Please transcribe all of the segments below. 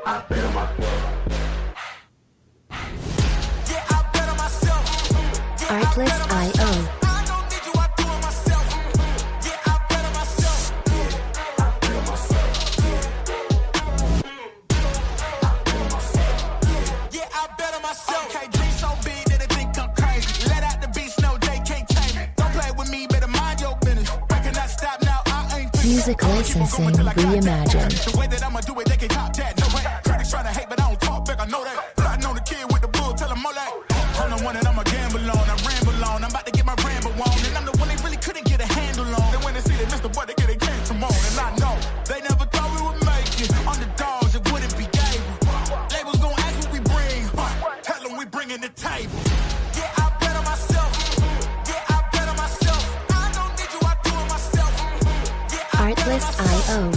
Artlist.io. Music licensing reimagined. The way that I'ma do it, they can top that. No way. Critics trying to hate, but I don't talk back. I know that. I know the kid with the bull, tell him all that. I'm the one that I'ma gamble on. I ramble on. I'm about to get my ramble on. And I'm the one they really couldn't get a handle on. Then when they see they missed the boy, they get a tantrum on. And I know they never thought we would make it. Underdogs, it wouldn't be Gable. Labels gon' ask what we bring. Tell them we bringing the table. Yeah, I bet on myself. Yeah, I bet on myself. I don't need you, I do it myself. Yeah, Artlist.io.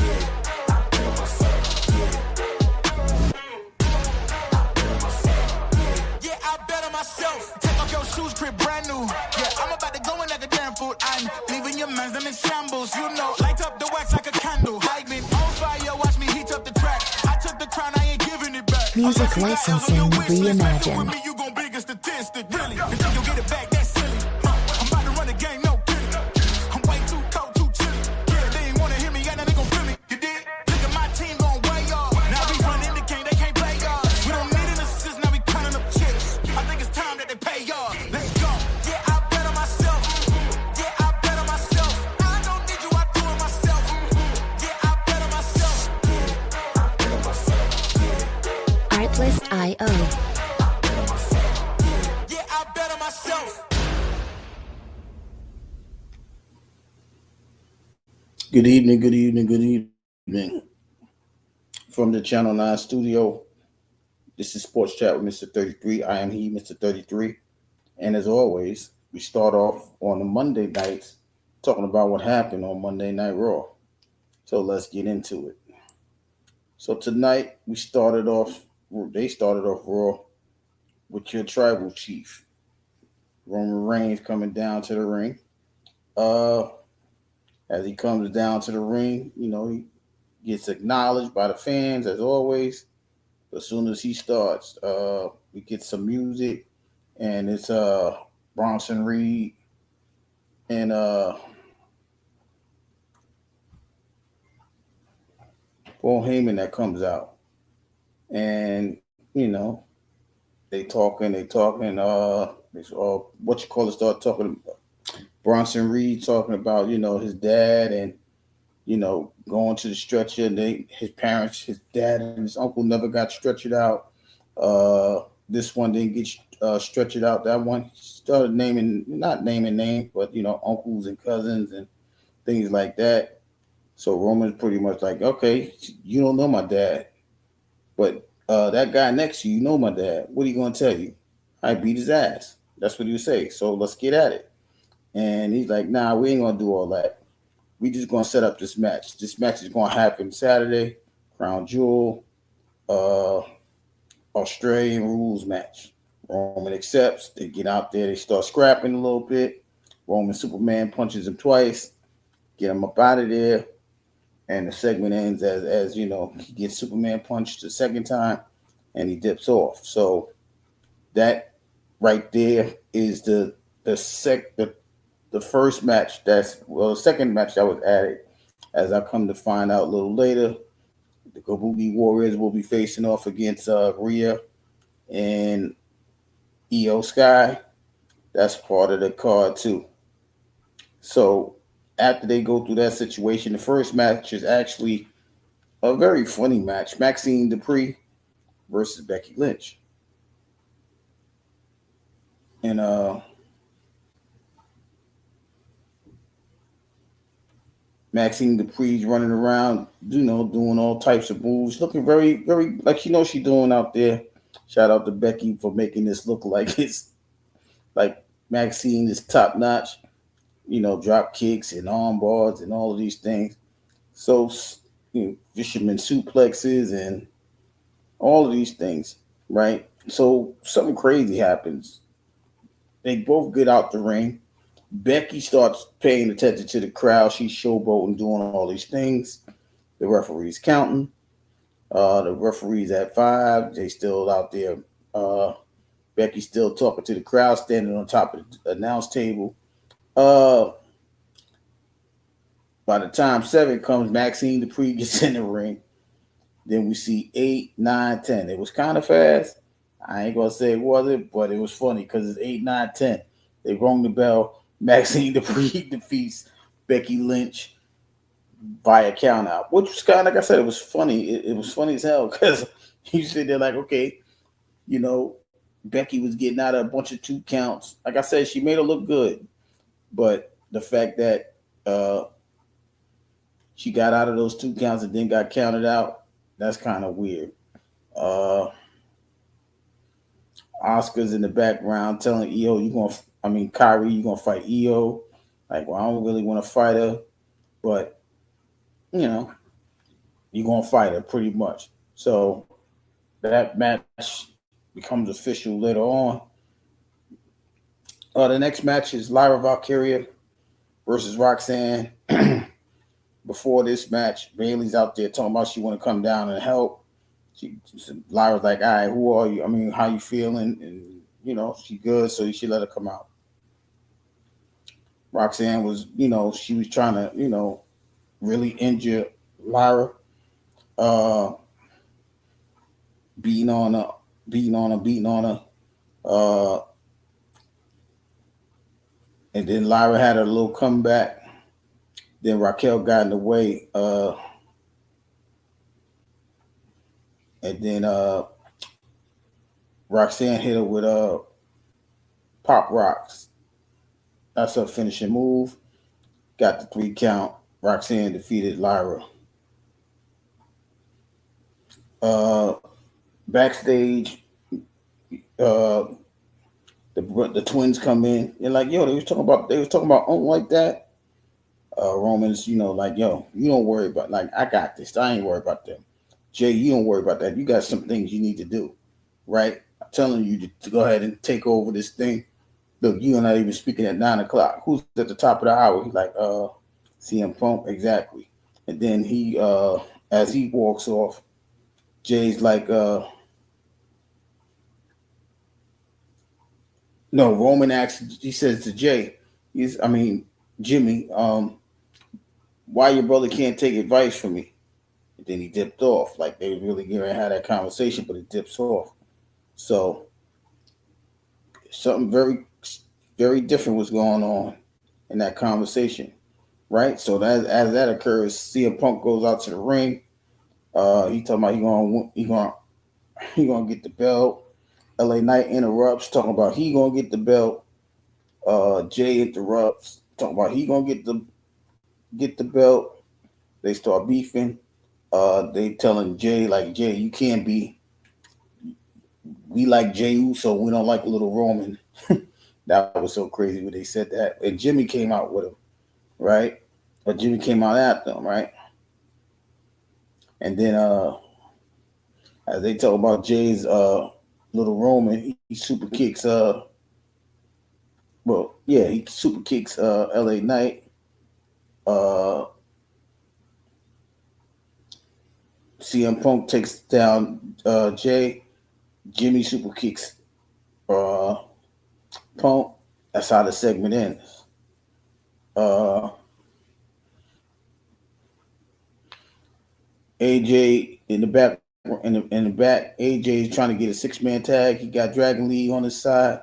Take off your shoes, crib brand new. Yeah, I'm about to go in like a damn fool. I'm leaving your mans, them in shambles. You know, light up the wax like a candle. Like me on fire, watch me heat up the track. I took the crown, I ain't giving it back. Music licensing reimagined. With me, you gon' big a statistic, really. You think you'll get it back? That's silly. I'm about to run the game, no kidding. I'm way too cold, too chilly. Yeah, they ain't wanna hear me, and now they gon' feel me. You did? Look at my team gon' way off. Now we running the game, they can't play y'all. We don't need an assist, now we counting up chips. I think it's time that they pay y'all. Let's go. Yeah, I bet on myself. Yeah, I bet on myself. I don't need you, I do it myself. Yeah, I bet on myself. Artlist.io. Yeah, I bet on myself. Good evening, good evening, good evening. From the Channel 9 studio, this is Sports Chat with Mr. 33. I am he, Mr. 33. And as always, we start off on the Monday nights talking about what happened on Monday Night Raw. So let's get into it. So tonight, they started off Raw with your tribal chief, Roman Reigns, coming down to the ring. As he comes down to the ring, you know, he gets acknowledged by the fans as always. As soon as he starts, we get some music, and it's Bronson Reed and Paul Heyman that comes out. And, you know, they talking, start talking. Bronson Reed talking about, you know, his dad and, you know, going to the stretcher. His parents, his dad and his uncle never got stretchered out. This one didn't get stretchered out. That one started not naming names, but, you know, uncles and cousins and things like that. So Roman's pretty much like, okay, you don't know my dad, but that guy next to you know my dad. What are you going to tell you? I beat his ass. That's what he would say. So let's get at it. And he's like, nah, we ain't going to do all that. We just going to set up this match. This match is going to happen Saturday, Crown Jewel, Australian rules match. Roman accepts. They get out there. They start scrapping a little bit. Roman Superman punches him twice. Get him up out of there. And the segment ends as you know, he gets Superman punched the second time and he dips off. So that right there is the first match the second match that was added. As I come to find out a little later, the Kabuki Warriors will be facing off against Rhea and Io Sky. That's part of the card too. So after they go through that situation, the first match is actually a very funny match. Maxine Dupree versus Becky Lynch. And Maxine Dupree's running around, you know, doing all types of moves, looking very, very like you know she's doing out there. Shout out to Becky for making this look like it's like Maxine is top notch. You know, drop kicks and arm bars and all of these things. So, you know, fisherman suplexes and all of these things, right? So something crazy happens. They both get out the ring. Becky starts paying attention to the crowd. She's showboating, doing all these things. The referee's counting. The referees at 5. They still out there. Becky still talking to the crowd, standing on top of the announce table. By the time 7 comes, Maxine Dupree gets in the ring. Then we see 8, 9, 10. It was kind of fast. I ain't gonna say it wasn't, but it was funny because it's 8, 9, 10. They rung the bell. Maxine Dupree defeats Becky Lynch via count out, which was kind of, like I said, it was funny. It was funny as hell because you sit there like, okay, Becky was getting out of a bunch of 2 counts. Like I said, she made her look good, but the fact that she got out of those 2 counts and then got counted out, that's kind of weird. Oscar's in the background telling Kyrie, you're gonna fight Io. Like, well, I don't really want to fight her, but you're gonna fight her pretty much. So that match becomes official later on. The next match is Lyra Valkyria versus Roxanne. Before this match, Bayley's out there talking about she want to come down and help. Lyra's like, all right, who are you? I mean, how you feeling? And, she good, so you should let her come out. Roxanne was, she was trying to, really injure Lyra. Beating on her. And then Lyra had a little comeback. Then Raquel got in the way. And then Roxanne hit her with Pop Rocks. That's her finishing move. Got the 3 count. Roxanne defeated Lyra. Backstage, the twins come in. They're like, yo, they was talking about like that. Roman's, like, yo, you don't worry about, like, I got this. I ain't worried about them. Jay, you don't worry about that. You got some things you need to do, right? I'm telling you to go ahead and take over this thing. Look, you're not even speaking at 9 o'clock. Who's at the top of the hour? He's like, CM Punk, exactly. And then he, as he walks off, Jay's like, no, Roman asks, he says to Jay, Jimmy, why your brother can't take advice from me? And then he dipped off. Like, they was really going to have that conversation, but he dips off. So something very, very different was going on in that conversation, right? So as that occurs, CM Punk goes out to the ring. He talking about he gonna get the belt. LA Knight interrupts, talking about he gonna get the belt. Jay interrupts, talking about he gonna get the belt. They start beefing. They telling Jay, like, Jay, you can't be. We like Jey Uso, we don't like little Roman. That was so crazy when they said that. And Jimmy came out with him, right? But Jimmy came out after him, right? And then as they talk about Jay's little Roman, he super kicks he super kicks LA Knight. CM Punk takes down Jay. Jimmy super kicks Punk. That's how the segment ends. AJ in the back, AJ is trying to get a 6-man tag. He got Dragon Lee on his side.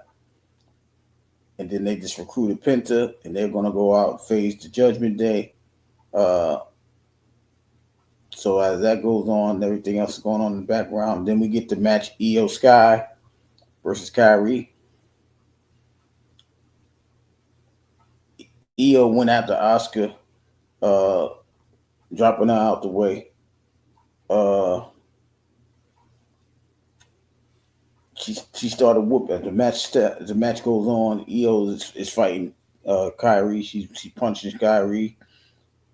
And then they just recruited Penta, and they're going to go out and face the Judgment Day. So as that goes on, everything else is going on in the background. Then we get the match Io Sky versus Kyrie. Io went after Asuka, dropping her out the way. She started whooping. The match goes on. Io is fighting Kyrie. She punches Kyrie.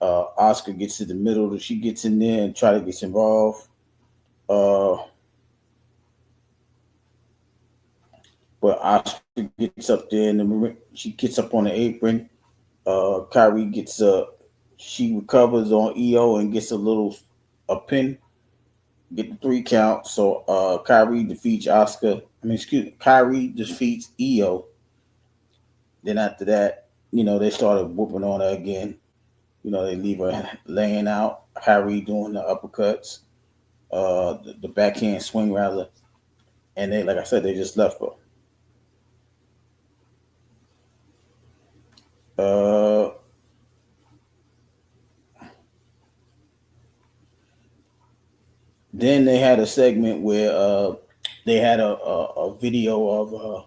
Asuka gets to the middle. She gets in there and try to get involved. But Asuka gets up there and she gets up on the apron. Kyrie gets she recovers on Io and gets a pin. get the 3 count. So Kyrie defeats Oscar. Kyrie defeats Io. Then after that, they started whooping on her again. They leave her laying out. Kyrie doing the uppercuts, the backhand swing rather, and they, like I said, they just left her. Then they had a segment where they had a video of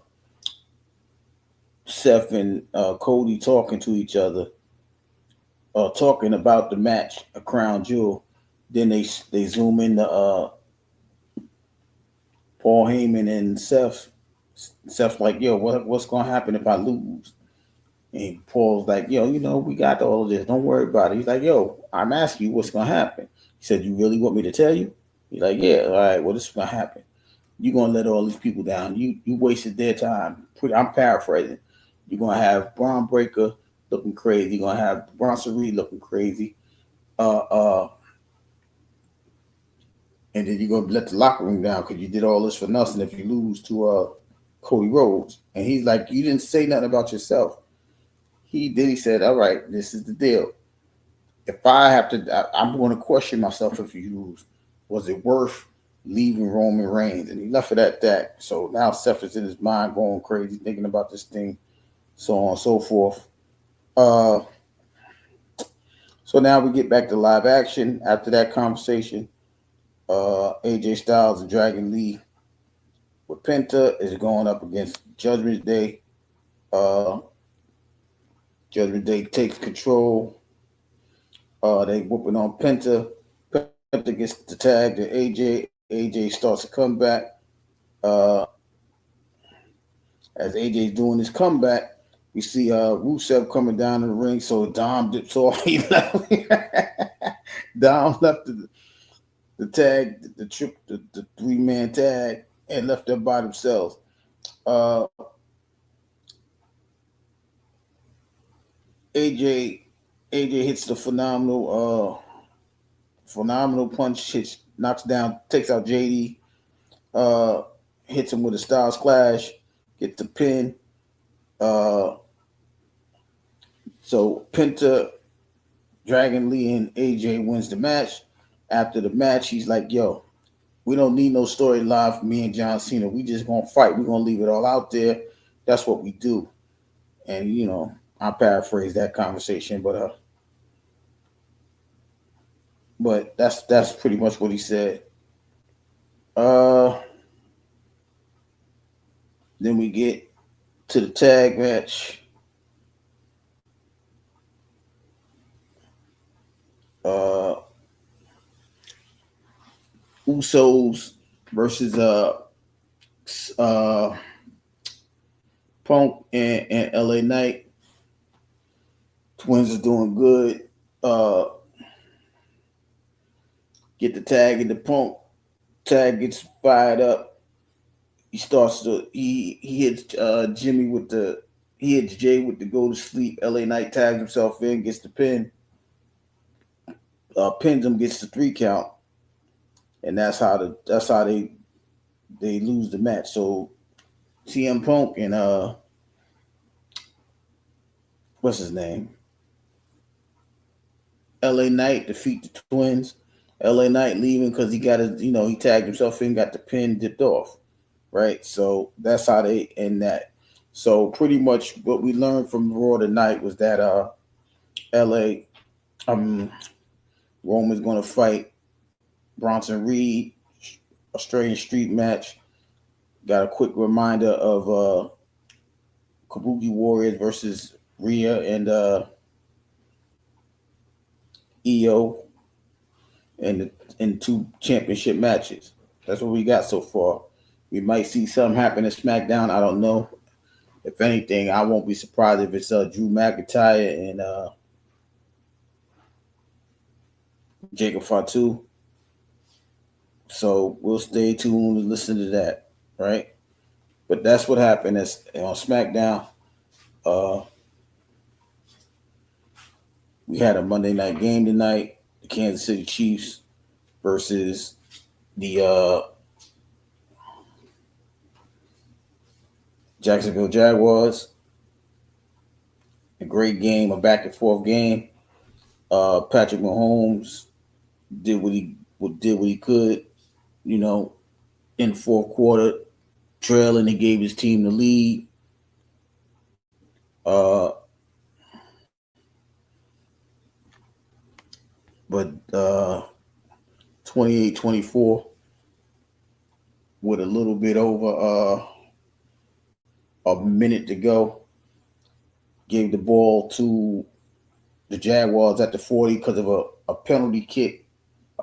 Seth and Cody talking to each other, talking about the match, a crown jewel. Then they zoom in to Paul Heyman and Seth. Seth's like, yo, what's going to happen if I lose? And Paul's like, yo, we got all of this. Don't worry about it. He's like, yo, I'm asking you what's going to happen. He said, you really want me to tell you? He's like, yeah, all right, well, this is going to happen. You're going to let all these people down. You wasted their time. I'm paraphrasing. You're going to have Braun Breaker looking crazy. You're going to have Bronson Reed looking crazy. And then you're going to let the locker room down because you did all this for nothing if you lose to Cody Rhodes. And he's like, you didn't say nothing about yourself. He said, all right, this is the deal. If I have to, I'm going to question myself if you lose. Was it worth leaving Roman Reigns? And he left it at that. So now Seth is in his mind going crazy, thinking about this thing, so on and so forth. So now we get back to live action after that conversation. AJ Styles and Dragon Lee with Penta is going up against Judgment Day. Judgment Day takes control. They whooping on Penta. Penta gets the tag to AJ. AJ starts a comeback. As AJ's doing his comeback, we see Rusev coming down in the ring. So Dom dips off. Dom left the tag, the 3-man tag, and left them by themselves. AJ hits the phenomenal punch, knocks down, takes out JD, hits him with a Styles Clash, gets the pin. So Penta, Dragon Lee, and AJ wins the match. After the match, he's like, yo, we don't need no storyline for me and John Cena. We just gonna fight. We're gonna leave it all out there. That's what we do. And I paraphrase that conversation, but that's pretty much what he said. Then we get to the tag match. Usos versus Punk and LA Knight. Twins are doing good. Get the tag in the Punk. Tag gets fired up. He starts to he hits Jay with the go to sleep. LA Knight tags himself in, gets the pin. Pins him, gets the 3 count. And that's how they lose the match. So CM Punk and what's his name? LA Knight defeat the Twins. LA Knight leaving because he got his, he tagged himself in, got the pin dipped off. Right? So that's how they end that. So pretty much what we learned from Raw tonight was that Roman's gonna fight Bronson Reed, Australian Street match. Got a quick reminder of Kabuki Warriors versus Rhea and Io in 2 championship matches. That's what we got so far. We might see something happen at SmackDown. I don't know. If anything, I won't be surprised if it's Drew McIntyre and Jacob Fatu. So we'll stay tuned and listen to that, right? But that's what happened on SmackDown. We had a Monday night game tonight. The Kansas City Chiefs versus the Jacksonville Jaguars. A great game, a back and forth game. Patrick Mahomes did what he could, you know, in the fourth quarter, trailing. He gave his team the lead. But 28-24 with a little bit over a minute to go, gave the ball to the Jaguars at the 40 because of a penalty kick.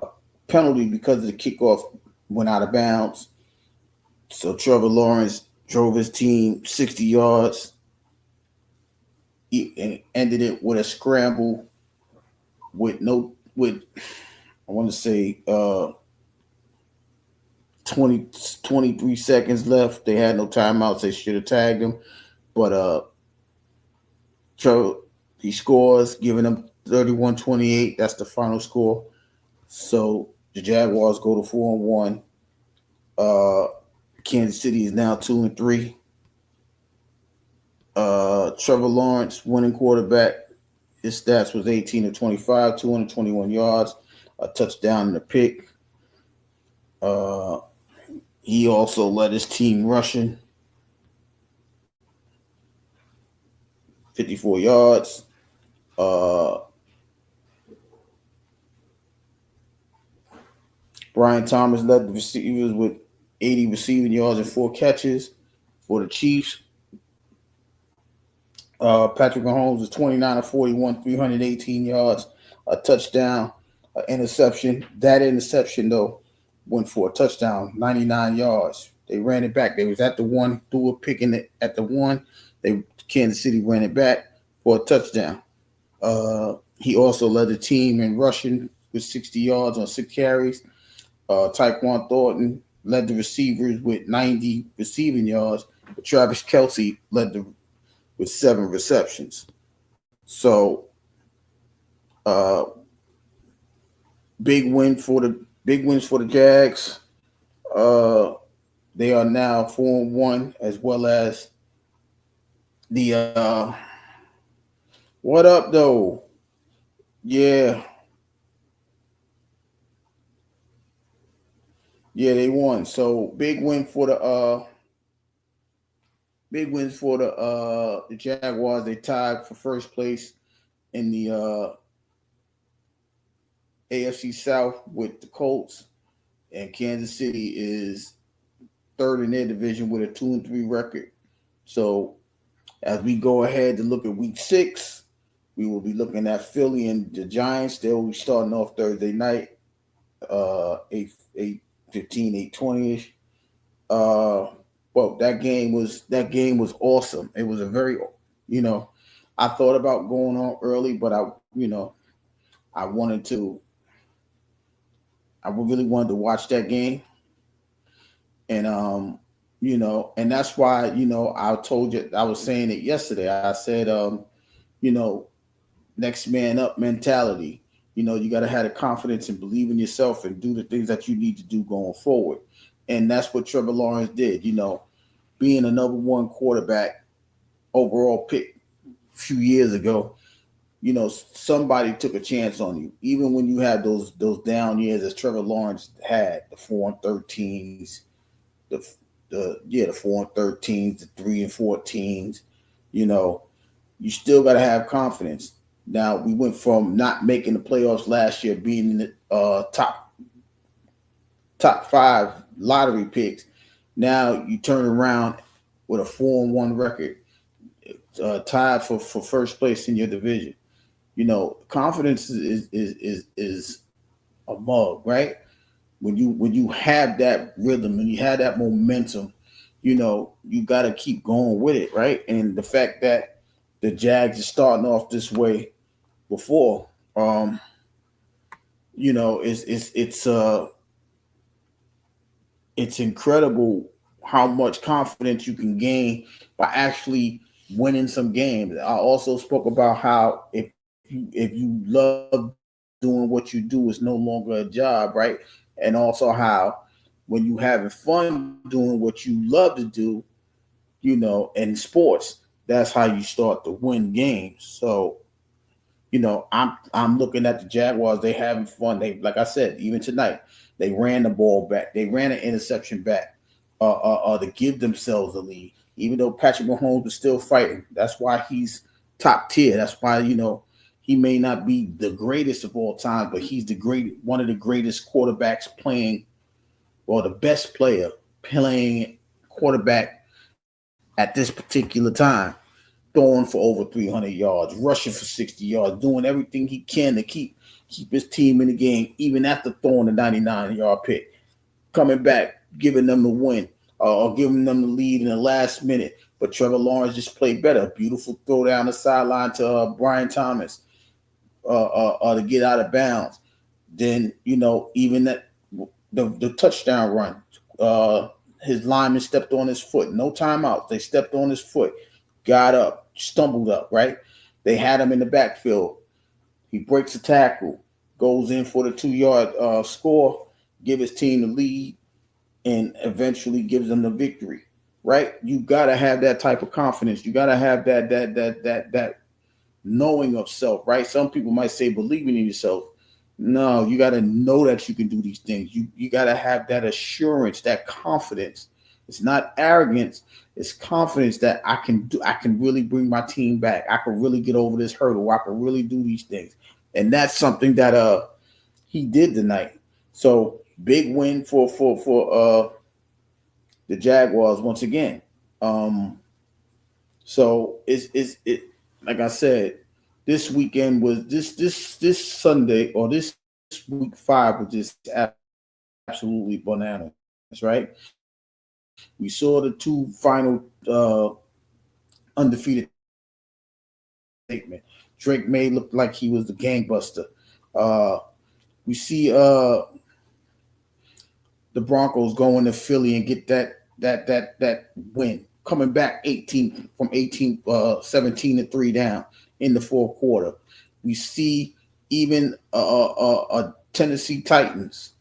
A penalty because of the kickoff went out of bounds. So Trevor Lawrence drove his team 60 yards and ended it with a scramble with I want to say 23 seconds left. They had no timeouts. They should have tagged him. But Trevor, he scores, giving them 31-28. That's the final score. So the Jaguars go to 4-1. Kansas City is now 2-3. Trevor Lawrence, winning quarterback. His stats was 18 of 25, 221 yards, a touchdown and a pick. He also led his team rushing 54 yards. Brian Thomas led the receivers with 80 receiving yards and 4 catches for the Chiefs. Patrick Mahomes was 29 of 41, 318 yards, a touchdown, an interception. That interception, though, went for a touchdown, 99 yards. They ran it back. They was at the 1, threw a pick in it at the 1. Kansas City ran it back for a touchdown. He also led the team in rushing with 60 yards on 6 carries. Tyquan Thornton led the receivers with 90 receiving yards. But Travis Kelce led with 7 receptions. So, big wins for the Jags. They are now 4-1, as well as the what up though? Yeah, they won. So big wins for the Jaguars. They tied for first place in the AFC South with the Colts, and Kansas City is third in their division with a 2-3 record. So as we go ahead to look at week 6, we will be looking at Philly and the Giants. They will be starting off Thursday night, 8:15, 8:20-ish. Well, that game was awesome. It was a very, I thought about going on early, but I really wanted to watch that game. And and that's why, I told you, I was saying it yesterday. I said, next man up mentality. You got to have the confidence and believe in yourself and do the things that you need to do going forward. And that's what Trevor Lawrence did, being a number 1 quarterback overall pick a few years ago. Somebody took a chance on you, even when you had those down years as Trevor Lawrence had, the 4-13s, the 4-13s, the 3-14s. You still got to have confidence. Now, we went from not making the playoffs last year, being in the top 5 lottery picks. Now you turn around with a 4-1 record, tied for first place in your division. Confidence is a mug, right? When you have that rhythm and you have that momentum, you got to keep going with it, right? And the fact that the Jags are starting off this way before, it's incredible how much confidence you can gain by actually winning some games. I also spoke about how if you love doing what you do, it's no longer a job, right? And also how when you having fun doing what you love to do, in sports, that's how you start to win games. So, I'm looking at the Jaguars. They having fun. They, like I said, even tonight, they ran the ball back. They ran an interception back to give themselves a lead. Even though Patrick Mahomes is still fighting, that's why he's top tier. That's why he may not be the greatest of all time, but he's one of the greatest quarterbacks playing, or the best player playing quarterback at this particular time, throwing for over 300 yards, rushing for 60 yards, doing everything he can to keep his team in the game, even after throwing a 99-yard pick, coming back, giving them the win, or giving them the lead in the last minute. But Trevor Lawrence just played better. Beautiful throw down the sideline to Brian Thomas to get out of bounds. Then, even that the touchdown run, his lineman stepped on his foot. No timeouts. They stepped on his foot, got up, stumbled up, right? They had him in the backfield. He breaks a tackle, goes in for the 2-yard score, give his team the lead, and eventually gives them the victory, right? You got to have that type of confidence. You got to have that knowing of self, right? Some people might say believing in yourself. No, you got to know that you can do these things. You got to have that assurance, that confidence. It's not arrogance. It's confidence that I can really bring my team back. I can really get over this hurdle. I can really do these things. And that's something that he did tonight. So big win for the Jaguars once again. So it's like I said, this weekend was this Sunday, or this week 5 was just absolutely bananas, right? We saw the 2 final undefeated statement. Drake May looked like he was the gangbuster. We see the Broncos going to Philly and get that win, coming back 17-3 down in the fourth quarter. We see even a Tennessee Titans,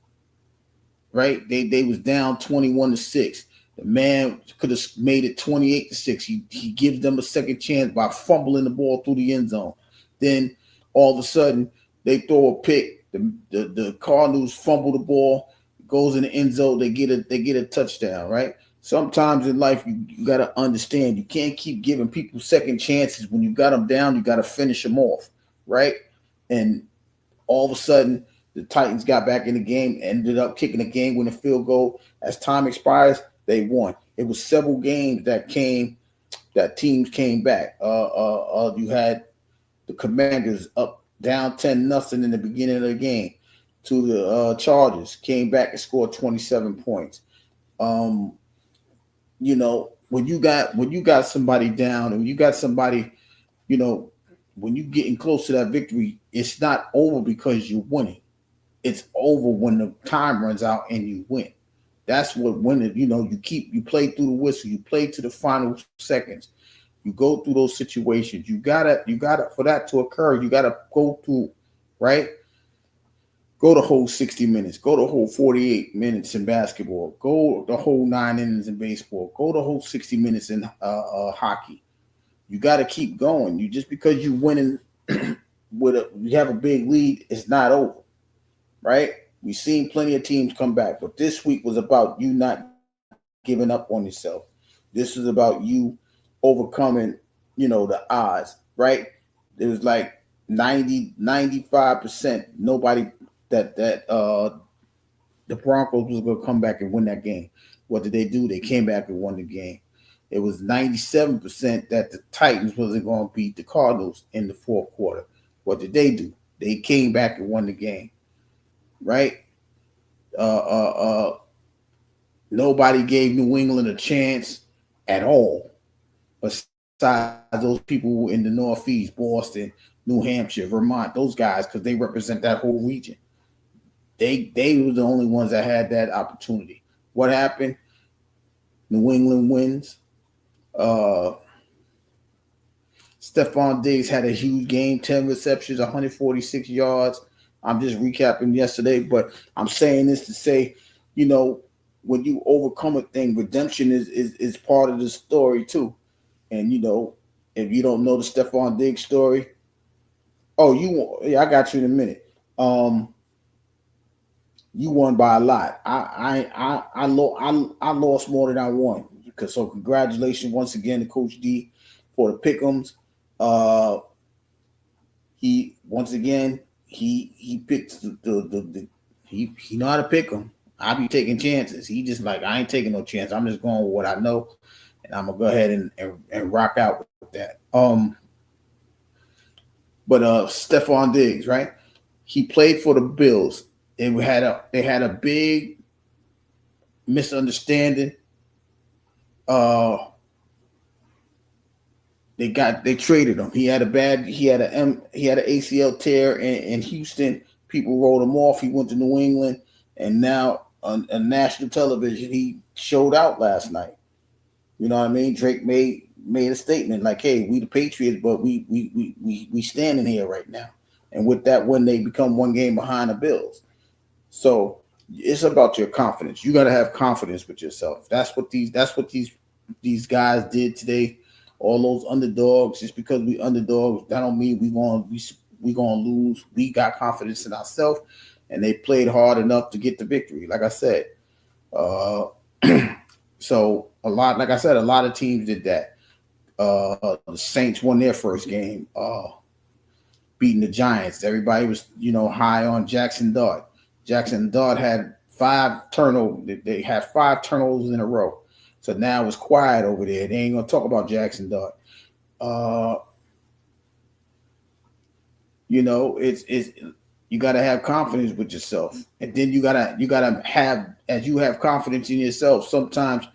right? They was down 21-6. The man could have made it 28-6. He gives them a second chance by fumbling the ball through the end zone. Then all of a sudden they throw a pick. The Cardinals fumble the ball, goes in the end zone. They get a touchdown, right? Sometimes in life you got to understand you can't keep giving people second chances. When you got them down, you got to finish them off, right? And all of a sudden the Titans got back in the game, ended up kicking a game-winning field goal. As time expires, they won. It was several games that teams came back. You had the Commanders up down 10-0 in the beginning of the game to the Chargers, came back and scored 27 points. When you got somebody down, and when you got somebody, when you're getting close to that victory, it's not over because you're winning. It's over when the time runs out and you win. That's what winning. You play through the whistle. You play to the final seconds. You go through those situations. You gotta for that to occur. You gotta go through, right? Go the whole 60 minutes. Go the whole 48 minutes in basketball. Go the whole 9 innings in baseball. Go the whole 60 minutes in hockey. You got to keep going. You just because you winning you have a big lead, it's not over, right? We've seen plenty of teams come back, but this week was about you not giving up on yourself. This is about you overcoming, the odds, right? It was like 95%. Nobody that the Broncos was going to come back and win that game. What did they do? They came back and won the game. It was 97% that the Titans wasn't going to beat the Cardinals in the fourth quarter. What did they do? They came back and won the game, right? Nobody gave New England a chance at all, besides those people in the Northeast, Boston, New Hampshire, Vermont, those guys, because they represent that whole region. They were the only ones that had that opportunity. What happened? New England wins. Stephon Diggs had a huge game, 10 receptions, 146 yards. I'm just recapping yesterday, but I'm saying this to say, when you overcome a thing, redemption is part of the story too. And if you don't know the Stephon Diggs story, I got you in a minute. You won by a lot. I lost more than I won. So congratulations once again to Coach D for the pick'ems. He picks he know how to pick them. I be taking chances. He just like, I ain't taking no chance. I'm just going with what I know, and I'm gonna go ahead and rock out with that. But Stephon Diggs, right? He played for the Bills. They had a big misunderstanding. They traded him. He had an ACL tear in Houston. People wrote him off. He went to New England, and now on national television, he showed out last night. You know what I mean? Drake made a statement like, "Hey, we the Patriots, but we standing here right now." And with that win, they become one game behind the Bills. So it's about your confidence. You got to have confidence with yourself. That's what these guys did today. All those underdogs. Just because we underdogs, that don't mean we gonna lose. We got confidence in ourselves, and they played hard enough to get the victory. Like I said, so a lot of teams did that. The Saints won their first game, beating the Giants. Everybody was, high on Jackson Dart. Jackson Dart had 5 turnovers. They had 5 turnovers in a row. So now it's quiet over there. They ain't gonna talk about Jackson Dart. It's you gotta have confidence with yourself, and then you gotta have, as you have confidence in yourself. Sometimes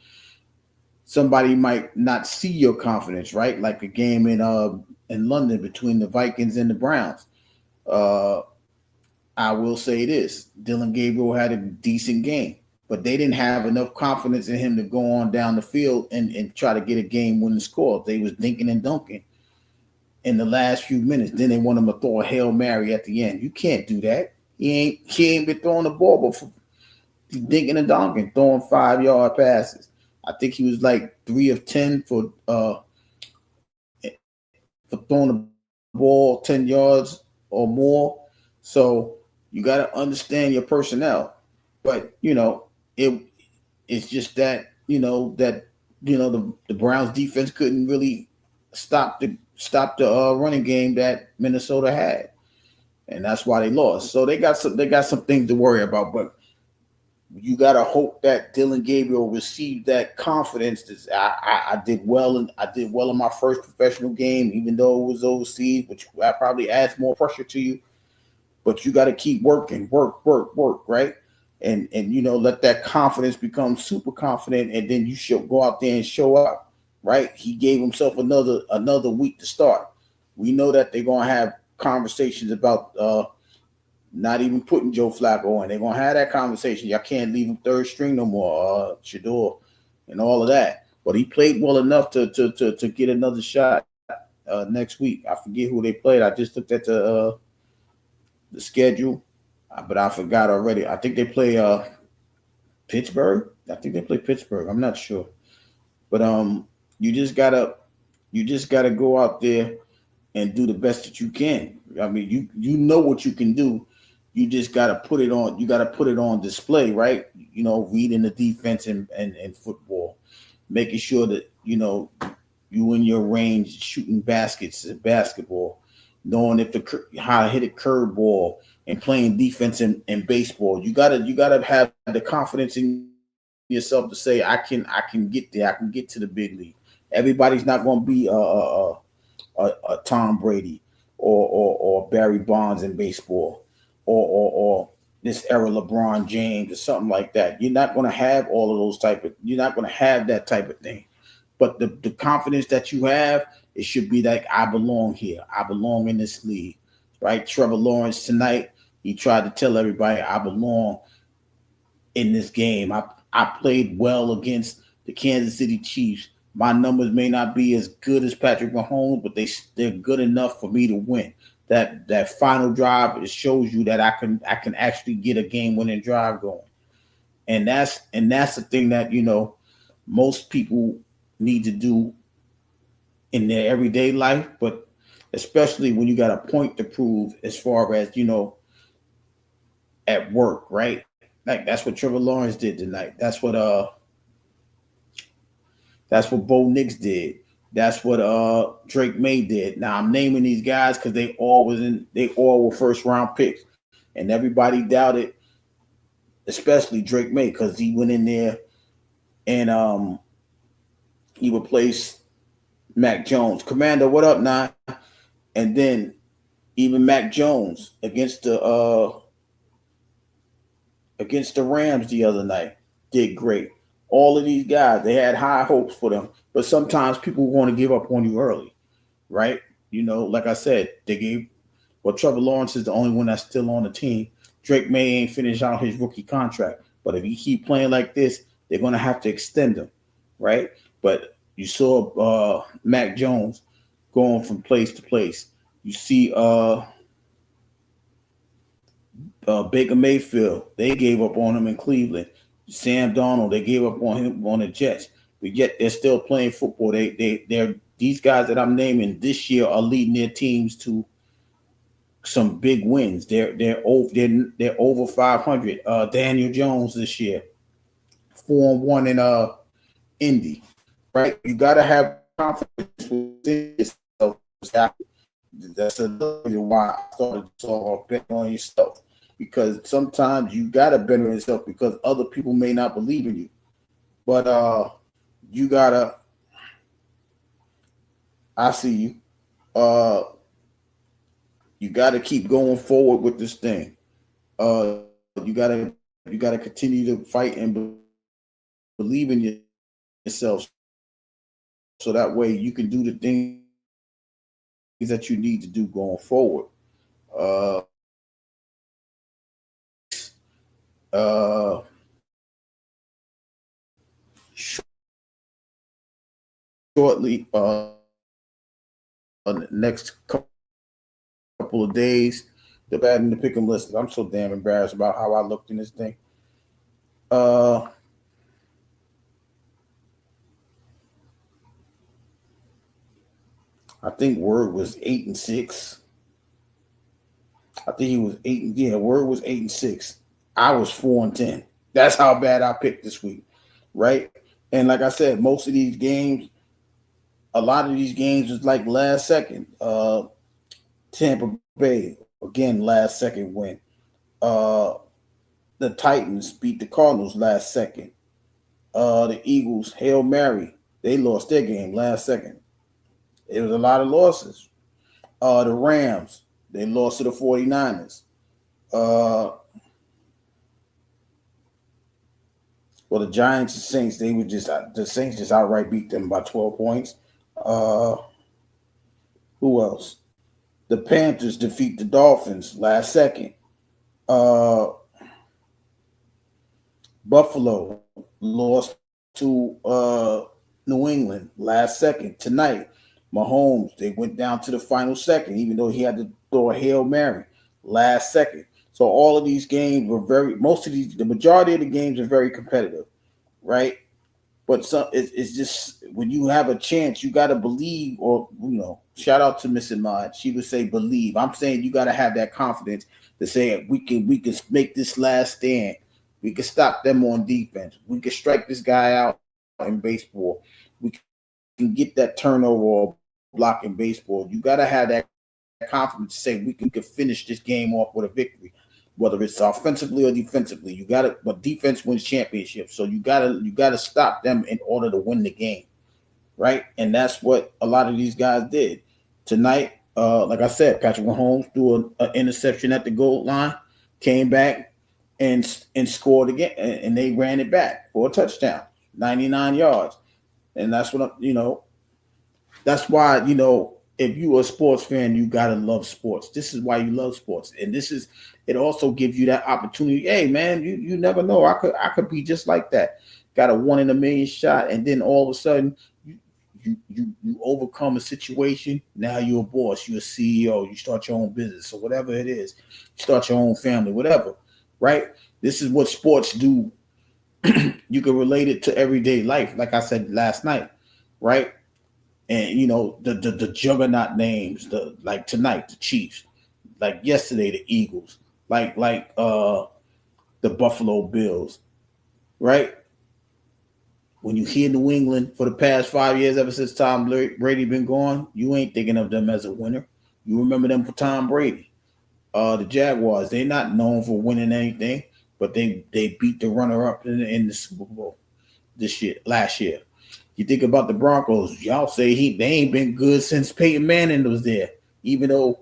somebody might not see your confidence, right? Like a game in London between the Vikings and the Browns. I will say this: Dylan Gabriel had a decent game, but they didn't have enough confidence in him to go on down the field and try to get a game-winning score. They was dinking and dunking in the last few minutes. Then they want him to throw a Hail Mary at the end. You can't do that. He ain't been throwing the ball before. He's dinking and dunking, throwing 5-yard passes. I think he was like 3 of 10 for throwing the ball 10 yards or more. So you got to understand your personnel. But it's just that the Browns defense couldn't really stop the running game that Minnesota had, and that's why they lost. So they got some things to worry about. But you got to hope that Dylan Gabriel received that confidence. I did well in my first professional game, even though it was overseas, which probably adds more pressure to you. But you got to keep working, work, right? And let that confidence become super confident, and then you should go out there and show up, right? He gave himself another week to start. We know that they're gonna have conversations about not even putting Joe Flacco in. They're gonna have that conversation. Y'all can't leave him third string no more, Shador, and all of that. But he played well enough to get another shot next week. I forget who they played. I just looked at the schedule. But I forgot already. I think they play Pittsburgh. I'm not sure. But you just gotta go out there and do the best that you can. I mean, you know what you can do. You just gotta put it on. You gotta put it on display, right? Reading the defense and football, making sure that you in your range, shooting baskets in basketball, knowing how to hit a curveball, and playing defense in baseball. You gotta have the confidence in yourself to say, I can get there. I can get to the big league. Everybody's not going to be a Tom Brady or Barry Bonds in baseball or this era LeBron James or something like that. You're not going to have all of those you're not going to have that type of thing. But the confidence that you have, it should be like, I belong here. I belong in this league, right? Trevor Lawrence tonight, he tried to tell everybody, I belong in this game. I played well against the Kansas City Chiefs. My numbers may not be as good as Patrick Mahomes, but they're good enough for me to win. That final drive, it shows you that I can actually get a game-winning drive going. And that's the thing that most people need to do in their everyday life, but especially when you got a point to prove as far as at work, right? Like that's what Trevor Lawrence did tonight. That's what Bo Nix did. That's what Drake May did. Now I'm naming these guys because they all were first round picks, and everybody doubted, especially Drake May, because he went in there and he replaced Mac Jones. Commander, what up, now? And then even Mac Jones against the Rams the other night did great. All of these guys, they had high hopes for them, but sometimes people want to give up on you early, right? Like I said, Trevor Lawrence is the only one that's still on the team. Drake May ain't finished out his rookie contract, but if he keep playing like this, they're going to have to extend him, right? But you saw Mac Jones going from place to place. You see Baker Mayfield, they gave up on him in Cleveland. Sam Darnold, they gave up on him on the Jets, but yet they're still playing football. They're these guys that I'm naming this year are leading their teams to some big wins. They're over 500. Daniel Jones this year, 4-1 in Indy, right? You got to have confidence within yourself. That's another reason why I started to talk about betting on yourself. Because sometimes you gotta bet on yourself because other people may not believe in you. But I see you. You gotta keep going forward with this thing. You gotta continue to fight and believe in yourself, so that way you can do the things that you need to do going forward. Shortly, next couple of days, the bad and the pick 'em list. I'm so damn embarrassed about how I looked in this thing. I think Word was 8-6. I think he was 8. Yeah, Word was 8-6. I was 4-10. That's how bad I picked this week, right? And like I said, most of these games, a lot of these games was like last second. Tampa Bay, again, last second win. The Titans beat the Cardinals last second. The Eagles, Hail Mary, they lost their game last second. It was a lot of losses. The Rams, they lost to the 49ers. Well, the Giants and Saints, the Saints just outright beat them by 12 points. Who else? The Panthers defeat the Dolphins last second. Buffalo lost to New England last second. Tonight, Mahomes, they went down to the final second, even though he had to throw a Hail Mary last second. So all of these games were the majority of the games are very competitive, right? But it's just when you have a chance, you got to believe, or shout out to Miss Ahmad. She would say believe. I'm saying you got to have that confidence to say we can make this last stand. We can stop them on defense. We can strike this guy out in baseball. We can get that turnover or block in baseball. You got to have that confidence to say we can finish this game off with a victory, whether it's offensively or defensively. But defense wins championships. So you gotta stop them in order to win the game, right? And that's what a lot of these guys did tonight. Like I said, Patrick Mahomes threw an interception at the goal line, came back and scored again, and they ran it back for a touchdown, 99 yards. And that's what that's why if you're a sports fan, you gotta love sports. This is why you love sports, and it also gives you that opportunity. Hey, man, you never know. I could be just like that. Got a 1 in a million shot, and then all of a sudden you overcome a situation. Now you're a boss. You're a CEO. You start your own business or whatever it is. You start your own family, whatever. Right? This is what sports do you can relate it to everyday life, like I said last night, right? And the juggernaut names, the like tonight the Chiefs, like yesterday the Eagles, like the Buffalo Bills, right? When you hear New England for the past 5 years, ever since Tom Brady been gone, you ain't thinking of them as a winner. You remember them for Tom Brady. The Jaguars, they're not known for winning anything, but they beat the runner up in the Super Bowl last year. You think about the Broncos, y'all say they ain't been good since Peyton Manning was there, even though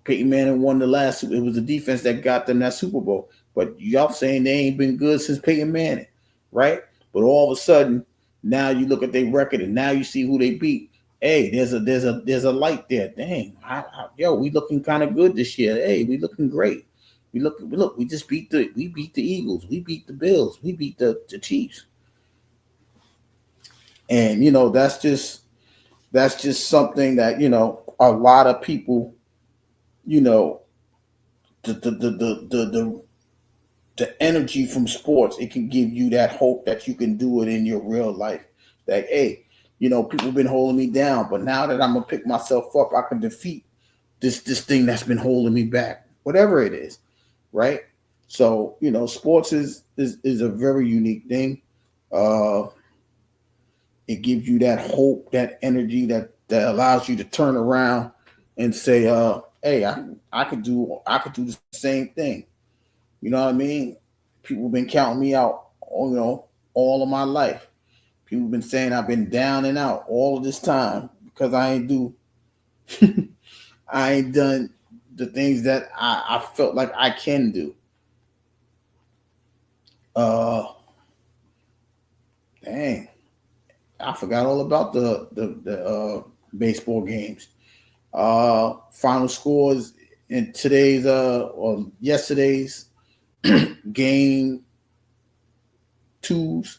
Peyton Manning won the last. It was the defense that got them that Super Bowl. But y'all saying they ain't been good since Peyton Manning, right? But all of a sudden, now you look at their record and now you see who they beat. Hey, there's a light there. Dang, we looking kind of good this year. Hey, we looking great. We just beat the Eagles. We beat the Bills. We beat the Chiefs. And that's just something that a lot of people, the energy from sports, it can give you that hope that you can do it in your real life. That hey, people have been holding me down, but now that I'm gonna pick myself up, I can defeat this thing that's been holding me back, whatever it is, right? So sports is a very unique thing. It gives you that hope, that energy that allows you to turn around and say, hey, I could do the same thing. You know what I mean? People have been counting me out, all of my life. People have been saying I've been down and out all of this time because I ain't done the things that I felt like I can do. Dang, I forgot all about the baseball games. Final scores in today's or yesterday's game twos.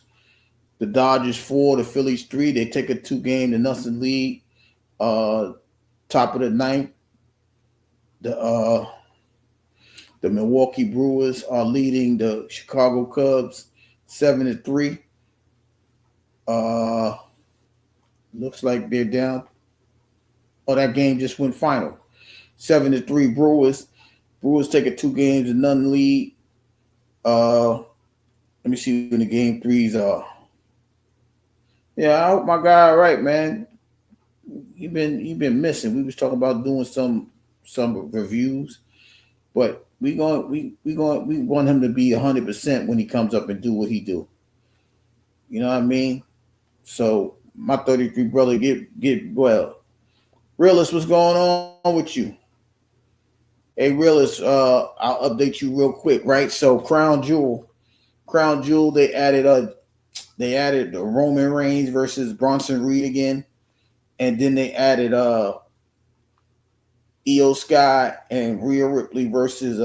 The Dodgers 4, the Phillies 3. They take a 2-game to nothing lead. Top of the ninth, the Milwaukee Brewers are leading the Chicago Cubs 7-3. Looks like they're down. Oh, that game just went final. 7-3 Brewers. Brewers take a 2-games to none lead. Let me see when the game threes are. Yeah, I hope my guy all right, man. He been missing. We was talking about doing some reviews, but we want him to be 100% when he comes up and do what he do. You know what I mean? So my 33 brother, get well. Realist, what's going on with you? Hey, Realist, I'll update you real quick, right? So Crown Jewel, they added the Roman Reigns versus Bronson Reed again, and then they added Io Sky and Rhea Ripley versus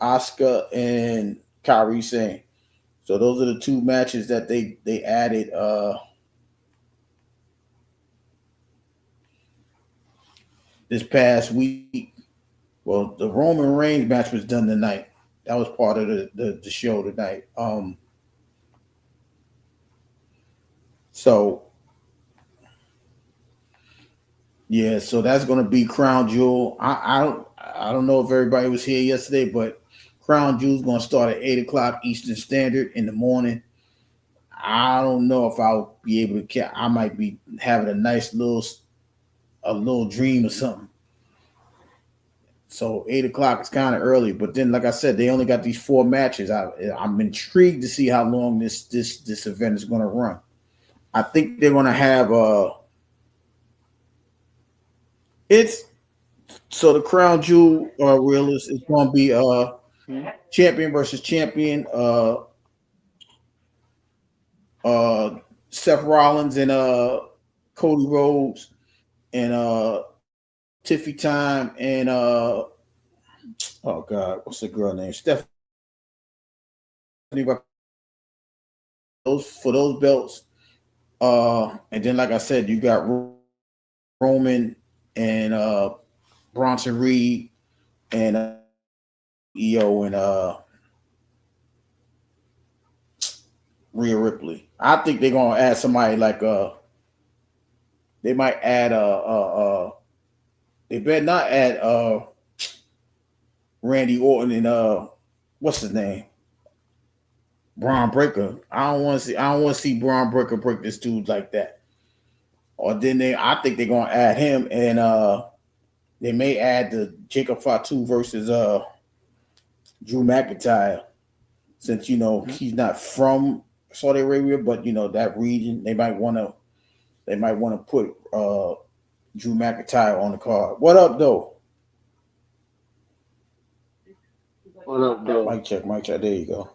Asuka and Kairi Sane. So those are the two matches that they added this past week. Well, the Roman Reigns match was done tonight. That was part of the show tonight. So yeah, so that's gonna be Crown Jewel. I don't know if everybody was here yesterday, but Crown Jewel's gonna start at 8:00 Eastern Standard in the morning. I don't know if I'll be able to. I might be having a nice little dream or something. So 8:00 is kind of early, but then, like I said, they only got these 4 matches. I'm intrigued to see how long this event is going to run. I think they're going to have it's so the Crown Jewel realist is going to be champion versus champion. Seth Rollins and Cody Rhodes and Tiffy Time and oh God, what's the girl name? Stephanie. Those belts. And then, like I said, you got Roman and Bronson Reed and EO and Rhea Ripley. I think they're gonna add somebody like they might add they better not add Randy Orton and what's his name? Braun Breaker. I don't want to see Braun Breaker break this dude like that. Or then I think they're gonna add him and they may add the Jacob Fatu versus Drew McIntyre. Since he's not from Saudi Arabia, but that region, they might want to put Drew McIntyre on the card. What up, though? What up, though? Mic check. There you go.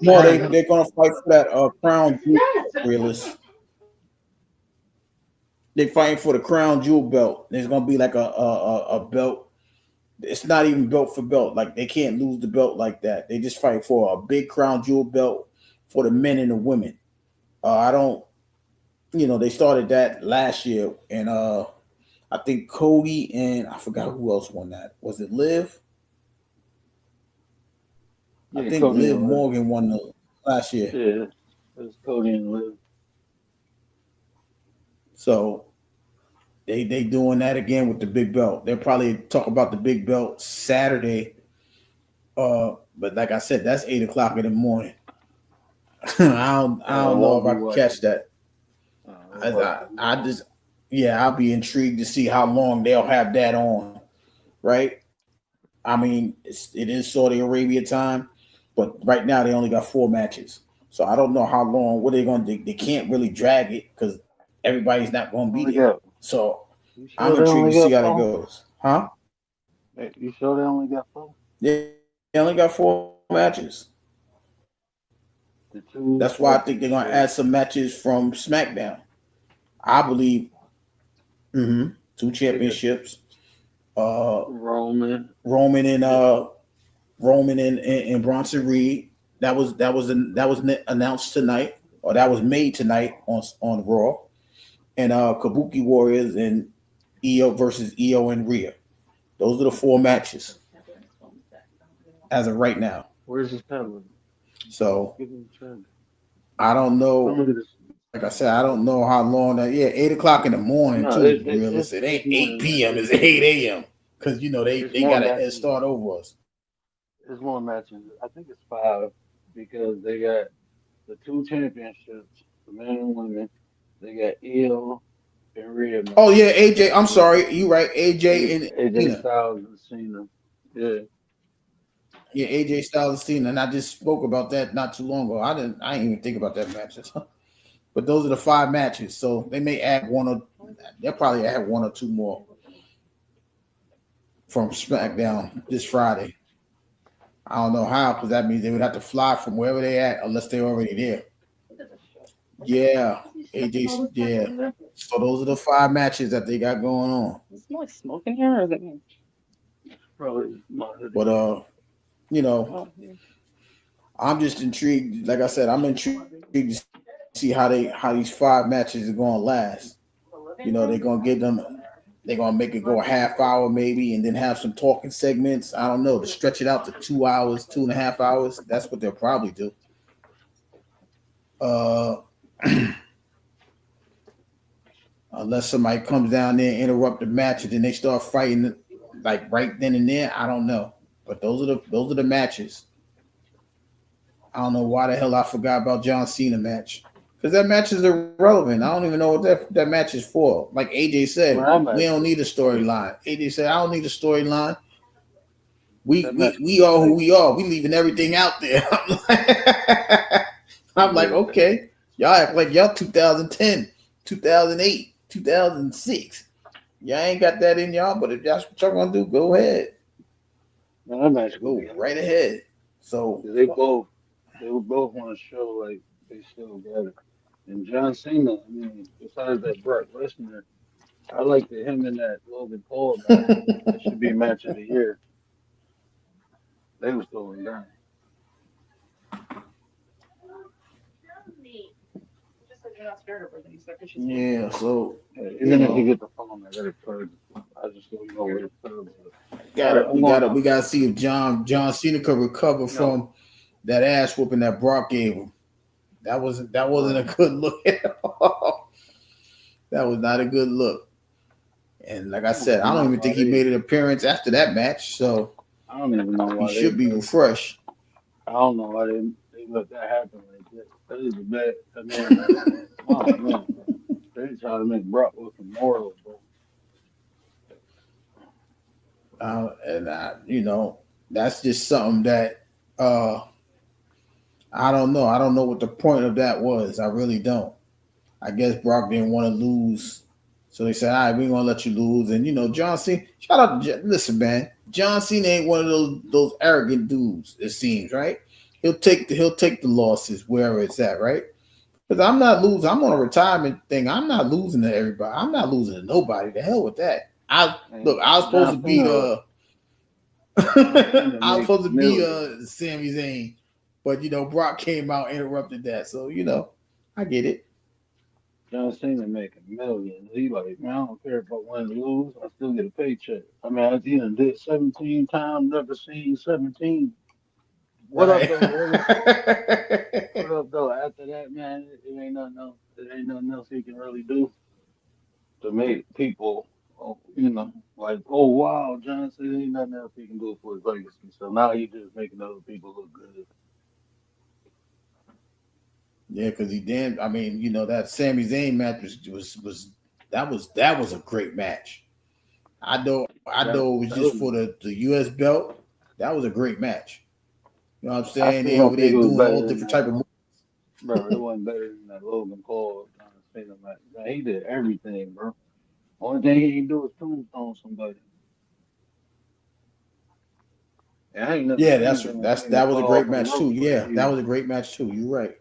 No, they're gonna fight for that crown jewel realist. They're fighting for the crown jewel belt. There's gonna be like a belt. It's not even belt for belt. Like they can't lose the belt like that. They just fight for a big crown jewel belt for the men and the women. They started that last year, and I think Cody and I forgot who else won that. Was it Liv? Yeah, I think Cody Liv and Morgan won the last year. Yeah, it was Cody and Liv. So they doing that again with the big belt. They'll probably talk about the big belt Saturday. But like I said, that's 8:00 in the morning. I don't know if I can catch that. I'll be intrigued to see how long they'll have that on, right? I mean, it is Saudi Arabia time, but right now they only got 4 matches. So I don't know how long. What are they going to do? They can't really drag it because everybody's not going to be there. So I'm intrigued to see how that goes. Huh? You sure they only got 4? Yeah, they only got 4 matches. That's why I think they're going to add some matches from SmackDown. I believe 2 championships. Roman and Bronson Reed. That was announced tonight, or that was made tonight on Raw. And Kabuki Warriors and Io versus Io and Rhea. Those are the 4 matches as of right now. Where's his tablet? So I don't know. Like I said, I don't know how long that. Yeah, 8:00 in the morning too. It ain't 8 p.m. It's 8 a.m. Because they got to start over us. There's more matches. I think it's 5 because they got the 2 championships, the men and women. They got Io and Rhea. Oh yeah, AJ. I'm sorry, you right. AJ Cena. Styles and Cena. Yeah. Yeah, AJ Styles and Cena, and I just spoke about that not too long ago. I didn't even think about that match. But those are the 5 matches. So they may add they'll probably add 1 or 2 more from SmackDown this Friday. I don't know how, because that means they would have to fly from wherever they at unless they're already there. Yeah, AJ. Yeah. So those are the 5 matches that they got going on. Is it like smoke in here, or is it me? Probably. But I'm just intrigued. Like I said, I'm intrigued to see how these 5 matches are going to last. They're going to get them. They're going to make it go a half hour maybe, and then have some talking segments. I don't know, to stretch it out to 2 hours, 2.5 hours. That's what they'll probably do. Unless somebody comes down there and interrupt the match, and then they start fighting like right then and there. I don't know. But those are the matches. I don't know why the hell I forgot about John Cena match. Because that match is irrelevant. I don't even know what that match is for. Like AJ said, we don't need a storyline. AJ said, I don't need a storyline. We are who we are. We leaving everything out there. I'm like, okay. Y'all act like y'all 2010, 2008, 2006. Y'all ain't got that in y'all, but if that's what y'all gonna do, go ahead. Man, that match go right ahead. So they both want to show like they still got it. And John Cena, I mean, besides that Brock Lesnar, I like him and that Logan Paul match. That should be match of the year. They was going down. Yeah, so Even if you get the phone, I gotta purge. I just don't know where the purge is. we gotta see if John Cena could recover from that ass whooping that Brock gave him. That wasn't a good look at all. That was not a good look. And like I said, I don't even think he made an appearance after that match, so I don't even know why he should be refreshed. I don't know why they let that happen like that. That is a bad. I mean, oh man, they try to make Brock look immortal, bro. That's just something that I don't know. I don't know what the point of that was. I really don't. I guess Brock didn't want to lose. So they said, all right, we're going to let you lose. And, John Cena, shout out to listen, man. John Cena ain't one of those arrogant dudes, it seems, right? He'll take the losses wherever it's at, right? Because I'm not losing. I'm on a retirement thing. I'm not losing to everybody. I'm not losing to nobody. The hell with that. I was supposed to beat Sami Zayn. But Brock came out and interrupted that. So, I get it. John Cena making millions. He like, man, I don't care if I win or lose. I still get a paycheck. I mean, I did 17 times, never seen 17. What up, though? What up, though? After that, man, it ain't nothing else. It ain't nothing else he can really do to make people, like, oh, wow, John Cena, ain't nothing else he can do for his legacy. So now he just making other people look good. Yeah, because he did. I mean, that Sami Zayn match that was a great match. I know it was just for the US belt. That was a great match. You know what I'm saying? They over there doing all different type of moves. Bro, it wasn't better than that Logan Paul John Cena match. Man, he did everything, bro. Only thing he didn't do was tombstone somebody. Yeah, that was a great match too. Yeah, that was a great match too. You're right.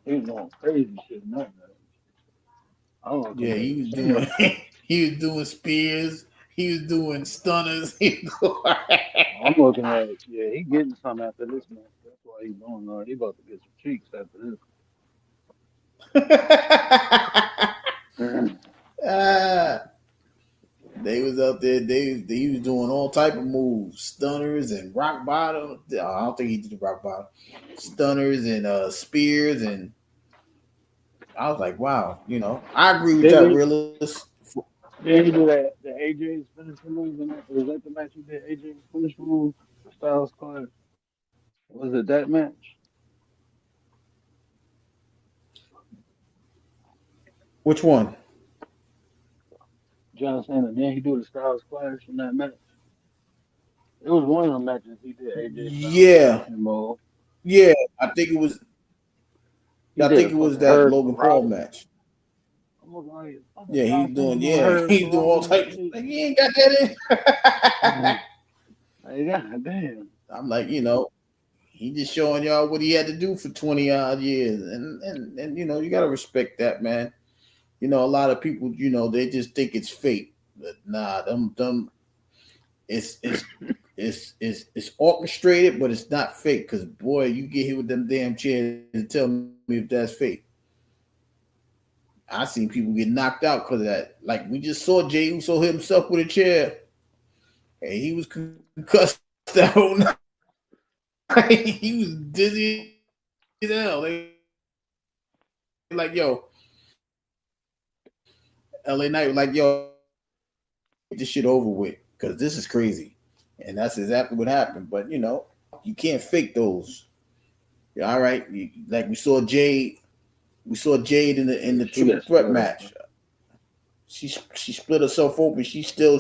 He was doing crazy shit in that match. Yeah, he was doing he was doing spears. He was doing stunners. I'm looking at it. Yeah, he getting something after this match. That's why he's doing. He about to get some cheeks after this. They was up there. He was doing all type of moves, stunners and rock bottom. I don't think he did the rock bottom, stunners and spears, and I was like, wow, I agree with that. Realist. Yeah, he did that. The AJ's finisher move. Was that the match he did? AJ's finisher move. Styles Clash. Was it that match? Which one? John Cena. Then he do the Styles Clash in that match. It was one of the matches he did. AJ. Yeah. I think it was. I think it was that Logan Paul match. Yeah, he's doing all types. Like, he ain't got that in. God damn. I'm like, he just showing y'all what he had to do for 20 odd years, and you gotta respect that, man. A lot of people, they just think it's fake, but nah, them, it's orchestrated, but it's not fake. Because boy, you get hit with them damn chairs and tell me if that's fake. I seen people get knocked out because of that. Like we just saw Jey Uso hit himself with a chair, and he was concussed that whole night. He was dizzy as hell. They like, yo, LA Knight was like, yo, get this shit over with because this is crazy, and that's exactly what happened. But you can't fake those. Yeah, all right, like we saw Jade. We saw Jade in the triple threat match. She split herself open. She's still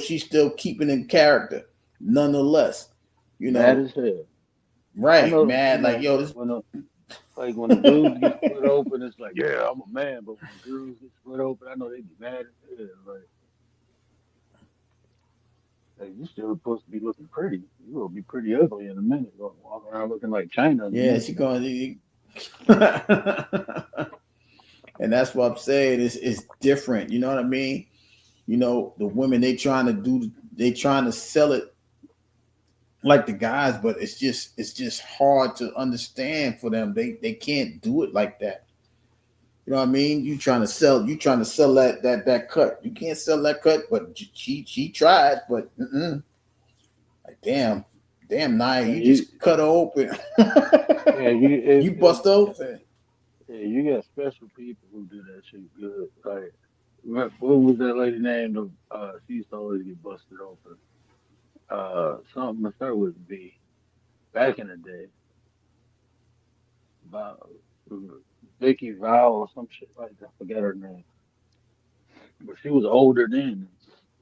keeping in character, nonetheless. Mad as hell. Right, mad. Like, yo, this. When the dudes get split open, it's like, yeah, I'm a man. But when the girls get split open, I know they be mad as hell. Like, you still supposed to be looking pretty. You will be pretty ugly in a minute. Walk around looking like China. Yeah, she going. And that's what I'm saying. It's different. You know what I mean? The women they trying to sell it like the guys, but it's just hard to understand for them. They can't do it like that. You know what I mean? You trying to sell that cut. You can't sell that cut, but she tried, but like damn Nia, Yeah, you just cut her open. yeah, You bust open. yeah, you got special people who do that shit good. Like, what was that lady named? She used to always get busted open. Something to start with B. Back in the day, about Vicky Val or some shit like that. I forget her name, but she was older then.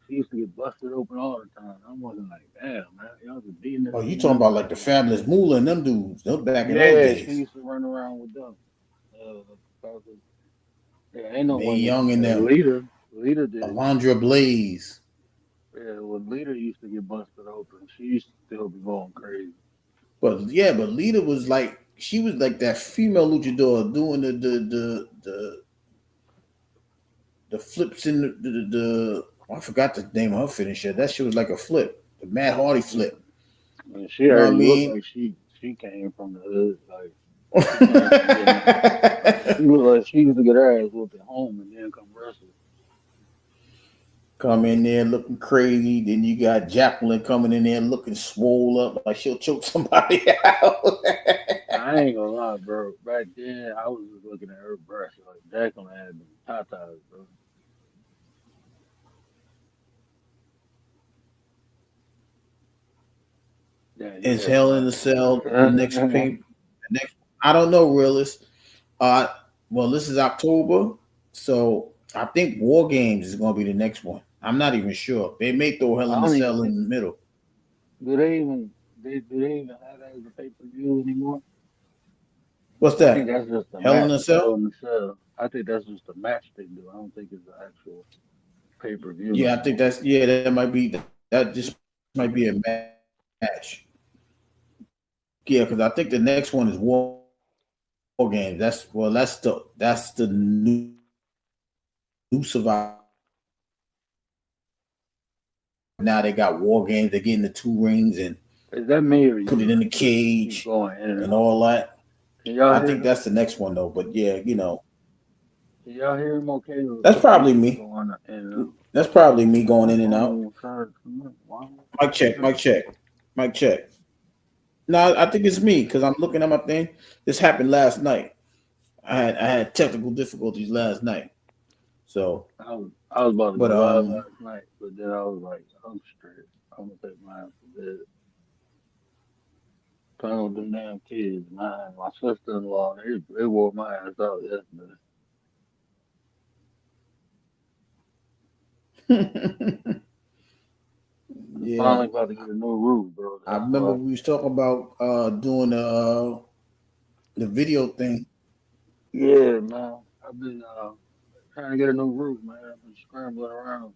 She used to get busted open all the time. I wasn't like, damn, man, y'all was beating this Oh, you talking woman about up. like the Fabulous Moolah and them dudes? Those back in those Yeah, she days. used to run around with them. Because yeah, ain't no Mae one. Young and them. Lita did. Alondra Blaze. Yeah, when Lita used to get busted open, she used to still be going crazy. But Lita was like she was like that female luchador doing the flips in the I forgot the name of her finisher. That shit was like a flip, the Matt Hardy flip. And she You know what I already looked mean? like she came from the hood. Like she came from she looked like she used to get her ass whooped at home and then come wrestle. Come in there looking crazy. Then you got Jacqueline coming in there looking swole up like she'll choke somebody out. I ain't gonna lie, bro. Back then, I was just looking at her breasts. Like Jacqueline had them tatas, bro. Yeah, Is yeah. Hell in the Cell the next pay? Next, I don't know, realist. Well, this is October, so I think War Games is going to be the next one. I'm not even sure. They may throw Hell I in the don't even Cell think in the middle. do they even have that as a pay per view anymore? What's I think that? that's just a Hell in match. the Hell Cell? in the Cell. I think that's just a match they do. I don't think it's an actual pay per view no Yeah, I think more. that might be that just might be a match. Yeah, because I think the next one is War Games. That's the new Survivor. Now they got War Games. They're getting the 2 rings and Is that me or put it you? in the Because you keep cage going in and and out. all that. Can y'all I hear think me? that's the next one though. But yeah, Can y'all hear him okay? that's Or you probably keep me. going in and out? That's probably me On going my in and out. phone, trying to come up. Why don't Mic I check, hear mic check, mic check. No, I think it's me because I'm looking at my thing. This happened last night. I had technical difficulties last night. So, I was about to go but live last night, but then I was like, I'm straight. I'm gonna take mine for bed. Playing with them damn kids, man. My sister-in-law, they wore my ass out yesterday. I'm yeah, finally about to get a new roof, bro. I That's remember why. we was talking about doing the video thing. Yeah, man. I've been trying to get a new roof, man. I've been scrambling around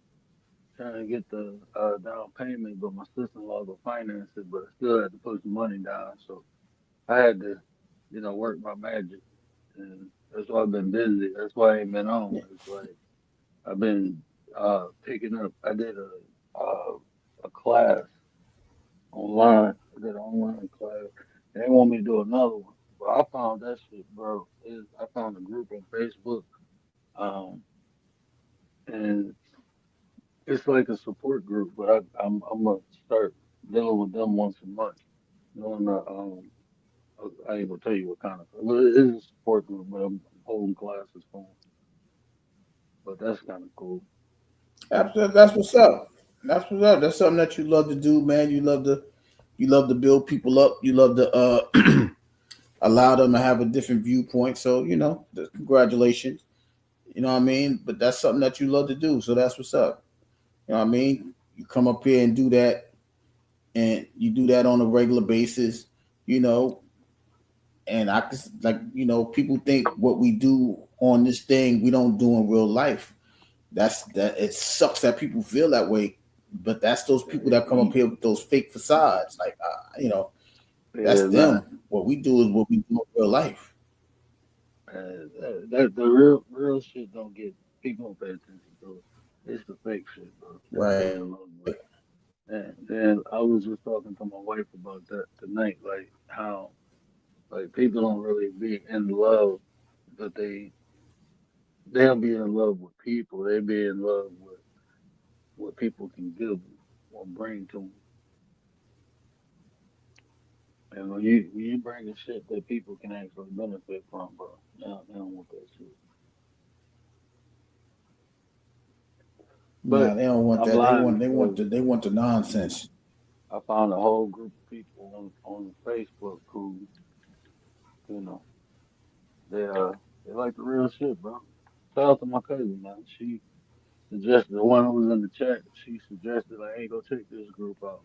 trying to get the down payment, but my sister-in-law will finance it, but I still had to put some money down, so I had to, work my magic, and that's why I've been busy. That's why I ain't been on. It's like I've been picking up. I did a class online. I did an online class. And they want me to do another one, but I found that shit, bro. I found a group on Facebook, um, and it's like a support group, but I'm gonna start dealing with them once a month. Doing the I ain't gonna tell you what kind of, but it is a support group, but I'm holding classes for 'em. But that's kind of cool. That's what's up. That's what's up. That's something that you love to do, man. You love to build people up. You love to allow them to have a different viewpoint. So congratulations. You know what I mean? But that's something that you love to do. So that's what's up. You know what I mean? You come up here and do that, and you do that on a regular basis. You know, and I just like people think what we do on this thing we don't do in real life. That it sucks that people feel that way, but that's those people that come up here with those fake facades. Like that's Yeah, nah, them. What we do is what we do in real life. that the real shit don't get people don't pay attention to it. It's the fake shit, bro. That pay Right. a little bit. And I was just talking to my wife about that tonight, like how like people don't really be in love, but they they'll be in love with people. They be in love with what people can give them or bring to them. And when you bring shit that people can actually benefit from, bro, they don't want that shit. No, But they don't want I'm that. They lying want because the nonsense. I found a whole group of people on Facebook who, you know, they they like the real shit, bro. Shout out to my cousin, man. She suggested the one who was in the chat. She suggested like, hey, go check this group out.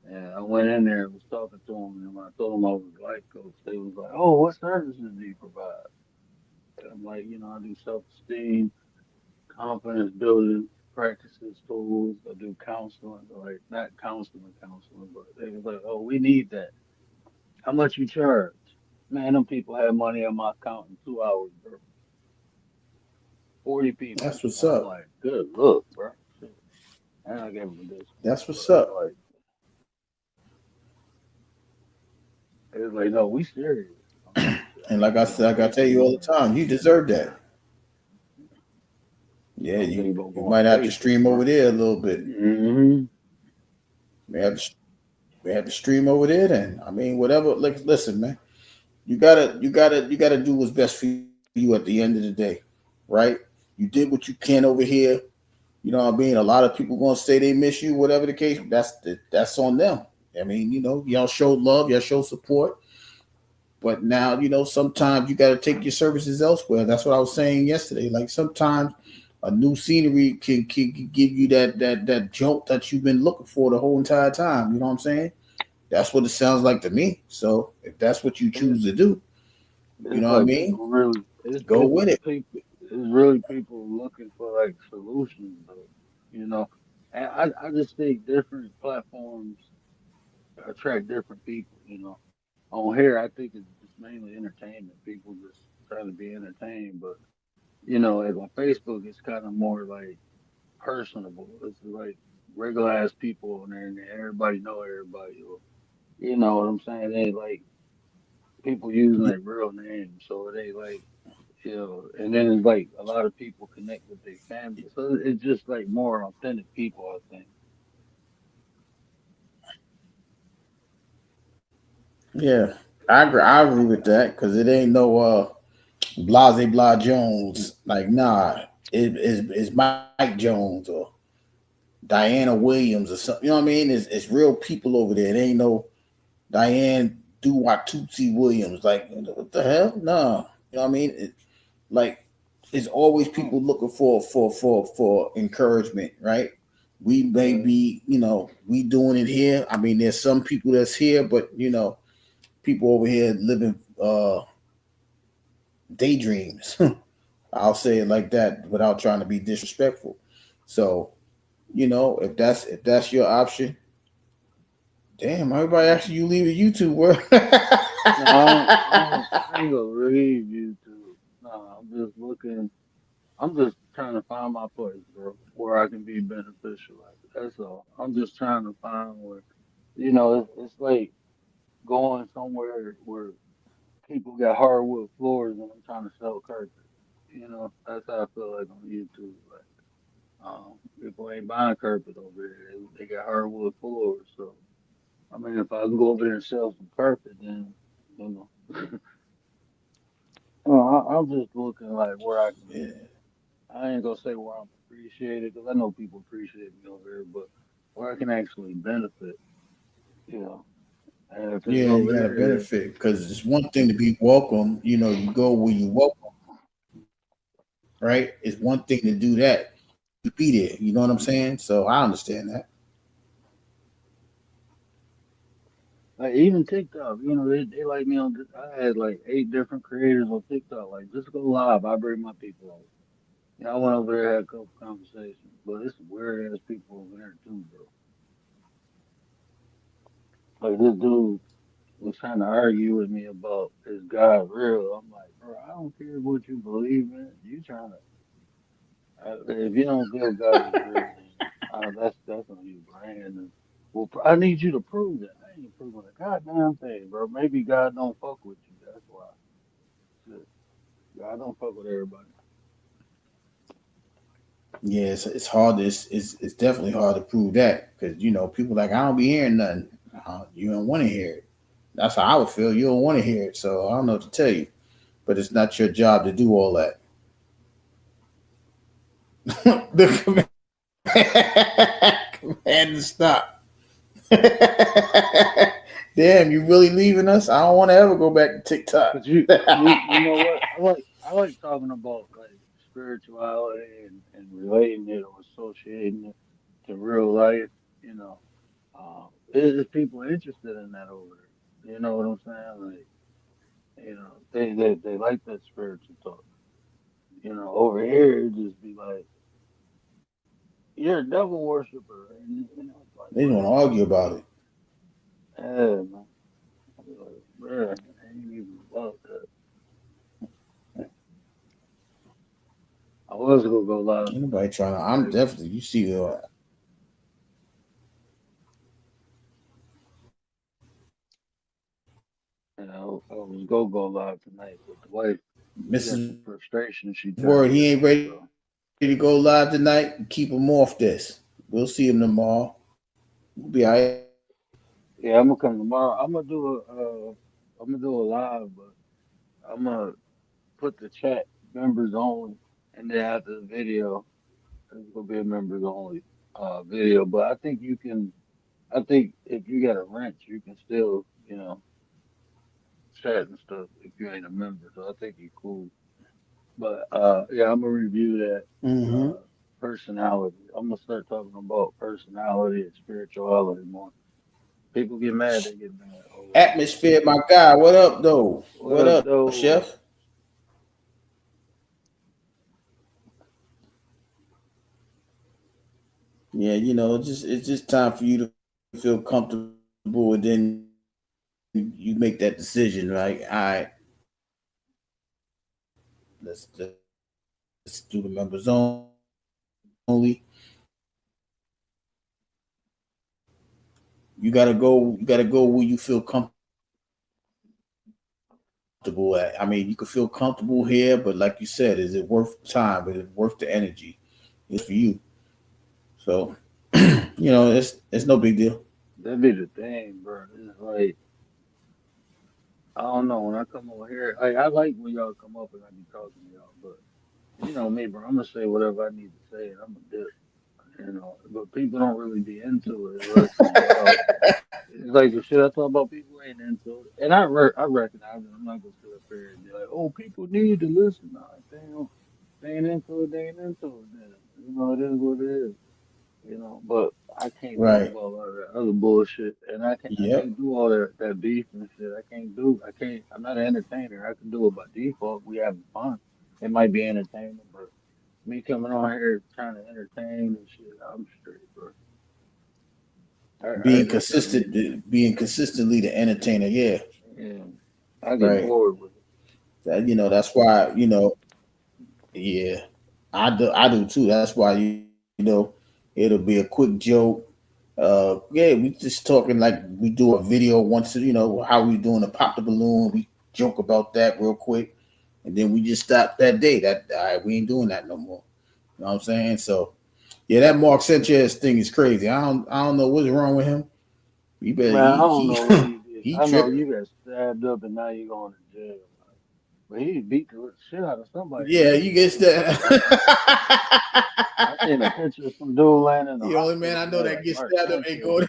And I went in there and was talking to them, and when I told them I was a life coach, they was like, "Oh, what services do you provide?" And I'm like, I do self-esteem, confidence building practices, tools. I do counseling, like not counseling, but they was like, "Oh, we need that. How much you charge?" Man, them people had money in my account in 2 hours, bro. 40 people. That's what's I'm up. like, good look, bro. Shit. And I gave them a discount, That's but what's up. it's like, no, we serious. I'm like, shit, And I like ain't I getting no said, like I tell Facebook you all the money. time, you deserve that. Yeah, I'm thinking about you going might have to basic, stream over bro. there a little bit. Hmm. We have to we have to stream over there then. I mean, whatever. Like, listen, man, you gotta do what's best for you at the end of the day, right? You did what you can over here. You know what I mean? A lot of people gonna say they miss you, whatever the case. That's on them. I mean, y'all show love, y'all show support, but now sometimes you got to take your services elsewhere. That's what I was saying yesterday. Like sometimes a new scenery can give you that jolt that you've been looking for the whole entire time. You know what I'm saying? That's what it sounds like to me. So if that's what you It's, choose to do, you it's know what I like mean? people really, it's, Go it's with it. people, it's really people looking for like solutions, though. You know, and I just think different platforms attract different people. On here, I think it's mainly entertainment. People just trying to be entertained, but like on Facebook, it's kind of more like personable. It's like regular ass people on there, and everybody know everybody. Or, you know what I'm saying? They like people using their real names, so they like and then it's like a lot of people connect with their family, so it's just like more authentic people, I think. Yeah, I agree with that because it ain't no Blase Blah Jones. Like, nah, it's Mike Jones or Diana Williams or something. You know what I mean? It's real people over there. It ain't no Diane Duwatutsi Williams. Like, what the hell? No. You know what I mean? Like, it's always people looking for encouragement, right? We may Yeah. be, we doing it here. I mean, there's some people that's here, but people over here living daydreams. I'll say it like that without trying to be disrespectful. So, if that's your option, damn, everybody actually you leave the YouTube world. No, I ain't gonna leave YouTube. No, I'm just looking. I'm just trying to find my place, bro, where I can be beneficial at. That's all. I'm just trying to find where, it's like going somewhere where people got hardwood floors and I'm trying to sell carpet. That's how I feel like on YouTube. Like, people ain't buying carpet over here. They got hardwood floors. So, I mean, if I can go over there and sell some carpet, then, you know, I'm just looking like where I can be. Yeah, I ain't gonna say where I'm appreciated because I know people appreciate me over here, but where I can actually benefit, you know. And if it's yeah, you over got to there, benefit because it's one thing to be welcome. You go where you welcome, right? It's one thing to do that. You be there. You know what I'm saying? So I understand that. like even TikTok, they like me on. I had like 8 different creators on TikTok. Like, just go live. I bring my people over. I went over there, had a couple conversations, but it's some weird ass people over there too, bro. Like this dude was trying to argue with me about is God real. I'm like, bro, I don't care what you believe in. You trying to if you don't feel God is real, then that's on you, Brian. And, well, I need you to prove that. I ain't proving a goddamn thing, bro. Maybe God don't fuck with you. That's why. Shit. God don't fuck with everybody. Yeah, it's hard. It's definitely hard to prove that because people like I don't be hearing nothing. You don't want to hear it. That's how I would feel. You don't want to hear it, so I don't know what to tell you. But it's not your job to do all that. The command to stop. Damn, you really leaving us? I don't want to ever go back to TikTok. But you know what? I like talking about like spirituality and relating it or associating it to real life. You know, there's people interested in that over there. You know what I'm saying? Like, they like that spiritual talk. Over here it just be like you're a devil worshiper, and it's like, They don't argue about it. man, I be like, bruh, I ain't even about that. I was gonna go live Ain't nobody trying to. I'm tonight, definitely. You see, I was gonna go live tonight with the wife. She got Mrs. some frustration she trying to Word, get he ain't out. ready So to go live tonight. Keep him off this. We'll see him tomorrow. We'll be all right. yeah, I'm gonna come tomorrow. I'm gonna do a live, but I'm gonna put the chat members only, and then after the video, it's gonna be a members only video. But I think you can. I think if you got a wrench, you can still, chat and stuff if you ain't a member. So I think you're cool. But yeah, I'm gonna review that Mm-hmm. personality. I'm gonna start talking about personality and spirituality more. People get mad, they get mad. Oh, Atmosphere, my guy. What up, though? what What up, up, though? chef? Yeah, it's just time for you to feel comfortable, and then you make that decision, right? All right, let's do the members only. You gotta go. You gotta go where you feel comfortable at. I mean, you can feel comfortable here, but like you said, is it worth time? Is it worth the energy? It's for you. So, it's no big deal. That be the thing, bro. It's like I don't know when I come over here. I like when y'all come up and I be talking to y'all, but you know me, bro. I'm gonna say whatever I need to say, and I'm gonna dip. But people don't really be into it. It's like the shit I talk about. People ain't into it, and I recognize it. I'm not gonna sit up here and be like, oh, people need to listen. Nah, they ain't into it. They ain't into it. Then. It is what it is. But I can't talk Right. about a lot of that other bullshit, and I Yep. can't do all that beef and shit. I can't. I'm not an entertainer. I can do it by default. We having fun. It might be entertaining, but me coming on here trying to entertain and shit, I'm straight, bro. I Being just gotta make consistent, being consistently the entertainer. Yeah. yeah. I get Right. bored with it. That's why. Yeah. I do too. That's why it'll be a quick joke. Yeah, we just talking like we do a video once. How we doing to pop the balloon. We joke about that real quick, and then we just stop that day. That all right, we ain't doing that no more. You know what I'm saying? So yeah, that Mark Sanchez thing is crazy. I don't know what's wrong with him. He better Man, I don't he know what he did. he I know tripping. you got stabbed up and now you going to jail. But he beat the shit out of somebody Yeah, today. you get that. I seen a picture of some dude laying in the The only man hospital I know today, that like gets Mark stabbed up ain't Sanchez. going.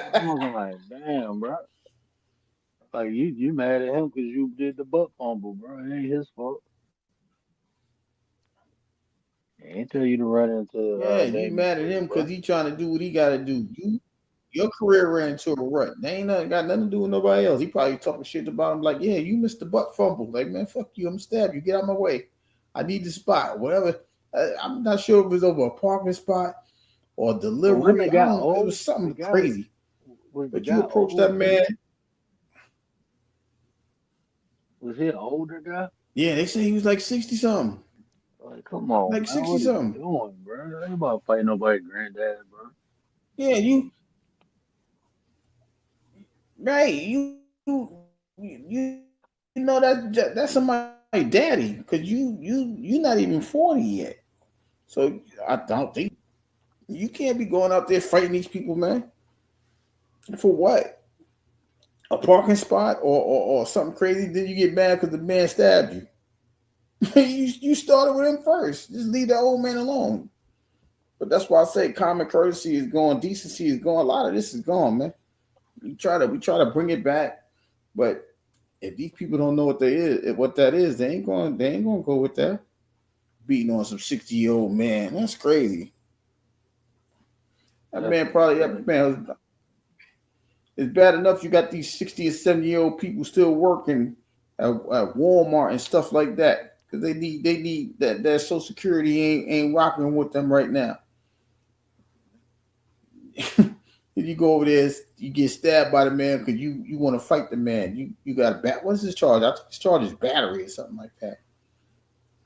I was like, damn, bro. Like you mad at him because you did the butt fumble, bro. It ain't his fault. He ain't tell you to run into Yeah, you Damian mad at Lillard, him bro. because he trying to do what he got to do. Your career ran into a rut. They ain't got nothing to do with nobody else. He probably talking shit about him like, yeah, you missed the butt fumble. Like, man, fuck you. I'm gonna stab you. Get out of my way. I need the spot. Whatever. I'm not sure if it was over a parking spot or But when delivery. they I got don't. It old, was the something guy crazy. was the But you guy approach that old man. too. Was he an older guy? Yeah, they say he was like 60 something, Like, come on, like man. 60 What are you something. doing, bro? Ain't about to fight nobody granddad, bro. Yeah, right. You know that's somebody daddy because you not even 40 yet. So I don't think you can't be going out there fighting these people, man. For what? A parking spot or something crazy? Then you get mad because the man stabbed you. you started with him first. Just leave that old man alone. But that's why I say common courtesy is gone, decency is gone. A lot of this is gone, man. We try to bring it back, but if these people don't know what that is, they ain't gonna go with that. Beating on some 60-year-old man, that's crazy. That man it's bad enough you got these 60 or 70-year-old people still working at Walmart and stuff like that because they need that Social Security ain't rocking with them right now. If you go over there, you get stabbed by the man because you want to fight the man. You got a bat. What's his charge? I think his charge is battery or something like that.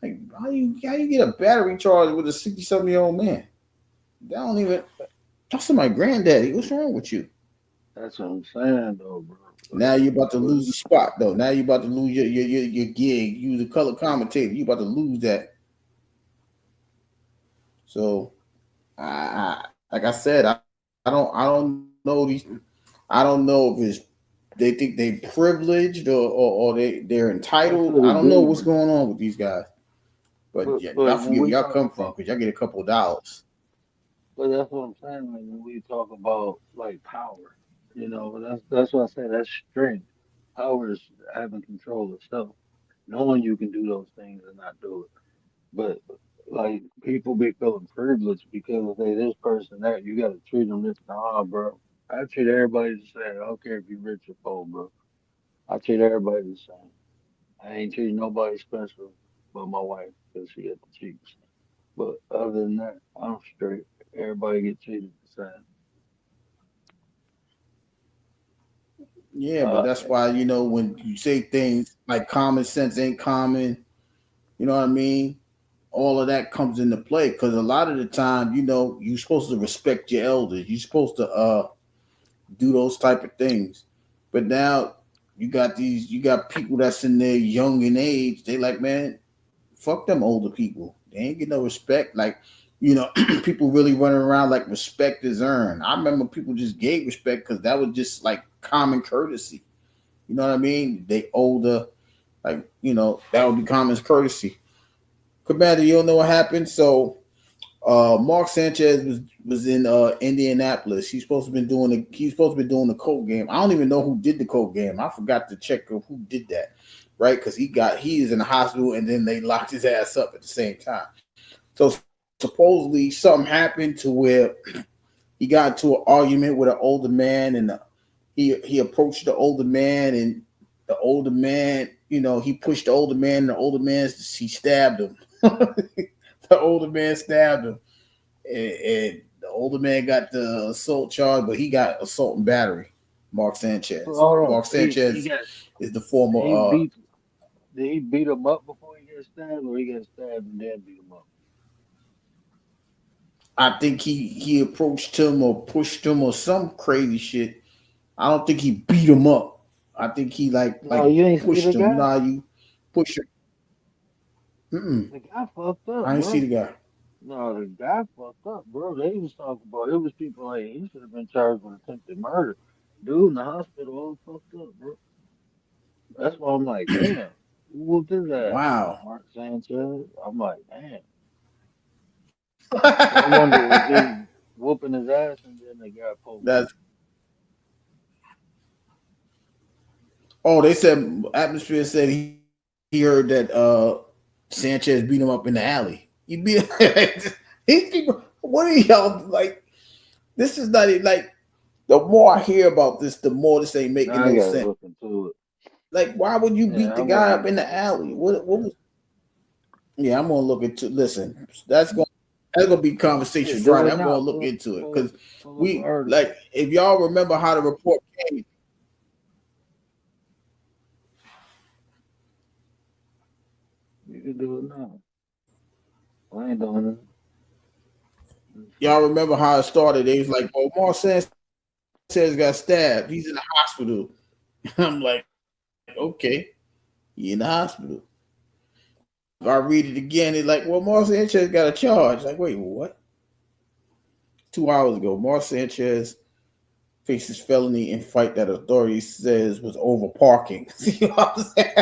Like how you get a battery charge with a 60-something-year-old man? That's my granddaddy. What's wrong with you? That's what I'm saying, though, bro. Now you're about to lose the spot, though. Now you're about to lose your gig. You was a color commentator. You're about to lose that. So, like I said, I don't know these. I don't know if it's they think they privileged or they're entitled. I don't know what's going on with these guys. But y'all forget where y'all come from because y'all get a couple of dollars. But that's what I'm saying. Like when we talk about like power, that's what I say. That's strength. Power is having control of self, knowing you can do those things and not do it. But like people be feeling privileged because they this person that you got to treat them this. Nah, bro. I treat everybody the same. I don't care if you're rich or poor, bro. I treat everybody the same. I ain't treating nobody special but my wife because she got the cheeks. But other than that, I'm straight. Everybody get treated the same. Yeah, but that's why when you say things like common sense ain't common, you know what I mean? All of that comes into play because a lot of the time, you're supposed to respect your elders. You're supposed to do those type of things. But now you got people that's in their young in age. They like, man, fuck them older people. They ain't get no respect. Like, people really running around like respect is earned. I remember people just gave respect because that was just like common courtesy. You know what I mean? They older, like, that would be common courtesy. Commander, you don't know what happened. So Mark Sanchez was in Indianapolis. He's supposed to be doing the cold game. I don't even know who did the cold game. I forgot to check who did that, right? Because he is in the hospital and then they locked his ass up at the same time. So supposedly something happened to where he got into an argument with an older man, and he approached the older man, and the older man, he pushed the older man, and the older man he stabbed him. The older man stabbed him, and the older man got the assault charge, but he got assault and battery. Mark Sanchez. Mark Sanchez is the former. Did he beat him up before he got stabbed, or he got stabbed and then beat him up? I think he approached him or pushed him or some crazy shit. I don't think he beat him up. I think he you ain't pushed see the him. guy? Nah, you push him. The guy fucked up. I didn't bro. see the guy. No, the guy fucked up, bro. They was talking about it was people like he should have been charged with attempted murder. Dude in the hospital all fucked up, bro. That's why I'm like, damn, who whooped his ass? Wow. Mark Sanchez. I'm like, damn. I wonder was he whooping his ass and then they got poked. They said Atmosphere said he heard that Sanchez beat him up in the alley. He beat these people. What are y'all like? This is not like. The more I hear about this, the more this ain't making no sense. Look into it. Like, why would you beat the guy up in the alley? What was? Yeah, I'm gonna look into. Listen, that's gonna be conversation Friday. I'm gonna look into it because if y'all remember how the report came. You can do it now. I ain't doing it. Y'all remember how it started? They was like, "Oh, Mark Sanchez got stabbed. He's in the hospital." I'm like, "Okay, he in the hospital." I read it again. It's like, well, Mar Sanchez got a charge. Like, wait, what? 2 hours ago, Mar Sanchez faces felony in fight that authorities says was over parking. See what I'm saying?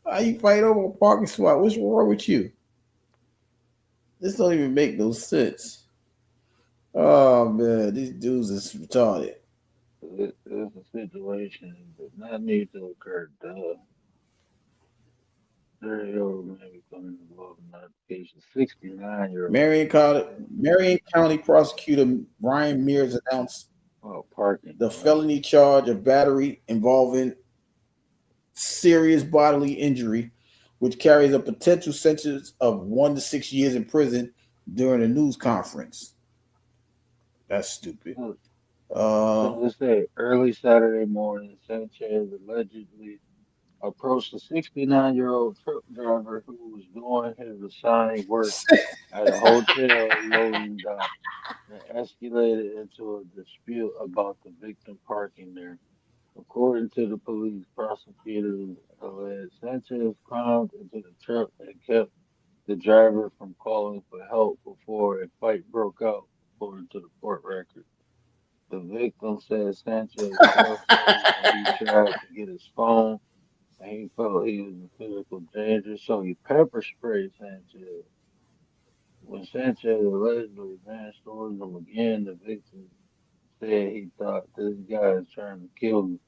How you fight over a parking spot? What's wrong with you? This don't even make no sense. Oh man, these dudes is retarded. It's a situation that does not need to occur. Duh. 30-year-old man becoming involved in altercation. 69-year-old. Marion County prosecutor Brian Mears announced Parking. the felony charge of battery involving serious bodily injury, which carries a potential sentence of 1 to 6 years in prison during a news conference. That's stupid. So let's say early Saturday morning, Sanchez allegedly approached a 69-year-old truck driver who was doing his assigned work at a hotel loading dock and escalated into a dispute about the victim parking there. According to the police, prosecutors alleged Sanchez climbed into the truck and kept the driver from calling for help before a fight broke out, according to the court record. The victim said Sanchez called and he tried to get his phone and he felt he was in physical danger, so he pepper sprayed Sanchez. When Sanchez allegedly advanced towards him again, the victim said he thought this guy is trying to kill me,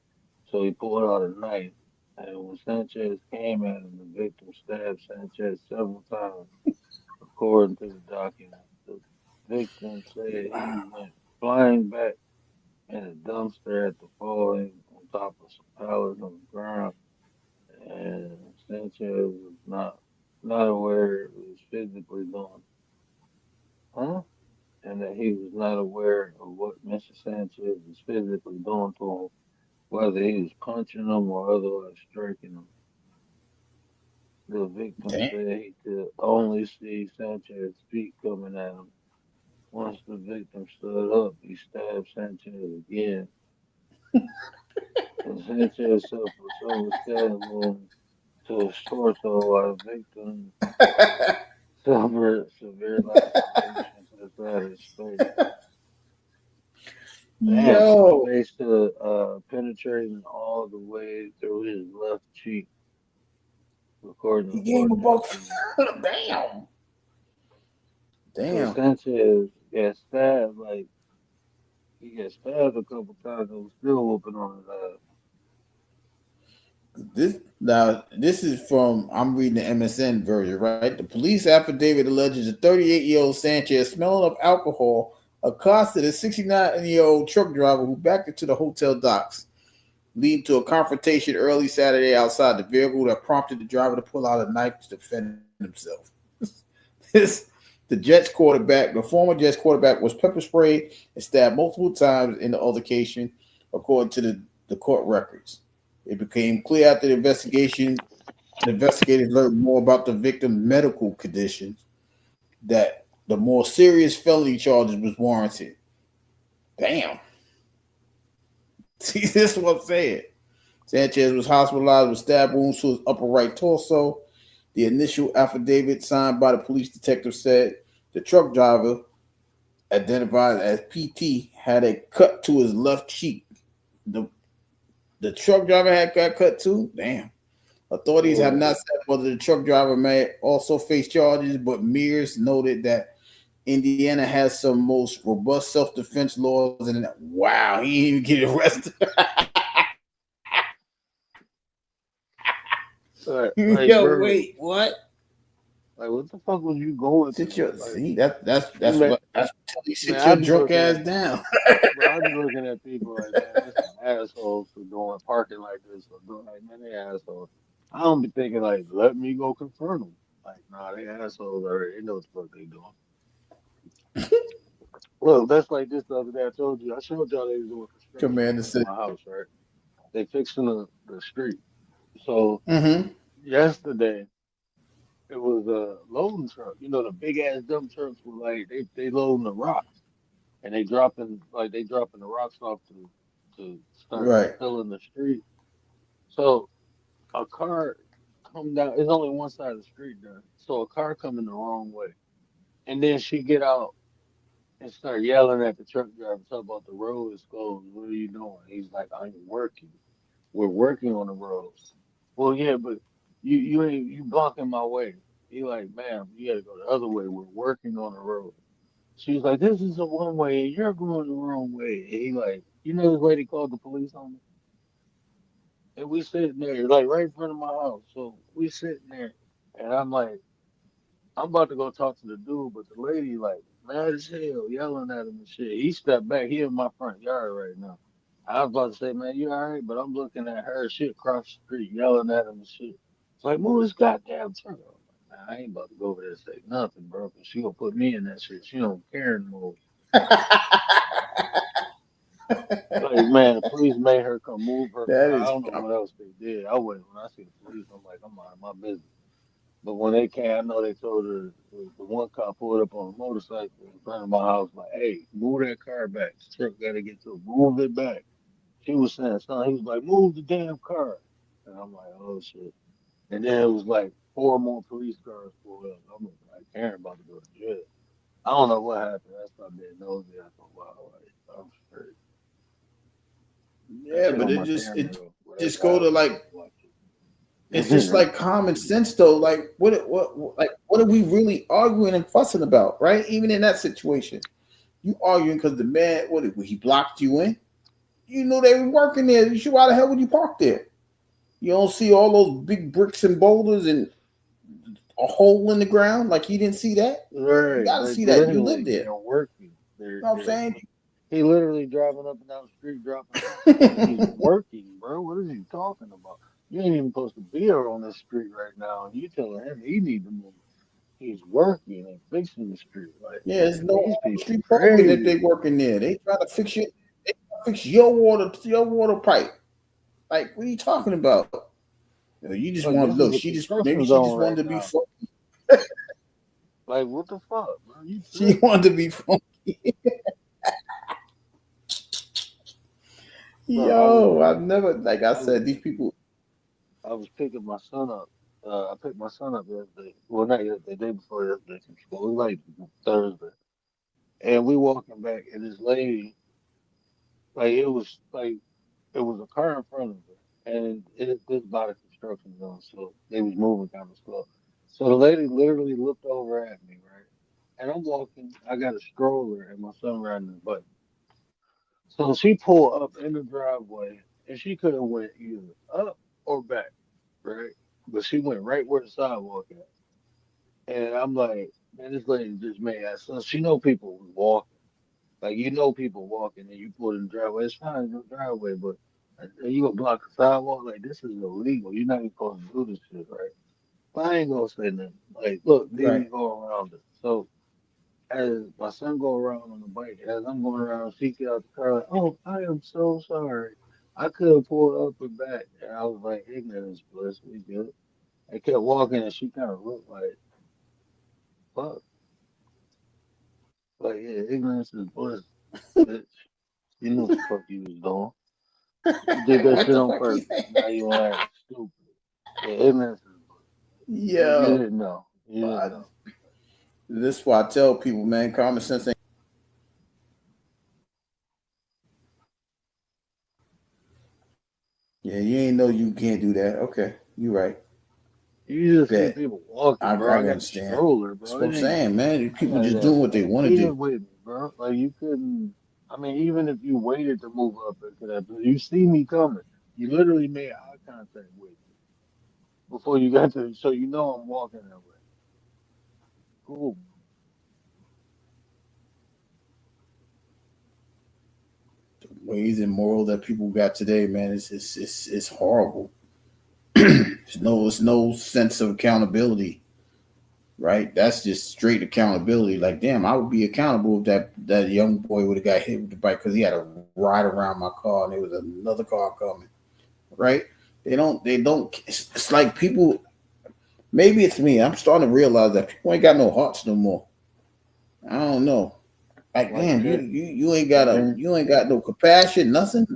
so he pulled out a knife. And when Sanchez came at him, the victim stabbed Sanchez several times, according to the document. The victim said he went flying back in a dumpster after falling on top of some pallets on the ground, and Sanchez was not aware it was physically doing, huh? And that he was not aware of what Mr. Sanchez was physically doing to him, whether he was punching him or otherwise striking him. The victim Damn. said he could only see Sanchez's feet coming at him. Once the victim stood up, he stabbed Sanchez again. And Sanchez suffered several stab wounds to his torso while the victim suffered severe lacerations to the side of his face. Yo, Face to penetrating all the way through his left cheek, according he to gave him a court buck. documents. So Damn. Sanchez got stabbed, like he got stabbed a couple times and was still whooping on his ass. This is from, I'm reading the MSN version, right? The police affidavit alleges a 38-year-old Sanchez, smelling of alcohol, accosted a 69-year-old truck driver who backed into the hotel docks, leading to a confrontation early Saturday outside the vehicle that prompted the driver to pull out a knife to defend himself. The former Jets quarterback, was pepper sprayed and stabbed multiple times in the altercation, according to the court records. It became clear after the investigation, the investigators learned more about the victim's medical conditions, that the more serious felony charges was warranted. Damn. See, this is what I'm saying. Sanchez was hospitalized with stab wounds to his upper right torso. The initial affidavit signed by the police detective said the truck driver, identified as PT, had a cut to his left cheek. The truck driver got cut too? Damn. Authorities have not said whether the truck driver may also face charges, but Mears noted that Indiana has some most robust self-defense laws. And wow, he didn't even get arrested. Yo, bro, wait, what? Like, what the fuck was you going Sit through? your, Like, see, that's man, what you sit man, your I be drunk looking ass at, down. bro, I be looking at people like, man, they're some assholes for doing parking like this or doing like, man, they assholes. I don't be thinking like, let me go confront them. Like, nah, they assholes already. They know what the fuck they doing. Look, that's like this the other day. I showed y'all they was doing construction Commander in said, my house, right? They fixing the street. So mm-hmm. yesterday it was a loading truck. You know, the big ass dump trucks were like they loading the rocks and they dropping the rocks off to start Right. filling the street. So a car come down. It's only one side of the street there, so a car coming the wrong way, and then she get out and start yelling at the truck driver, talk about the road is closed. What are you doing? He's like, I'm working. We're working on the roads. Well, yeah, but you blocking my way. He like, ma'am, you gotta go the other way. We're working on the road. She's like, this is a one way, and you're going the wrong way. And he like, this lady called the police on me, and we sitting there like right in front of my house. So we sitting there, and I'm like, I'm about to go talk to the dude, but the lady like mad as hell, yelling at him and shit. He stepped back. He in my front yard right now. I was about to say, man, you all right? But I'm looking at her, shit across the street, yelling at him and shit. It's like, move this goddamn truck. I'm like, man, I ain't about to go over there and say nothing, bro, because she gonna put me in that shit. She don't care anymore. Like, man, the police made her come move her That car. I is, don't know what else they did. I went when I see the police, I'm like, I'm out of my business. But when they came, I know they told her the one cop pulled up on a motorcycle in front of my house, like, hey, move that car back. The truck gotta get to it. Move it back. She was saying something. He was like, move the damn car. And I'm like, oh shit. And then it was like 4 more police cars pulled up. I'm like, Karen about to go to jail. I don't know what happened. That's probably being nosy after a while. Like, I'm straight. That yeah, shit but on it my just camera it though. Where that just go guy to was like watching. it's just like common sense though. Like what are we really arguing and fussing about, right? Even in that situation, you arguing because the man he blocked you in. You knew they were working there. You should why the hell would you park there? You don't see all those big bricks and boulders and a hole in the ground. Like you didn't see that. You Right, got to like see that. You live literally, there. they're working. You know what I'm saying? He literally driving up and down the street dropping off. He's working, bro. What is he talking about? You ain't even supposed to be here on this street right now, and you telling him he need to move. He's working and fixing the street. Like Yeah, there's no these people street parking if they crazy. working there. They try to fix your fix your water pipe. Like, what are you talking about? You just Like want to this is look. a Maybe construction she zone just right wanted to be now. funky. Like what the fuck, bro? You She tripping, wanted to be funky. bro? I was Yo, I've never, like I I was said, these people. I was picking my son up. I picked my son up yesterday. Well, not yesterday, the day before yesterday from school. It was like Thursday. And we walking back, and this lady, like it was a car in front of her, and this by the construction zone, so they was moving kind of slow. So the lady literally looked over at me, right? And I'm walking. I got a stroller, and my son riding his bike. So she pulled up in the driveway, and she could have went either up or back, right? But she went right where the sidewalk at. And I'm like, man, this lady just made that. So she know people was walking. Like people walking and you pull in the driveway. It's fine in the driveway, but you gonna block the sidewalk? Like this is illegal. You're not even supposed to do this shit, right? But I ain't gonna say nothing. Like, look, leave Right. me go around it. So as my son go around on the bike, as I'm going around, she get out the car like, oh, I am so sorry. I could have pulled up and back. And I was like, ignorance bliss, we good. I kept walking and she kind of looked like, fuck. Like, yeah, ignorance is bliss, bitch. You know what the fuck you was doing. You did that What shit the on fuck he purpose. saying? Now you want to act stupid. Yeah, ignorance is bliss. You Yo, didn't know. You didn't know. this is why I tell people, man, common sense ain't. Yeah, you ain't know you can't do that. Okay, you right. You just see Bet. people walking, I bro. I got a understand. stroller, That's bro. what I'm It ain't. saying, man. I People got just that doing what they want to speed do. with me, bro. Like you couldn't. I mean, even if you waited to move up into that, but you see me coming. You literally made eye contact with me before you got to, so you know I'm walking that way. Cool. Ways and moral that people got today, man, it's horrible. There's no sense of accountability, right? That's just straight accountability. Like, damn, I would be accountable if that young boy would have got hit with the bike because he had to ride around my car and there was another car coming, right? They don't. It's like people. Maybe it's me. I'm starting to realize that people ain't got no hearts no more. I don't know. Like, Like damn, check. you ain't got Mm-hmm. no compassion, nothing.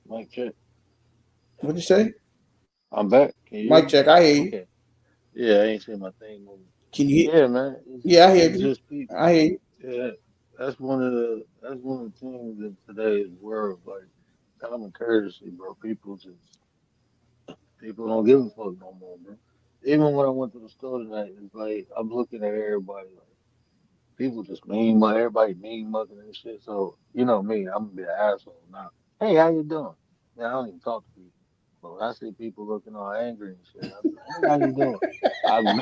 Like check. What'd you say? I'm back. Can you hear Mic me? check. I hear you. Okay. Yeah, I ain't seen my thing moving. Can you hear? Yeah, man. Yeah, I hear It's you. just people. I hear you. Yeah, that's one of the things in today's world, like common courtesy, bro. People don't give a fuck no more, bro. Even when I went to the store tonight, it's like I'm looking at everybody like people just everybody mean mugging and shit. So you know me, I'm gonna be an asshole now. Hey, how you doing? Yeah, I don't even talk to people. But when I see people looking all angry and shit, I be like, hey, how you doing? I'm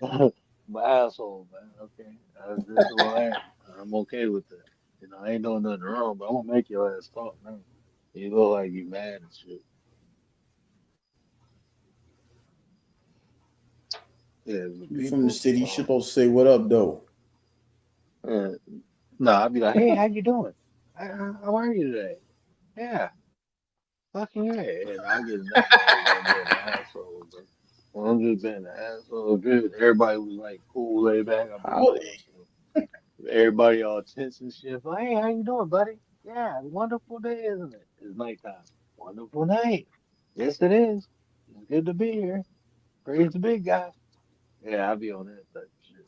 I'm an asshole, man. Okay, that's just who I am. I'm okay with that. You know, I ain't doing nothing wrong, but I'm gonna make your ass talk now. You look like you mad and shit. Yeah, the You from the people. city? You supposed to say what up, though. Uh, nah, I'd be like, hey, how you doing? How are you today? Yeah, fucking yeah. And I get in that mode when I'm being an asshole, but when I'm just being an asshole, if everybody was like cool, laid back, I'd be like, Howdy. oh, so everybody all tense and shit. Like, hey, how you doing, buddy? Yeah, wonderful day, isn't it? It's nighttime. Wonderful night. Yes, it is. It's good to be here. Praise the big guy. Yeah, I be on that type of shit.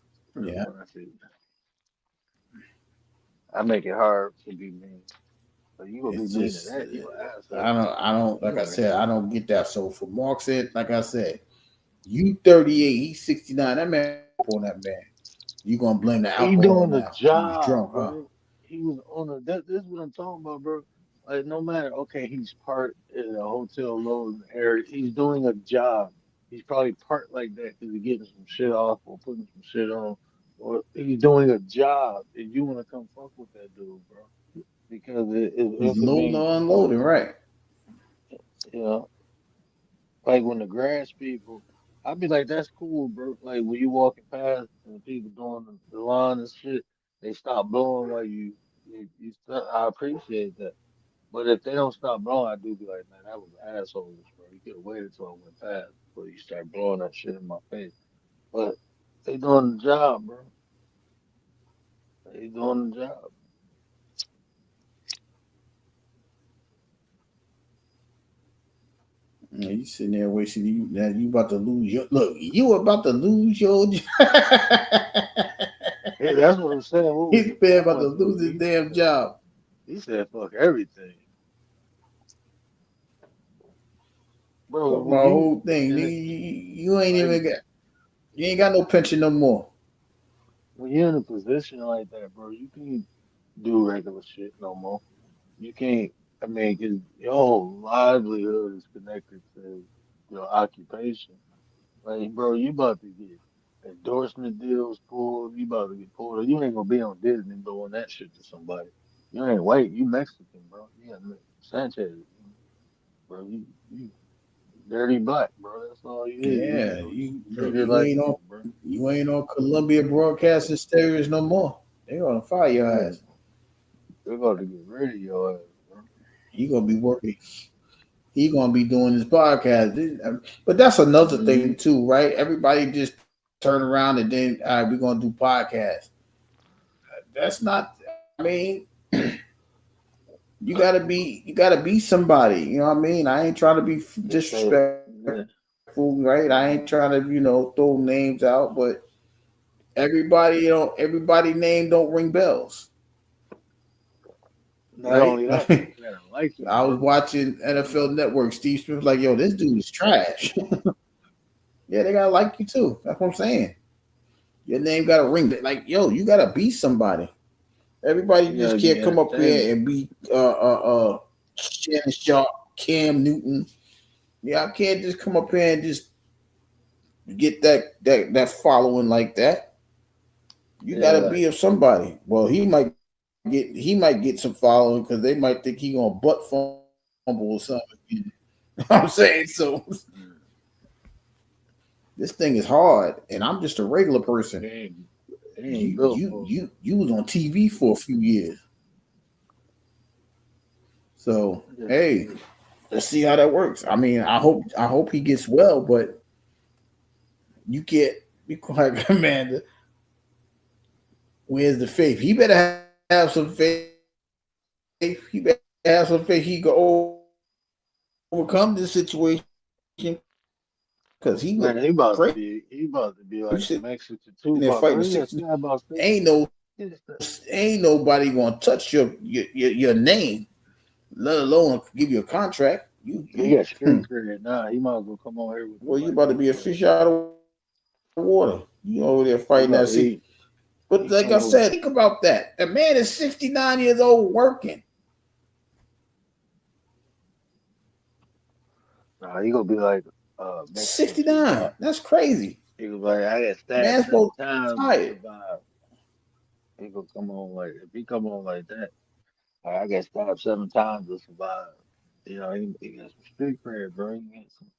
Yeah. When I see I make it hard to be mean. So you gonna be It's mean to just that? You an I asshole. don't I don't like You I an said, I don't get that. So for Mark said, like I said, you 38, he's 69. That man on that man. You gonna blame the He alcohol doing the now. He was job, drunk, huh? bro. He was on the. This is what I'm talking about, bro. Like no matter, okay, he's parked in a hotel load area. He's doing a job. He's probably parked like that because he's getting some shit off or putting some shit on, or he's doing a job. And you want to come fuck with that dude, bro? Because it He's loading inconvenience or you. unloading, right? You know, like when the grass people, I'd be like, that's cool, bro. Like when you walking past and the people doing the lawn and shit, they stop blowing while I appreciate that. But if they don't stop blowing, I do be like, man, that was assholes, bro. You could have waited till I went past before you start blowing that shit in my face. But they doing the job, bro. They doing the job. Yeah, you sitting there wasting you now you about to lose your look, you about to lose your Hey, that's what I'm saying. What was He's it? been I about to went to lose his he damn job. he said fuck everything. Bro, Fuck my when you whole thing. in Nigga, it you ain't like even got you ain't got no pension no more. when you're in a position like that, bro, you can't do regular shit no more. You can't. I mean, 'cause your whole livelihood is connected to your occupation. Like, bro, you about to get endorsement deals pulled. You about to get pulled. You ain't gonna be on Disney doing that shit to somebody. You ain't white. You Mexican, bro. You got Sanchez, bro. You dirty black, bro. That's all you is. You Yeah, ain't gonna get you look, treated like that, bro. you ain't on Columbia Broadcasting Stereos no more. They gonna fire your Yeah, ass. they're about to get rid of your ass, bro. He gonna be working. He gonna be doing his podcast. But that's another Hmm. thing too, right? Everybody just turn around and then all right, we're gonna do podcasts. That's not. I mean, you gotta be somebody. You know what I mean? I ain't trying to be They say, disrespectful, yeah, right? I ain't trying to throw names out, but everybody everybody name don't ring bells, not right? only I that, mean, people gotta like you, I was bro. watching You NFL know, Network. Steve Smith was like, yo, this dude is trash. Yeah, they gotta like you too. That's what I'm saying. Your name gotta ring. Like, yo, you gotta be somebody. Everybody you just gotta be can't come up entertainment. here and be Shannon Sharp, Cam Newton. Yeah, I can't just come up here and just get that following like that. You Yeah, gotta like, be of somebody. Well, he might get some following because they might think he gonna butt fumble or something. You know what I'm saying? So mm, this thing is hard, and I'm just a regular person. they ain't You built you for. you you was on TV for a few years. So Yeah, hey, let's see how that works. I mean, I hope he gets well, but you can't be like Amanda. Where's the faith? He better have some faith. He better have some faith. He go over overcome this situation because he Man, looked crazy. he about to be You like the sitting Mexican there Tupac, fighting bro. with He got 60. stabbed about six. Ain't no He got stabbed. ain't nobody gonna touch your name, let alone give you a contract. He got street cred. Nah, he might as well come on here with the Well, you white about to be boys. a fish out of water. You over there fighting that shit. He But like I come with, said, think about that. The man is 69 years old working. nah, he gonna be like Mexican 69. Tupac. That's crazy. He gonna be like, I got stabbed Man's 7 supposed to times be to tired. survive. He gonna come on like if he come on like that, I got stabbed 7 times to survive. You know, he got some street cred, bro. He got some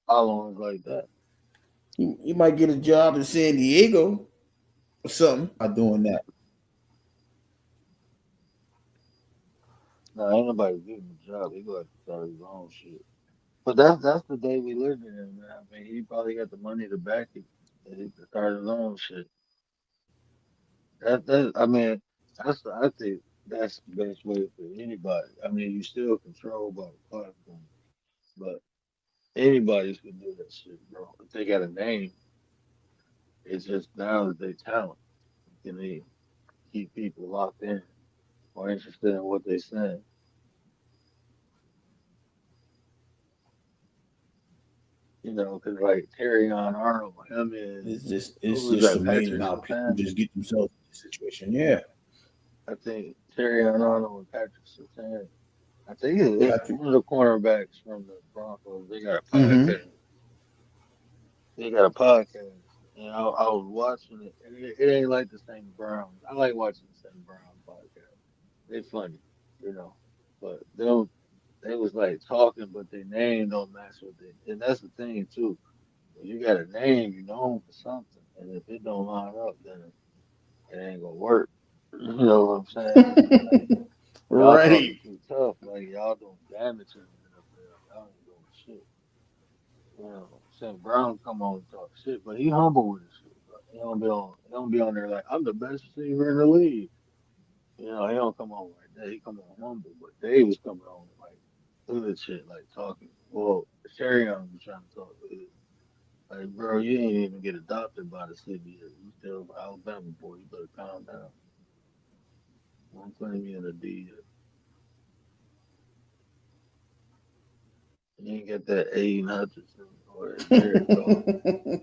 followings like that. You might get a job in San Diego or something by doing that. Nah, ain't nobody giving him a job. He gonna have to start his own shit. But that's the day we live in, man. I mean, he probably got the money to back it. That he can start his own shit. I mean, I think that's the best way for anybody. I mean, you still controlled by the platform, but anybody's can do that shit, bro. If they got a name, it's just now that they talent. Can they keep people locked in or interested in what they saying? You know, because like Terry on Arnold, him and It's who was just that? amazing Patrick how people Sertan. just get themselves in this situation. Yeah. I think Terry on Arnold and Patrick Sertan. I think it's Patrick. one of the cornerbacks from the Broncos. They got a Mm-hmm. podcast. They got a podcast, and I was watching it, and it ain't like the St. Browns. I like watching the St. Browns podcast. They funny, you know, but they was like talking, but their name don't match with it, and that's the thing too. When you got a name, you known for something, and if it don't line up, then it ain't gonna work. You know what I'm saying? Like y'all talking Right. too tough, like y'all doing damage in the NFL. Y'all ain't doing shit. You know, St. Brown come on and talk shit, but he humble with his shit. Bro. He don't be on there like I'm the best receiver in the league. You know, he don't come on like that. He come on humble, but Dave was coming on like hood shit, like talking. Well, Sherry Young was trying to talk hood. Like, bro, you ain't even get adopted by the city yet. You still an Alabama boy. You better calm down. Don't claim you in the D yet. You ain't get that Aiden Hutchinson or that Jared Goff.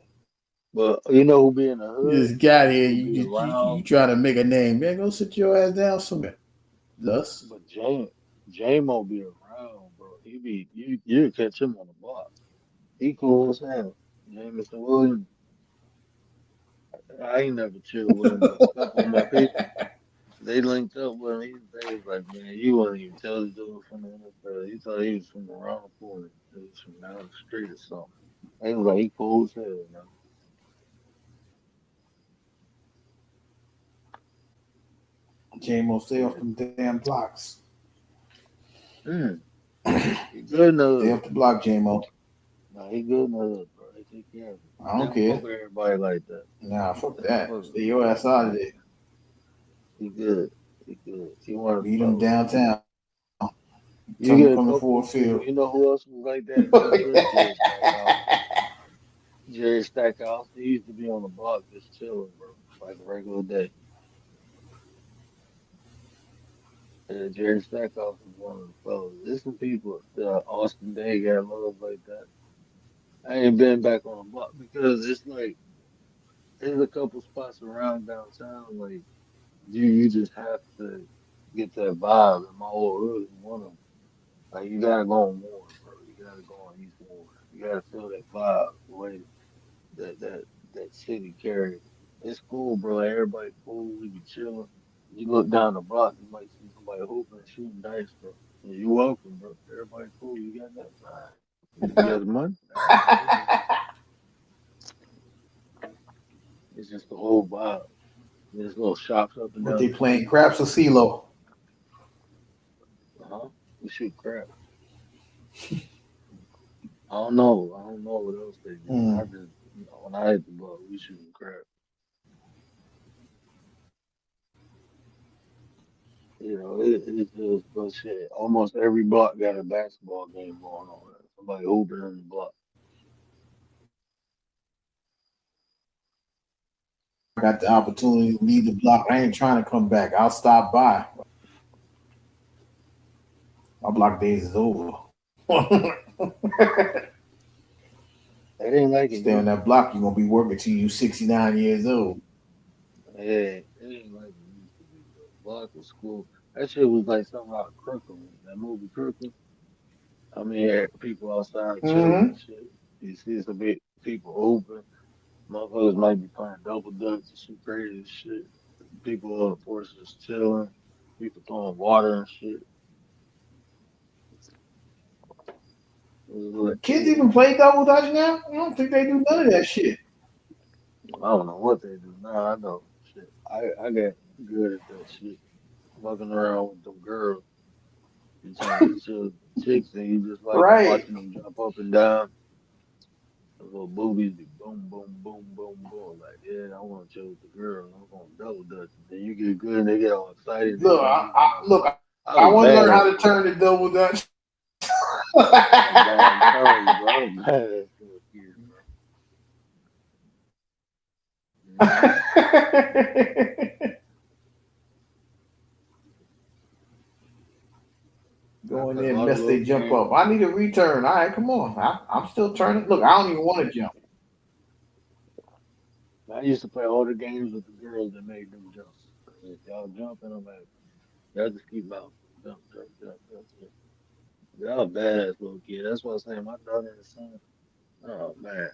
But you know who be in the You hood? just got here. Who be You around? trying to make a name. Man, go sit your ass down somewhere. Thus. But J-Mo be around, bro. You catch him on the block. He cool as hell. Jameson Williams. I ain't never chilled with him, but a couple of my people, they linked up with him. They was like, man, you wouldn't even tell the dude from the NFL. You thought he was from around the corner. He was from down the street or something. They was like, he cool as hell, J-Mo, stay off them damn blocks. man. He good in the Stay hood. off the block, J-Mo. Nah, he good in the hood, bro. They take care of him. I don't They don't fuck care. with everybody like that. Nah, fuck They don't that. fuck Stay your ass out of there. He good. He good. He one of the Beat them fellas. downtown. You Tell get them a come to couple Ford of people. Field. You know who else was like that in the hood? Jerry Stackhouse. Jerry Stackhouse. He used to be on the block just chilling, bro, like a regular day. And Jerry Stackhouse was one of the fellas. There's some people. Austin Day got love like that. I ain't been back on the block because it's like there's a couple spots around downtown. Like you just have to get that vibe. And my old hood is one of them. Like you gotta go on more, bro. You gotta go on East Warren. You gotta feel that vibe, the way that city carries. It's cool, bro. Like, everybody cool. We be chilling. You look down the block, you might see somebody hooping and shooting dice, bro. And you welcome, bro. Everybody cool. You got that vibe. You got the money. It's just the whole vibe. There's little shops up and What down they the playing? street. Craps or CeeLo? We shoot crap. I don't know what else they do. I just, when I hit the ball, we shooting crap. It's just but shit. Almost every block got a basketball game going on. Somebody hooping in the block. I got the opportunity to leave the block. I ain't trying to come back. I'll stop by. My block days is over. They didn't like it. Stay on that block, you're gonna be working till you 69 years old. Yeah, it ain't like it used to be. The block was cool. That shit was like something out of Crooklyn. That movie Crooklyn. I mean, people outside chilling Mm-hmm. and shit. You see some big people open. Motherfuckers might be playing double dutch and some crazy shit. People on the porch just chilling. People throwing water and shit. It was like, Kids even play double dutch now? I don't think they do none of that shit. I don't know what they do now. I know shit. I got good at that shit. Fucking around with them girls. You trying to chill with chicks and you just like Right. watching them jump up and down. The little boobies be boom, boom, boom, boom, boom. Like, yeah, I want to chill with the girl. I'm going to double dutch. Then you get good and they get all excited. They Look, start moving all around. I I was want to learn bad how at to it, bro. turn the double dutch. I'm bad. I'm telling you, bro. I was bad at it for a kid, bro. I Go in play a there and lot of mess little they jump games. up. I need a return. All right, come on. I'm still turning. Look, I don't even want to jump. I used to play all the games with the girls that made them jump. If y'all jumping, I'm like, y'all just keep bouncing. Jump, jump, jump, jump, jump. Y'all badass little kid. That's what I'm saying. My daughter and son. Oh man,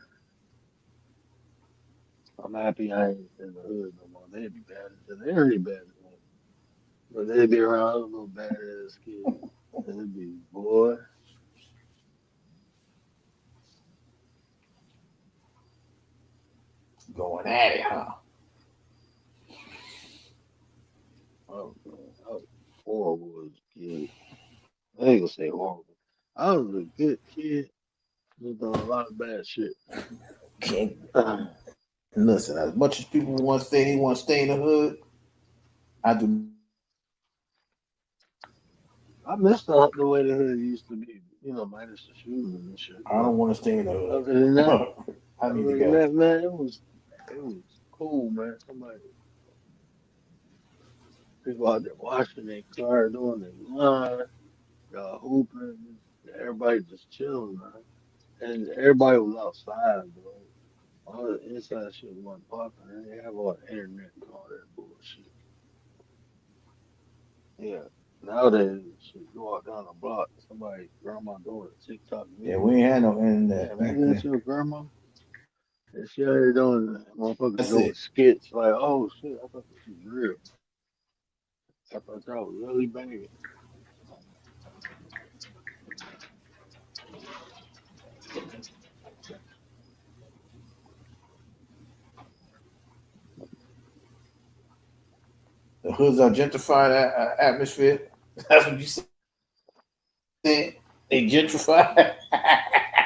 I'm happy I ain't in the hood no more. They'd be bad as they already bad as hell. But they'd be around other little badass kids. They'd be boy. Going at it, huh? Oh man, I was horrible as a kid. I ain't gonna say horrible. I was a good kid. Just done a lot of bad shit. Can't I listen. As much as people want to stay, they want to stay in the hood. I do. miss the way the hood used to be. Minus the shooting and shit. I But don't want to stay in the other than that, hood. I need to go. man, it was cool, man. People out there washing their car, doing their line, y'all hooping, everybody just chilling, man. And everybody was outside, bro. All the inside shit wasn't popping. They have all the internet and all that bullshit. Yeah. Nowadays, shit, go out down the block, somebody, grandma doing a TikTok Yeah, video. we ain't had no Yeah, internet back maybe that's then. your grandma. And she out here doing motherfuckers That's doing it. skits like, oh shit, I thought this was real. I thought y'all was really banging. The hood's are gentrified atmosphere. That's what you said. They gentrified. I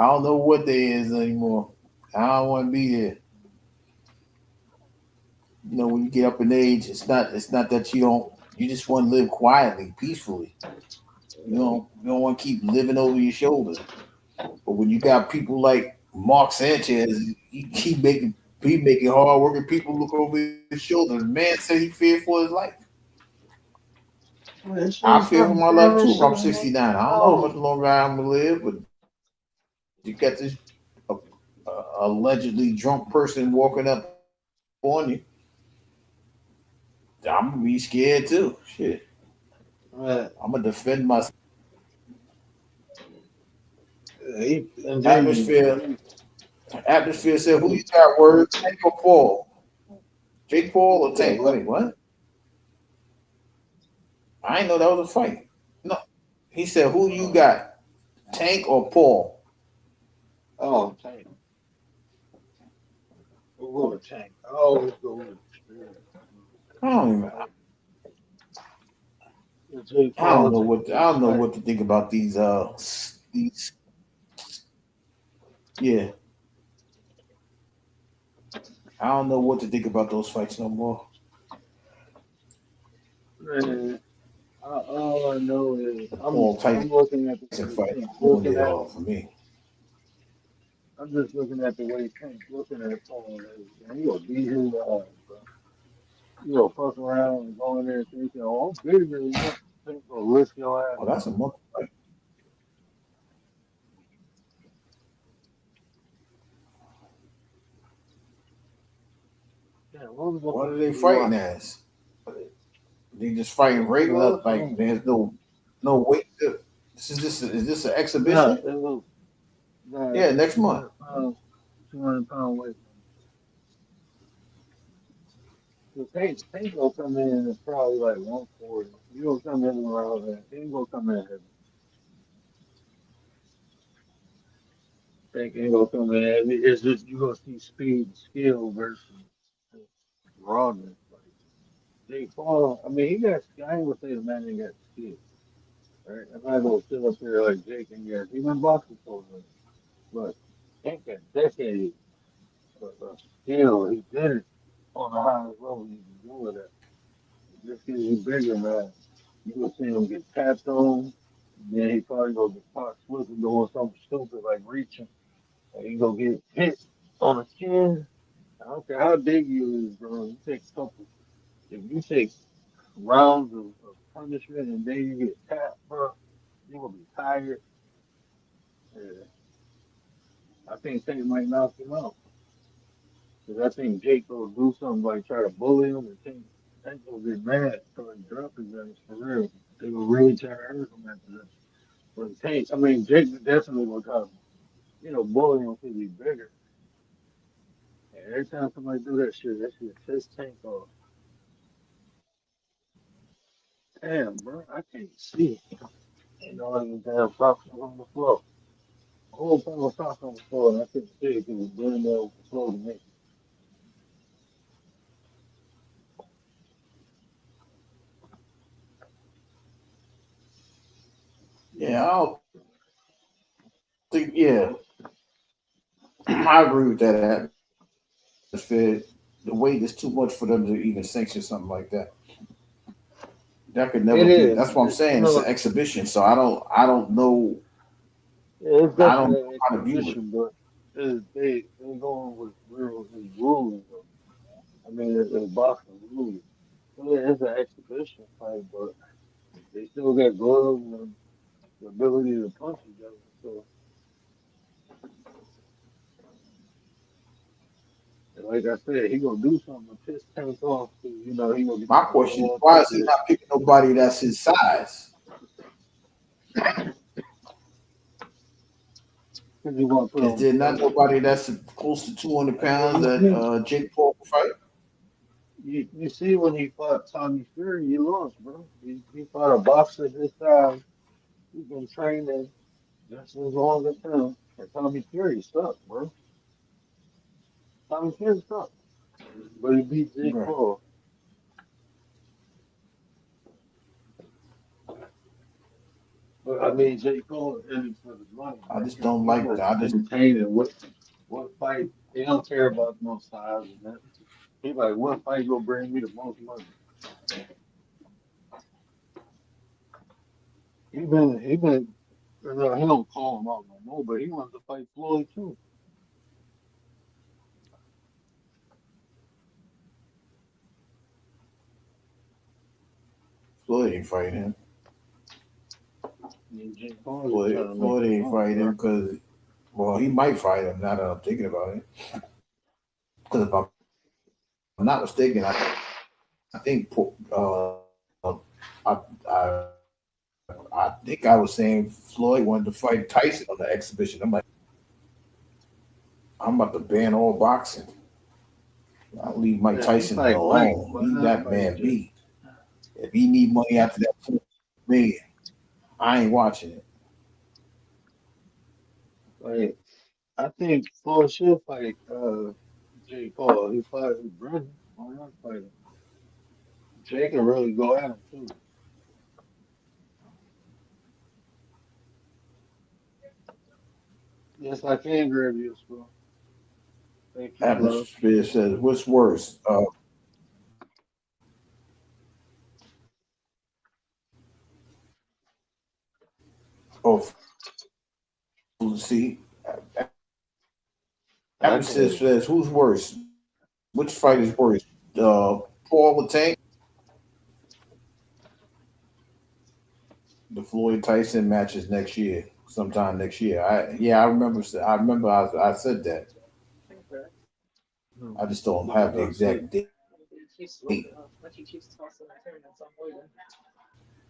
don't know what they is anymore. I don't want to be there. When you get up in age, it's not that you don't. You just want to live quietly, peacefully. You don't want to keep living over your shoulder. But when you got people like Mark Sanchez, he making hard-working people look over his shoulder. The man said he feared for his life. Man, I shit, fear for stop my saying life that too. If shit I'm on my 69, I don't know how much dog. longer I'm gonna live, but you got this uh, allegedly drunk person walking up on you. I'm gonna be scared too. Shit, Man, I'm gonna defend my and Jamie, atmosphere. Atmosphere said, "Who you got? Word, Jake or Paul? Jake Paul you or said Tank? what? Wait, what? I didn't know that was a fight. No, he said, "Who you Oh, got? Tank or Paul?" oh, Tank. We'll go with Tank. I always go with the spirit. I don't even. Jake I don't Paul know take a what big I don't know fight. what to think about these. Yeah, I don't know what to think about those fights no more. Man, all I know is All I'm Tyson looking at the way fight Tank's ruined looking it at all him. for me. I'm just looking at the way Tank's looking at Paul. And he gonna beat his ass, bro. You gonna fuck around and go in there thinking, oh, I'm bigger than you. Tank gonna lift your ass Oh, up. that's a month fight. Yeah, what was the What fight are they you fighting watching? as? They just fighting It's still regular? up Like soon. there's no weight. Is this an Nah, exhibition? it was Yeah, nah, next month. 200 pounds, 200 pound weight. The Tank gonna come in at probably like 140. You gonna come in around that. He ain't gonna come in heavy. Tank ain't gonna come in heavy. It's just you gonna see speed and skill versus rawness. Like Jake Paul, I mean, he got. I ain't gonna say the man ain't got skill. Right? I'm not gonna sit up here like Jake and yes, he been boxing for a minute, but Tank got decades of skill. He did it on the highest level you can do it at. Just because you bigger, man, you gonna see him get tapped on. Then he probably gonna get caught slipping, doing something stupid like reaching. And he gonna get hit on the chin. I don't care how big you is, bro. You take a couple. If you take rounds of punishment and then you get tapped, bro, you gonna be tired. Yeah. I think Tank might knock him out. Because I think Jake will do something like try to bully him and Tank will get mad so he drop his ass for real. They will really try to hurt him after that. But Tank, I mean, Jake definitely will try to, bully him because he's bigger. And every time somebody do that shit pisses Tank off. Damn, bro, I can't see. Like the damn socks on the floor. A whole pile of socks on the floor, and I couldn't see it because it's burning over the floor to me. Yeah, I don't think. Yeah, I agree with that atmosphere. The weight is too much for them to even sanction something like that. That could never It be. is. That's what I'm saying. It's an exhibition. So I don't know. It's I don't know definitely an how to view it. exhibition, but they going with real rules. Though. I mean, it's boxing rules. So yeah, it's an exhibition fight, but they still got gloves and the ability to punch each other. So, and like I said, he gonna do something to piss Tank off. 'Cause, he gonna get the My number question is, one why pick is of he this. not picking nobody that's his size? Cause he want to put Is on the there not pressure. nobody that's close to 200 I mean, pounds you that see, Jake Paul can fight? you see when he fought Tommy Fury, he lost, bro. He fought a boxer this size. He's been training just as long as him. And Tommy Fury sucked, bro. Tommy Fury sucked. But he beat Jake Right. Paul. But I mean, Jake Paul is in it for the money, I bro. just don't He like gonna that. I just entertain and what fight. He don't care about no size and that. He like, what fight gonna bring me the most money? He been. He don't call him out no more, but he wanted to fight Floyd too. Floyd ain't fighting him. And Jake Paul is Floyd, trying to make Floyd a ain't run, fighting him bro. because, well, he might fight him now that I'm thinking about it. Because if I'm not mistaken, I think I, I I think I was saying Floyd wanted to fight Tyson on the exhibition. I'm like, I'm about to ban all boxing. I'll leave Mike Yeah, he Tyson fight Mike, alone. but Leave not that fight man Jake. be. If he need money after that 2 million, I ain't watching it. Like, I think Floyd should fight Jake Paul. He fought his brother. Why not fight him? Jake can really go at him too. Yes, I can grab you, bro. Thank you, love. Atmosphere says, what's worse? Oh, see, I Atmosphere can't. says who's worse? Which fight is worse? Paul the Tank, the Floyd Tyson matches next year, sometime next year. I remember. I remember. I said that. I just don't I have the gotta see. exact date.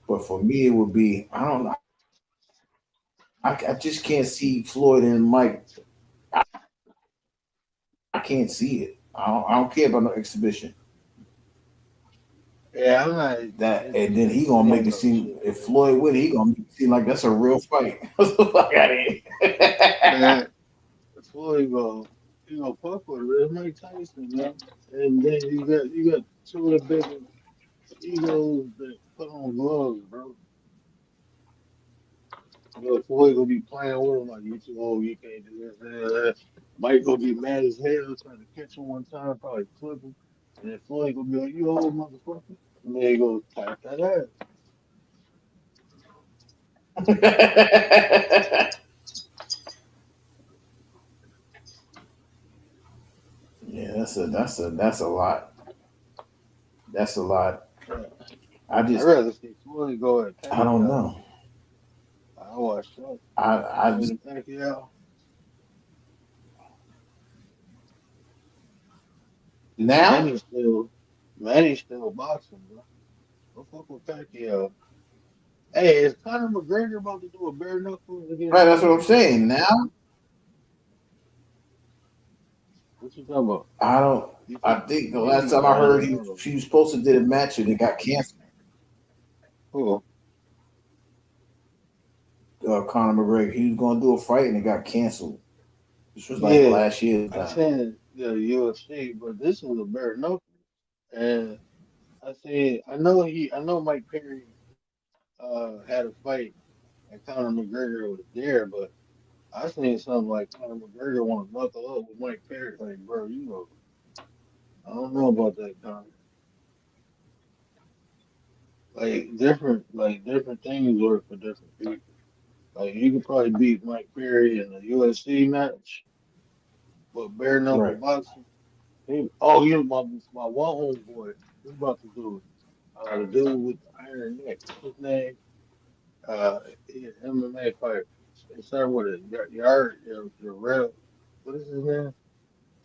But for me, it would be. I don't know. I just can't see Floyd and Mike. I can't see it. I don't care about no exhibition. Yeah, I'm not That and then he into gonna make seeing it no seem shit. if Floyd win, he gonna make it seem like that's a real fight. Fuck out of here. Man, before you go fuck with it, it's Mike Tyson, man. And then you got two of the biggest egos that put on gloves, bro. Floyd gonna be playing with him like you too old, you can't do this and that. Mike gonna be mad as hell trying to catch him one time, probably clip him. And then Floyd gonna be like, you old motherfucker. And then he go tap that ass. Yeah, that's a lot. That's a lot. Yeah. I I'd just rather see Floyd go at I don't Pacquiao. know. I watched that. I Floyd just and Pacquiao. now Manny's still Manny's still boxing, bro. Don't fuck with Pacquiao. Hey, is Conor McGregor about to do a bare knuckles against right. That's what I'm Pacquiao? saying. Now What you talking about? I don't. You I think think the you last think time I I heard don't know. he was supposed to did a match and it got canceled. Cool. Conor McGregor, he was gonna do a fight and it got canceled. This was like Yeah, last year's I time. seen the UFC, but this was a bare knuckle. And I know Mike Perry had a fight and Conor McGregor was there, but I seen something like Conor McGregor want to knuckle up with Mike Perry. Like, bro, I don't know about that, Conor. Like different things work for different people. Like you could probably beat Mike Perry in a UFC match, but bare knuckle Right. boxing. My one homeboy, he's about to do it. The dude with the iron neck, what's his name? He's an MMA fighter. It started with a your real, what is his name?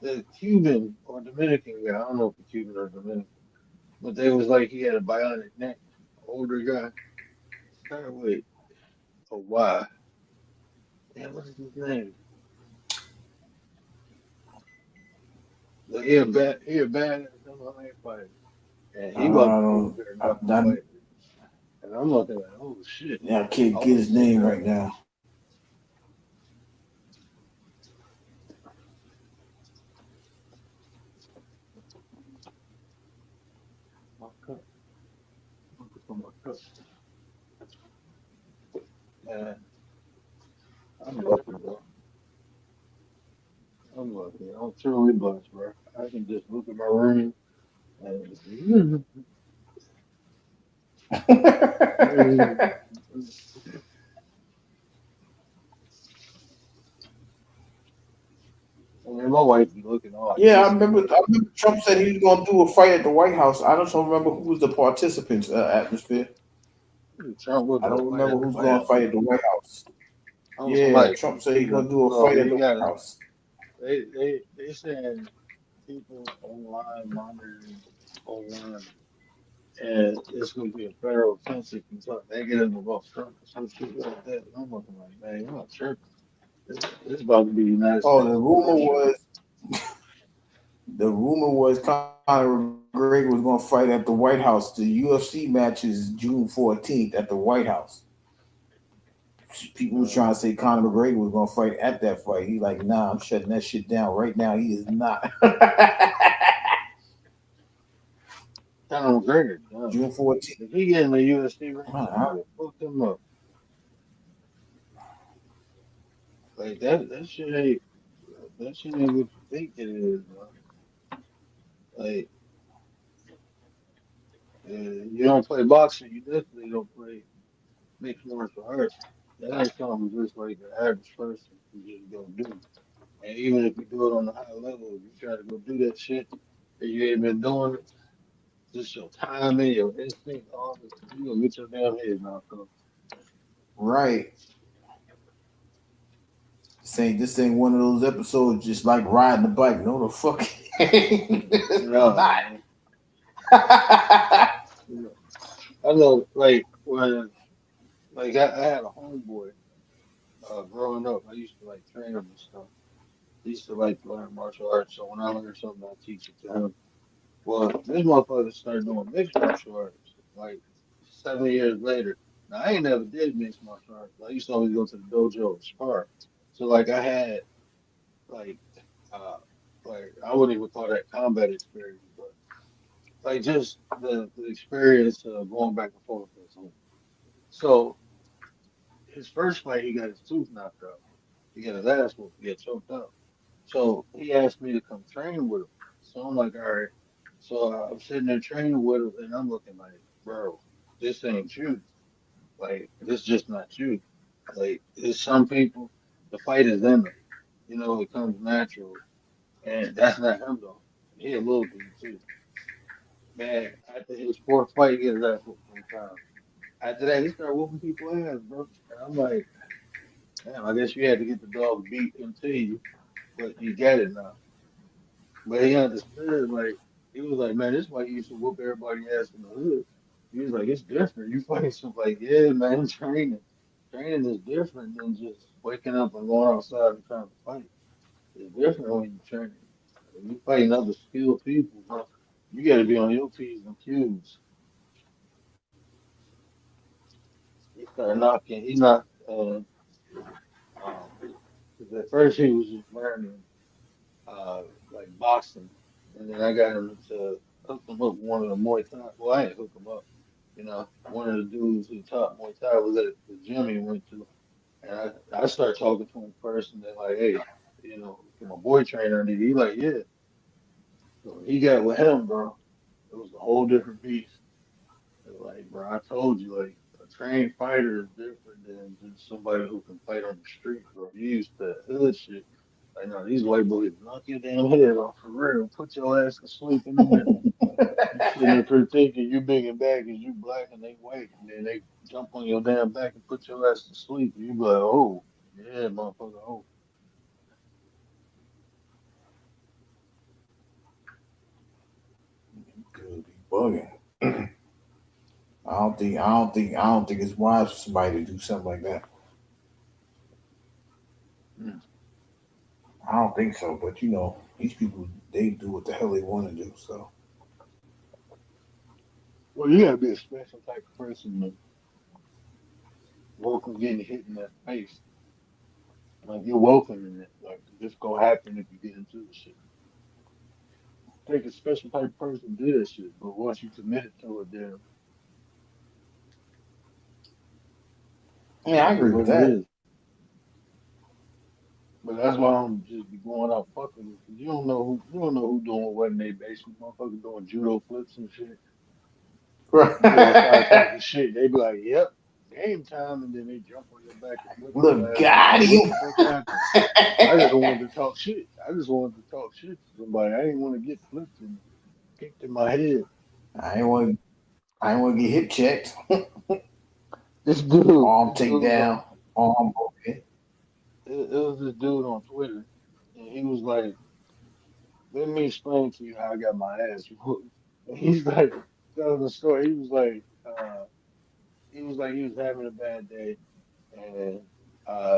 The Cuban or Dominican guy. I don't know if the Cuban or Dominican, but they was like he had a bionic neck. Older guy. Started with a Y. Yeah, what is his name? But he a bad MMA fighter, and he about I to do a don't. bare knuckle fight. And I'm looking like, oh shit, I can't I get want to his see name that. right now. My cup, looking for my cup. And I'm lucky, bro. I'm lucky. I'm truly blessed, bro. I can just look at my room and I mean, my wife be looking all Yeah, I pissy. remember. I remember Trump said he was gonna do a fight at the White House. I don't remember who was the participants. Atmosphere. Trump was I gonna don't fight remember at the who's White gonna House. fight at the White House. I'm Yeah, somebody Trump said he's cheating. gonna do a So fight at you the White gotta House. they saying people online monitoring online and it's gonna be a federal offense if you talk negative about Trump or some shit like that. And I'm looking like, man, you're not tripping. This about to be the United Oh, States the of rumor Russia. was Conor McGregor was gonna fight at the White House. The UFC match is June 14th at the White House. People was Uh, trying to say Conor McGregor was gonna fight at that fight. He's like, nah, I'm shutting that shit down right now. He is not. Conor McGregor, done. June 14th. If he get in the UFC ring, Uh-huh. somebody fuck him up. Like that shit ain't what you think it is, bro. Like you don't play boxing, you definitely don't play mixed martial arts. That ain't something just like the average person can just go do. And even if you do it on a high level, if you try to go do that shit that you ain't been doing, just your timing, your instinct, all this, you gonna get your damn head knocked off. Right. This ain't one of those episodes just like riding a bike. No, the fuck it's No, not. man. You know, I know, like when, like I had a homeboy growing up. I used to like train him and stuff. I used to like learn martial arts, so when I learn something, I teach it to him. Well, this motherfucker started doing mixed martial arts like 7 years later. Now I ain't never did mixed martial arts. I used to always go to the dojo and spar. So like I had like uh like I wouldn't even call that combat experience, but like just the experience of going back and forth with him. So his first fight, he got his tooth knocked out. He got his ass whooped. He got choked up. So he asked me to come train with him. So I'm like, all right. So I'm sitting there training with him, and I'm looking like, bro, this ain't you. Like, this just not you. Like, there's some people, the fight is in them. You know, it comes natural, and that's not him though. He a little dude too. Man, after his fourth fight, he got his ass whooped 3 times. After that, he started whooping people's ass, bro. And I'm like, damn, I guess you had to get the dog beat into you, but you get it now. But he understood, like, he was like, man, this is why he used to whoop everybody ass in the hood. He was like, it's different. You fight some like, yeah, man, training. Training is different than just waking up and going outside and trying to fight. It's different when you train. When you fighting other skilled people, bro, you gotta be on your P's and Q's. He started knocking, he knocked um 'cause at first he was just learning like boxing, and then I got him to hook him up with one of the Muay Thai. Well, I ain't hook him up. You know, one of the dudes who taught Muay Thai was at the gym he went to, and I started talking to him first, and then like, hey, you know, can my boy trainer? And he like, yeah. So he got with him, bro. It was a whole different beast. It was like, bro, I told you, like, a trained fighter is different than just somebody who can fight on the street, bro. You used to hood shit. Like, no, these white boys knock your damn head off for real. Put your ass to sleep in a minute. You sitting up here thinking you big and bad because you black and they white, and then they jump on your damn back and put your ass to sleep. And you be like, oh, yeah, motherfucker, oh. Dude, be bugging. I don't think it's wise for somebody to do something like that. Mm. I don't think so, but these people they do what the hell they want to do. So Well, you gotta be a special type of person to welcome getting hit in that face. Like, you're welcome in it. Like, this gonna happen if you get into the shit. Take a special type of person to do that shit, but once you committed to it, then yeah, I it is agree with what it that. is. But that's why I don't just be going out fucking with you. You don't know who doing what in their basement. Motherfucker doing judo flips and shit. You go outside talking shit, they be like, "Yep, game time," and then they jump on your back and whip your Look, ass. And you God, like, what you. the fuck happened? I just wanted to talk shit. I just wanted to talk shit to somebody. I didn't want to get flipped and kicked in my head. I ain't want. I ain't want to get hip checked. Arm This take dude down. Arm broken. it was this dude on Twitter, and he was like, "Let me explain to you how I got my ass whooped." And he's like, telling the story. He was like, he was having a bad day, and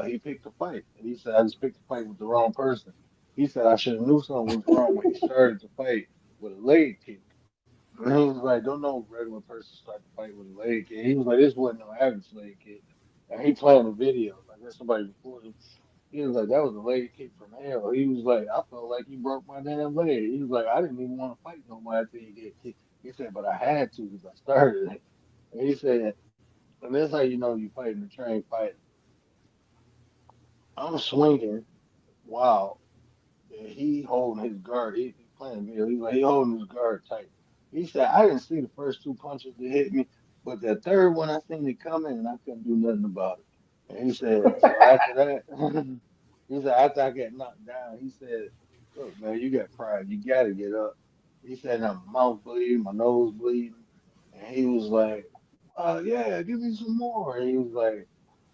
he picked a fight. And he said, I just picked a fight with the wrong person. He said, I should have knew something was wrong when he started the fight with a leg kick. And he was like, don't no regular person start the fight with a leg kick. He was like, this wasn't no average leg kick. And he playing the video, like there's somebody recording. He was like, that was a leg kick from hell. He was like, I felt like he broke my damn leg. He was like, I didn't even want to fight no more after he get kicked. He said, but I had to because I started it. And he said, and that's how you know you fighting a trained fight. I'm swinging. Wow. And he holding his guard. He playing video. He's like, he holding his guard tight. He said, I didn't see the first two punches that hit me, but that third one I seen it coming and I couldn't do nothing about it. And he said, so after that, he said, after I get knocked down, he said, look, man, you got pride. You got to get up. He said, my mouth bleeding, my nose bleeding. And he was like, yeah, give me some more. And he was like,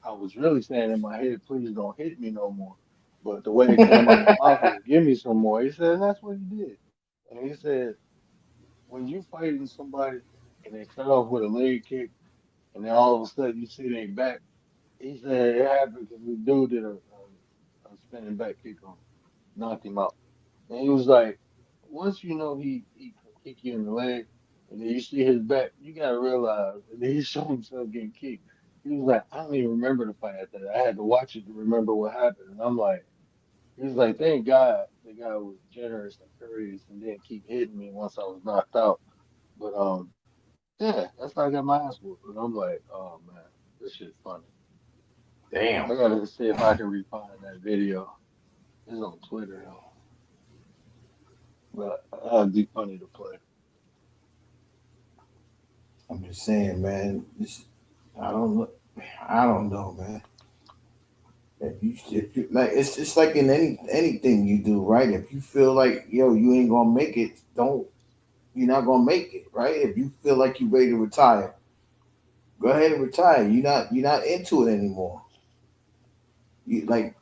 I was really saying in my head, please don't hit me no more. But the way it came out my mouth was, give me some more. He said, and that's what he did. And he said, when you fighting somebody and they start off with a leg kick, and then all of a sudden you see they back, he said it happened because the dude did a spinning back kick on him, knocked him out. And he was like, once you know he can kick you in the leg, and then you see his back, you gotta realize. And then he showed himself getting kicked. He was like, I don't even remember the fight after that. I had to watch it to remember what happened. And I'm like, he was like, thank God the guy was generous and courteous and didn't keep hitting me once I was knocked out. But yeah, that's how I got my ass whooped. And I'm like, oh man, this shit's funny. I Damn. gotta see if I can refind that video. It's on Twitter though, but that'd be funny to play. I'm just saying, man. I don't know. I don't know, man. If you like, it's just like in anything you do, right? If you feel like you ain't gonna make it, don't. You're not gonna make it, right? If you feel like you're ready to retire, go ahead and retire. You're not into it anymore. You like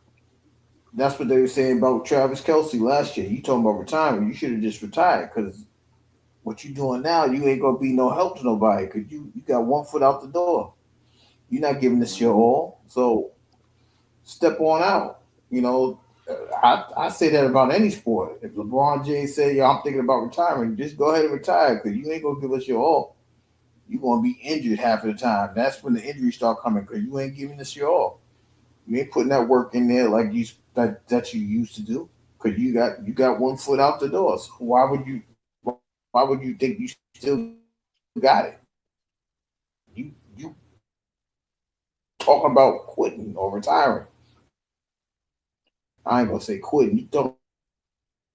that's what they were saying about Travis Kelsey last year. You talking about retirement? You should have just retired because what you doing now, you ain't gonna be no help to nobody because you got one foot out the door. You're not giving this your Mhm. all, so step on out. You know, I say that about any sport. If LeBron James say, "Yo, I'm thinking about retiring," just go ahead and retire because you ain't gonna give us your all. You're gonna be injured half of the time. That's when the injuries start coming because you ain't giving us your all. You ain't putting that work in there like that you used to do because you got one foot out the door. So why would you think you still got it? You talking about quitting or retiring? I ain't gonna say quitting. You talking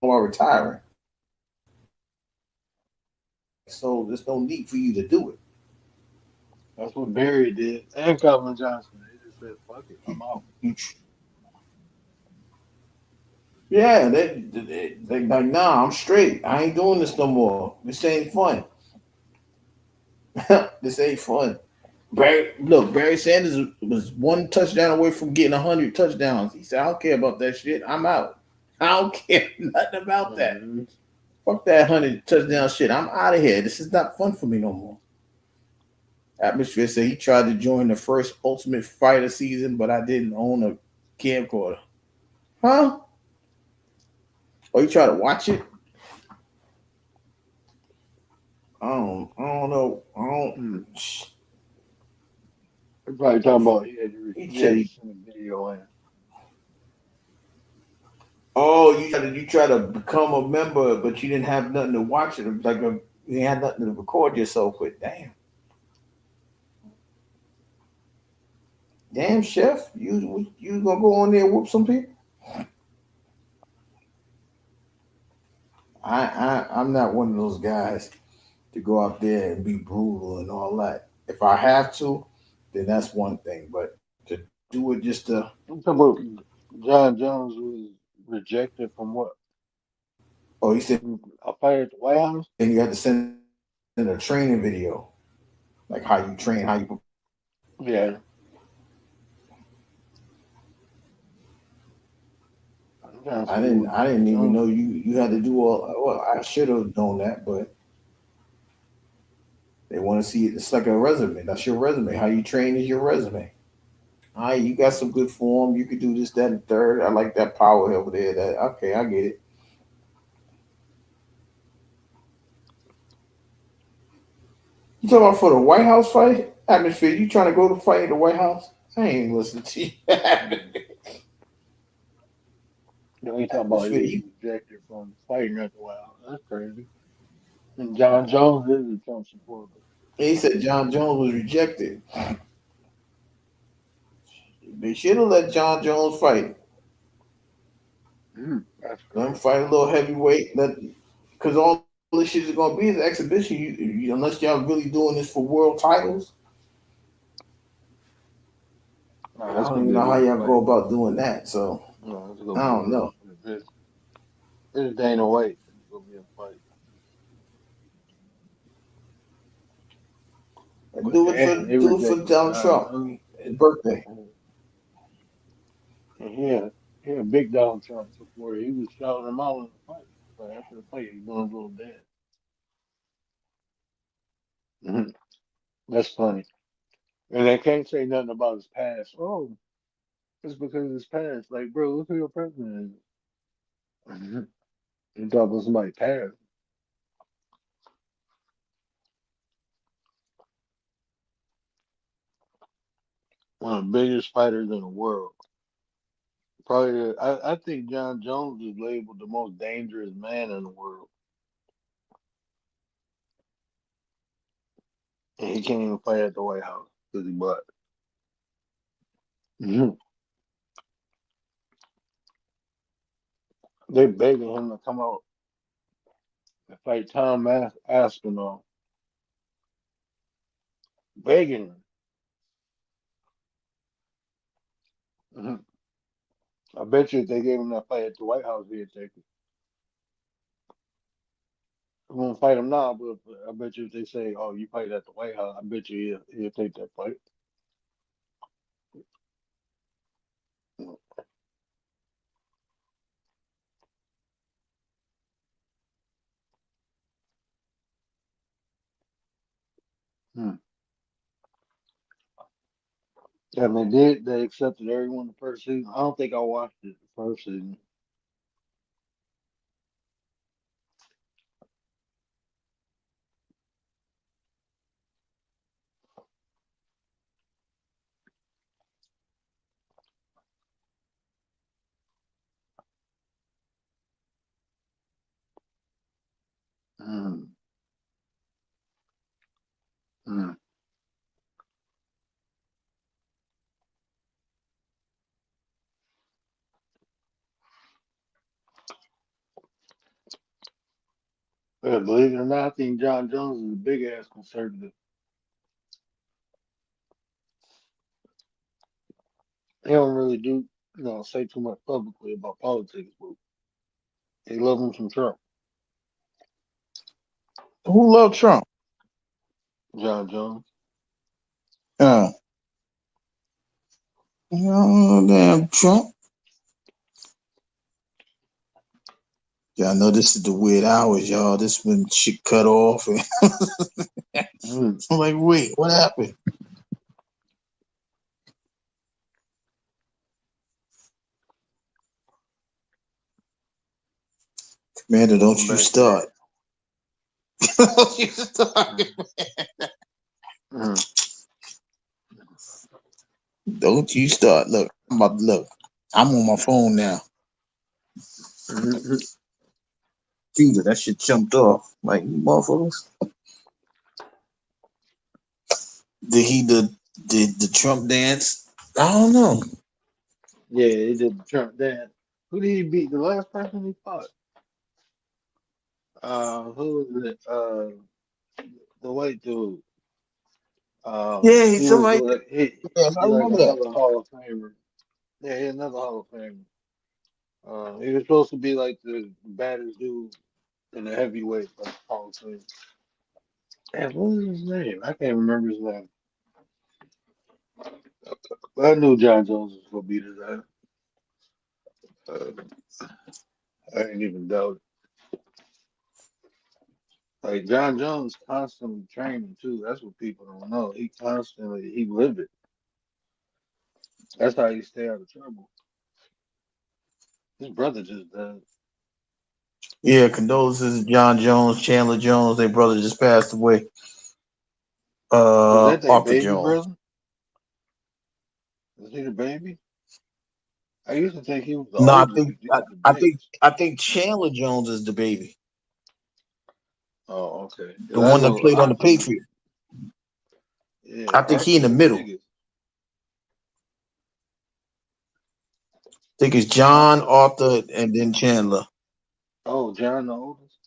about retiring? So there's no need for you to do it. That's what Barry did, and Calvin Johnson. They just said, "Fuck it, I'm out." You, yeah, they like, nah, I'm straight. I ain't doing this no more. This ain't fun. This ain't fun. Barry Sanders was one touchdown away from getting 100 touchdowns. He said, I don't care about that shit. I'm out. I don't care nothing about that. Hmm. Fuck that 100 touchdown shit. I'm out of here. This is not fun for me no more. Atmosphere said he tried to join the first Ultimate Fighter season, but I didn't own a camcorder. Huh? Oh, you try to watch it? I don't know. I don't. Hmm. They're probably talking about He he had to said, send a video in. oh, you try to become a member, but you didn't have nothing to watch it. You had nothing to record yourself with. Damn, chef, you gonna go on there and whoop some people? I'm not one of those guys to go out there and be brutal and all that. If I have to, then that's one thing. But to do it just to I'm talking about John Jones was rejected from what? he said A fight at the White House? then you have to send in a training video, like how you train, how you. Yeah. I'm trying to I see didn't what I didn't even Jones. know you had to do all. Well, I should have known that, but they want to see it. It's like a resume. That's your resume. How you train is your resume. All right, you got some good form. You could do this, that, and third. I like that power over there. That okay, I get it. You talking about for the White House fight? Atmosphere, you trying to go to fight at the White House? I ain't listening to you. No, he talking about he Atmosphere, was rejected from fighting at the White House. That's crazy. And John Jones is a Trump supporter. he said John Jones was rejected. They should have let John Jones fight. That's Let him crazy. fight a little heavyweight. Because all this shit is going to be is exhibition. Unless y'all really doing this for world titles. Nah, I that's don't gonna even be a know how good y'all go fight. about doing that. So No, it's gonna I be a don't good know. fight. It's Dana White. It's gonna be a fight. But Do it for damn, they Donald John Trump. Jones. His birthday. And he had big Donald Trump support. He was shouting him out in the fight. But after the fight, he doing a little dance. Mhm. That's funny. And they can't say nothing about his past. Oh, it's because of his past. Like, bro, look who your president is. Mhm. You talk about somebody past. One of the biggest fighters in the world. Probably, I think John Jones is labeled the most dangerous man in the world. And he can't even fight at the White House because he black. Mhm. They begging him to come out and fight Tom Aspinall. Begging him. Mhm. I bet you if they gave him that fight at the White House, he'd take it. He won't fight him now, but I bet you if they say, "Oh, you fight at the White House," I bet you he'll take that fight. Hmm. Yeah, and they did. They accepted everyone the first season. I don't think I watched it the first season. Hmm. Hmm. Yeah, believe it or not, I think John Jones is a big ass conservative. He don't really say too much publicly about politics, but he loves him some Trump. Who loved Trump? John Jones. Oh, damn Trump. Yeah, I know this is the weird hours, y'all. This when shit cut off. And Hmm. I'm like, wait, what happened? Commander, don't Welcome you back, man. start. Don't you start. Hmm. Hmm. Don't you start. Look, I'm on my phone now. Hmm. Dude, that shit jumped off. Like, motherfuckers. Did he the Trump dance? I don't know. Yeah, he did the Trump dance. Who did he beat? The last person he fought? Who was it? The white dude. Yeah, He was somebody. like Yeah, I he like remember that. another Hall of Famer. Yeah, he another Hall of Famer. He was supposed to be like the baddest dude in the heavyweight like Hall of Fame. Damn, what was his name? I can't remember his name. But I knew John Jones was gonna beat his ass. I didn't even doubt it. Like John Jones constantly training too. That's what people don't know. He live it. That's how he stay out of trouble. His brother just died. Yeah, condolences to John Jones, Chandler Jones. Their brother just passed away. Was that their Arthur baby Jones. brother? Was he the baby? I used to think he was the No, I oldest think because he I, was the I think biggest. I think Chandler Jones is the baby, Oh, okay. the Because I one that know played on the Arthur. Patriot. Yeah, I think he Arthur in the the middle. biggest. I think it's John, Arthur. Arthur, and then Chandler. Oh, John the oldest.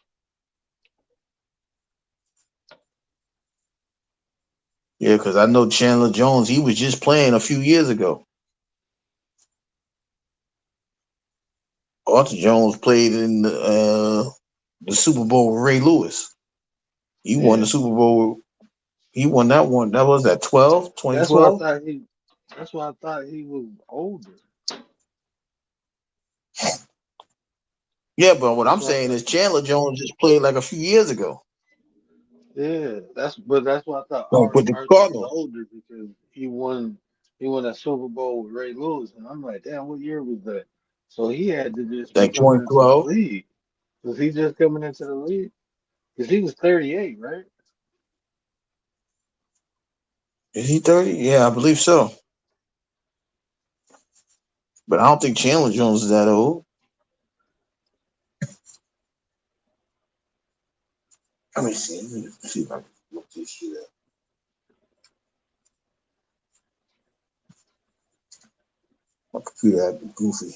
Yeah, because I know Chandler Jones. He was just playing a few years ago. Arthur Jones played in the Super Bowl with Ray Lewis. He won the Yeah, Super Bowl. He won that one. That was at 12, that's why I 2012. thought he. That's why I thought he was older. Yeah, but what That's I'm why I saying thought. is Chandler Jones just played like a few years ago. Yeah, that's why I thought Like with the Arthur was Cardinals. older because he won that Super Bowl with Ray Lewis, and I'm like, damn, what year was that? So he had to just be Like coming into the 2012. league. Was he just coming into the league? Because he was 38, right? Is he 30? Yeah, I believe so. But I don't think Chandler Jones is that old. Let me see. Let me see if I can look this shit up. My computer had been goofy.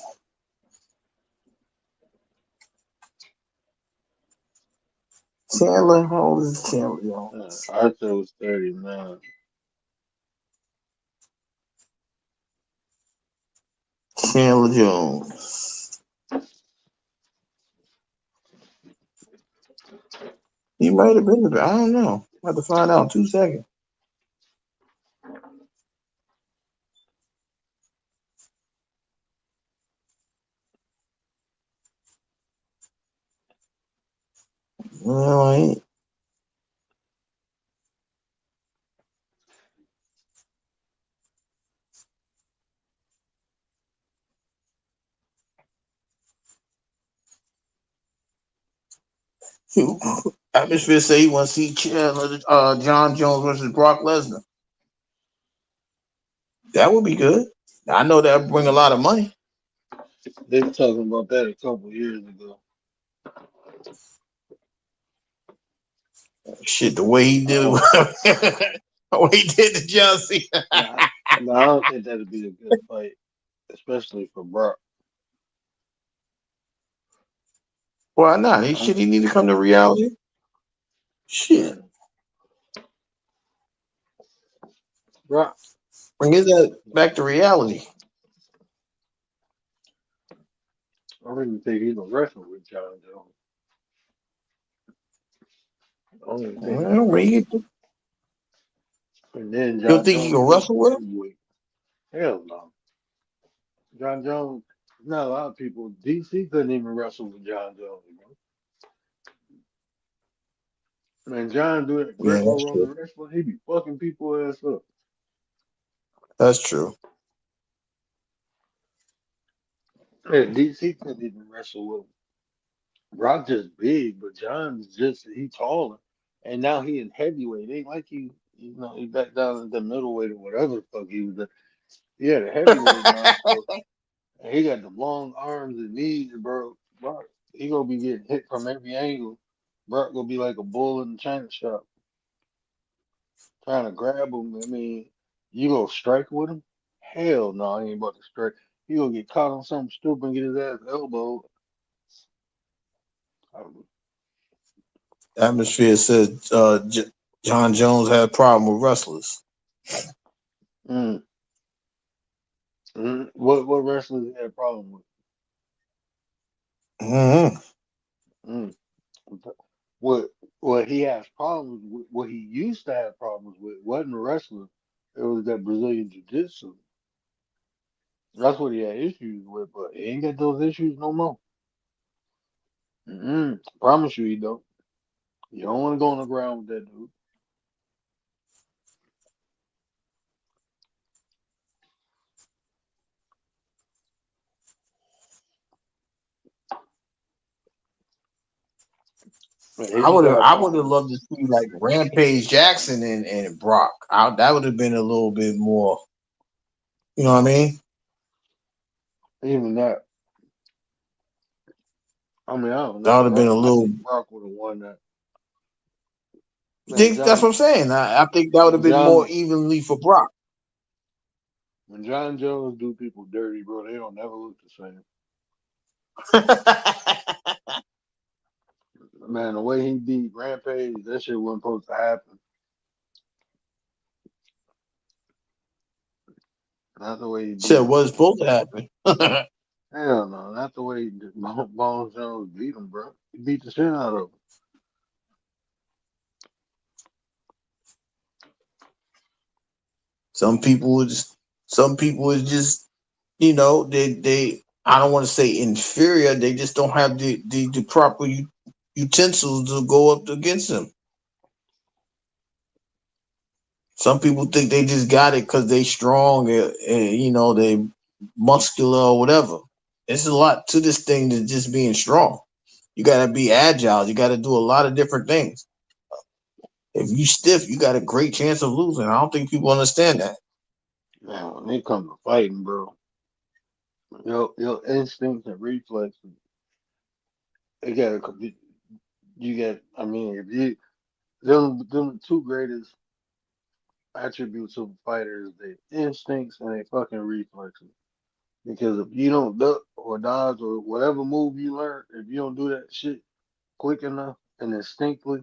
Chandler, how old is Chandler Jones? Arthur was 39. Chandler Jones. He might have been I don't know. I have to find out in 2 seconds. No, I ain't. Atmosphere say he want to see Chandler, John Jones versus Brock Lesnar. That would be good. I know that would bring a lot of money. They were talking about that a couple years ago. Shit, the way he did Oh, it, the way he did the John Cena. nah, nah, I don't think that'd be a good fight, especially for Brock. Why not? He I'm, should. He need to come to reality. Shit, man, Brock. bring his ass back to reality. I really think he's gonna wrestle with John Jones. I don't even think he's Well, gonna you wrestle. And then don't John think he Jones can gonna wrestle be with him? heavyweight. Hell no. John Jones, not a lot of people. DC couldn't even wrestle with John Jones, bro. Man, John do that Yeah, that's true. Greco-Roman wrestling, he be fucking people ass up. That's true. Man, DC couldn't even wrestle with him. Brock just big, but John's just he taller. And now he in heavyweight. It ain't like he back down in the middleweight or whatever the fuck he was at. He had a heavyweight now, so and he got the long arms and knees, bro. Brock, he gonna be getting hit from every angle. Brock gonna be like a bull in the china shop, trying to grab him. I mean, you gonna strike with him? Hell no, he ain't about to strike. He gonna get caught on something stupid and get his ass elbowed. Atmosphere says John Jones had a problem with wrestlers. Mm, what wrestlers he had a problem with? Mm-hmm. Mm. What what he has problems with? What he used to have problems with wasn't a wrestler. It was that Brazilian jiu-jitsu. That's what he had issues with, but he ain't got those issues no more. Promise you, he don't. You don't want to go on the ground with that dude. Man, he just got a I would have problem. loved to see like Rampage Jackson and Brock. That would have been a little bit more. You know what I mean? Even that. I mean, I don't That know. would have been a I little. think Brock would have won that. Man, That's what I'm saying. I think that would have been more John, evenly for Brock. when John Jones do people dirty, bro, they don't never look the same. Man, the way he beat Rampage, that shit wasn't supposed to happen. Not the way he Said beat him. what's supposed to happen. Hell no, not the way Bones Jones beat him, bro. He beat the shit out of him. Some people is some people is just they I don't want to say inferior. They just don't have the proper utensils to go up against them. Some people think they just got it because they strong, they muscular or whatever. There's a lot to this thing than just being strong. You got to be agile. You got to do a lot of different things. If you stiff, you got a great chance of losing. I don't think people understand that. Man, when they come to fighting, bro, your instincts and reflexes, they gotta you got. I mean, if you them two greatest attributes of a fighter is their instincts and their fucking reflexes. Because if you don't duck or dodge or whatever move you learn, if you don't do that shit quick enough and instinctively,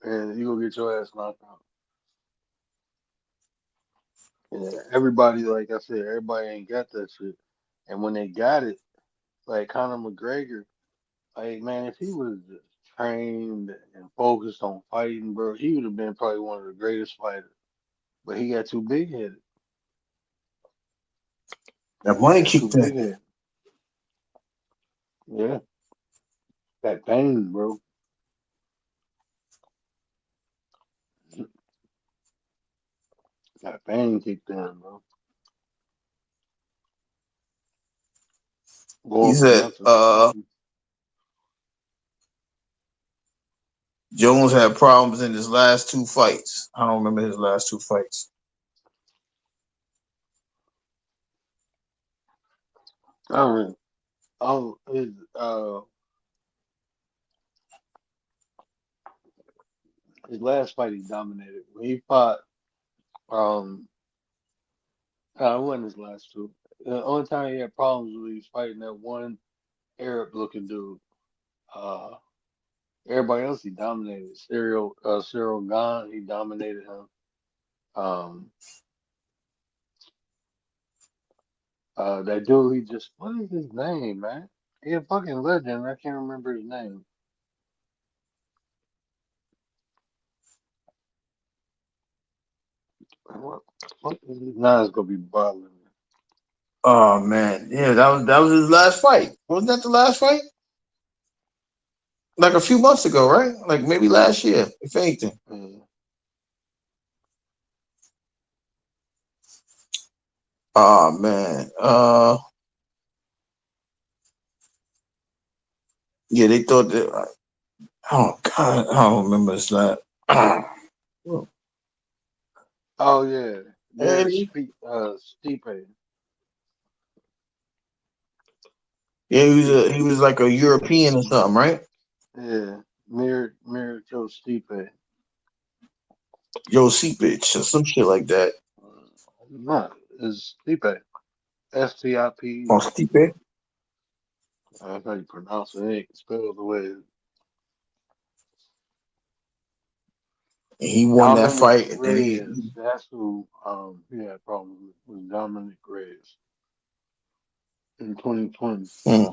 and you gonna get your ass knocked out. And everybody, like I said, everybody ain't got that shit. And when they got it, like Conor McGregor, like man, if he was just trained and focused on fighting, bro, he would have been probably one of the greatest fighters. But he got too big headed. That He money got too kicked in. big headed. Yeah, that pain, bro. That pain kicked in, bro. He Going from said nothing to something. Jones had problems in his last two fights. I don't remember his last two fights. I mean, his last fight he dominated. When he fought, um, it wasn't his last two. The only time he had problems was he was fighting that one Arab looking dude. Uh, Everybody else he dominated. Cyril Gahn, he dominated him. Um, that dude, what is his name, man? He a fucking legend. I can't remember his name. What is his Now it's gonna be bothering me. Oh man, yeah, that was his last fight. Wasn't that the last fight? Like a few months ago, right? Like maybe last year, if anything. Yeah. Oh man. Yeah, they thought that. Oh God, I don't remember his last. Oh yeah, Mir Eddie? Stipe. Yeah, he Stipe. was like a European or something, right? Yeah, Mir Joe Stipe. Joe Seepage or some shit like that. No, it's Stipe. Oh, Stipe. Stipe. That's how you pronounce it. It ain't spelled the way. And he won that Dominic fight, and then Reyes. That's who he had problems with. Was Dominic Reyes in 2020. hmm,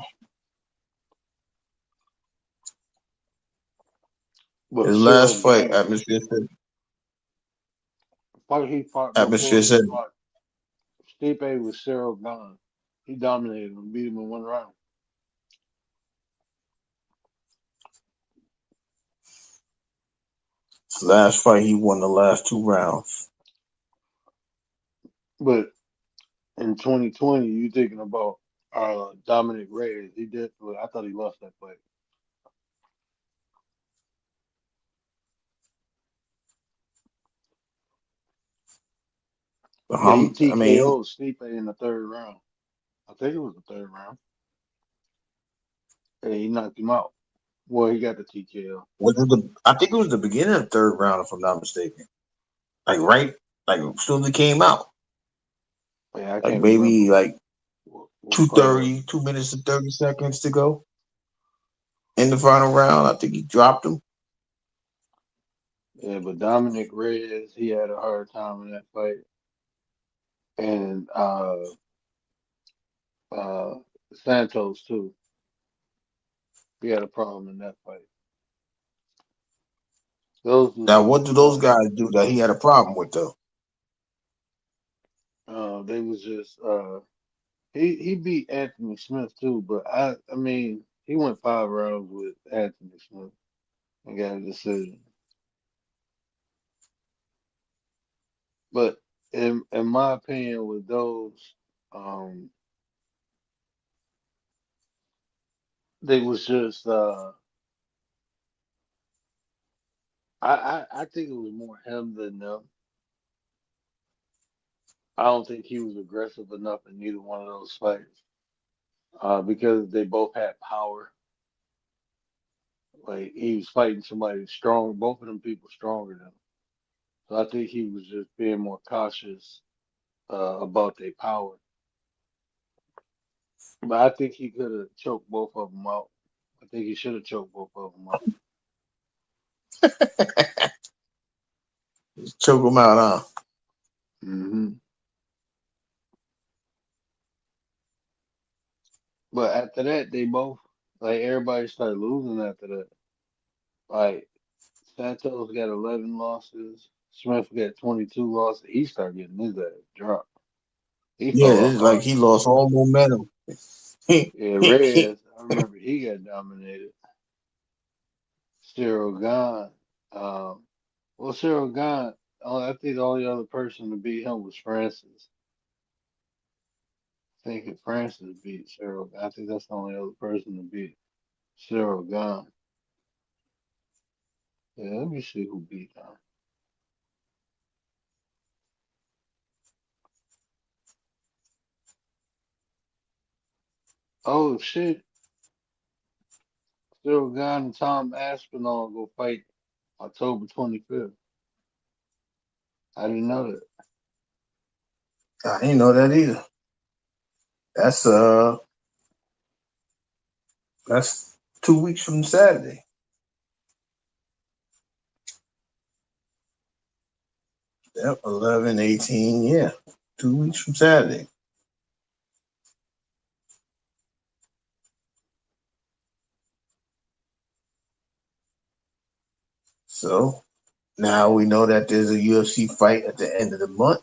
But his Cyril last fight, Gane, fight he fought before Atmosphere he said fought Stipe was Cyril Gane. He dominated him, beat him in one round. his last fight he won the last two rounds. But in 2020, you thinking about Dominic Reyes? He did. I thought he lost that fight. Yeah, he I mean, TKO'd Stipe in the third round. I think it was the third round. And he knocked him out. Well, he got the TKO. I think it was the beginning of the third round, if I'm not mistaken. Like right, like as soon as it came out, Yeah, I like can't remember maybe like what part of it. 2 minutes and 30 seconds to go in the final round. I think he dropped him. Yeah, but Dominic Reyes, he had a hard time in that fight. And uh Santos too. He had a problem in that fight. Those was Now, the what do two those guys. guys do that he had a problem with though? They was just he beat Anthony Smith too, but I mean he went 5 rounds with Anthony Smith and got a decision. But in my opinion, with those, um, they was just I think it was more him than them. I don't think he was aggressive enough in neither one of those fights because they both had power. Like he was fighting somebody strong. Both of them people stronger than him. So I think he was just being more cautious about their power. But I think he could have choked both of them out. I think he should have choked both of them out. Choke him out, huh? Hmm. But after that, they both like everybody started losing after that. Like Santos got 11 losses. Smith got 22 losses. He started getting his ass dropped. He Yeah, fell off it's like hard he too. lost all momentum. Yeah, Reyes, I remember he got dominated. Cyril Gahn. Um, well, Cyril Gahn, I think the only other person to beat him was Francis. I think if Francis beat Cyril, I think that's the only other person to beat Cyril Gahn. Yeah, let me see who beat him. Oh shit, Cyril Gahn and Tom Aspinall go fight October 25th. I didn't know that. I didn't know that either. That's uh, that's 2 weeks from Saturday. Yep, 11, 18. Yeah, 2 weeks from Saturday. So now we know that there's a UFC fight at the end of the month.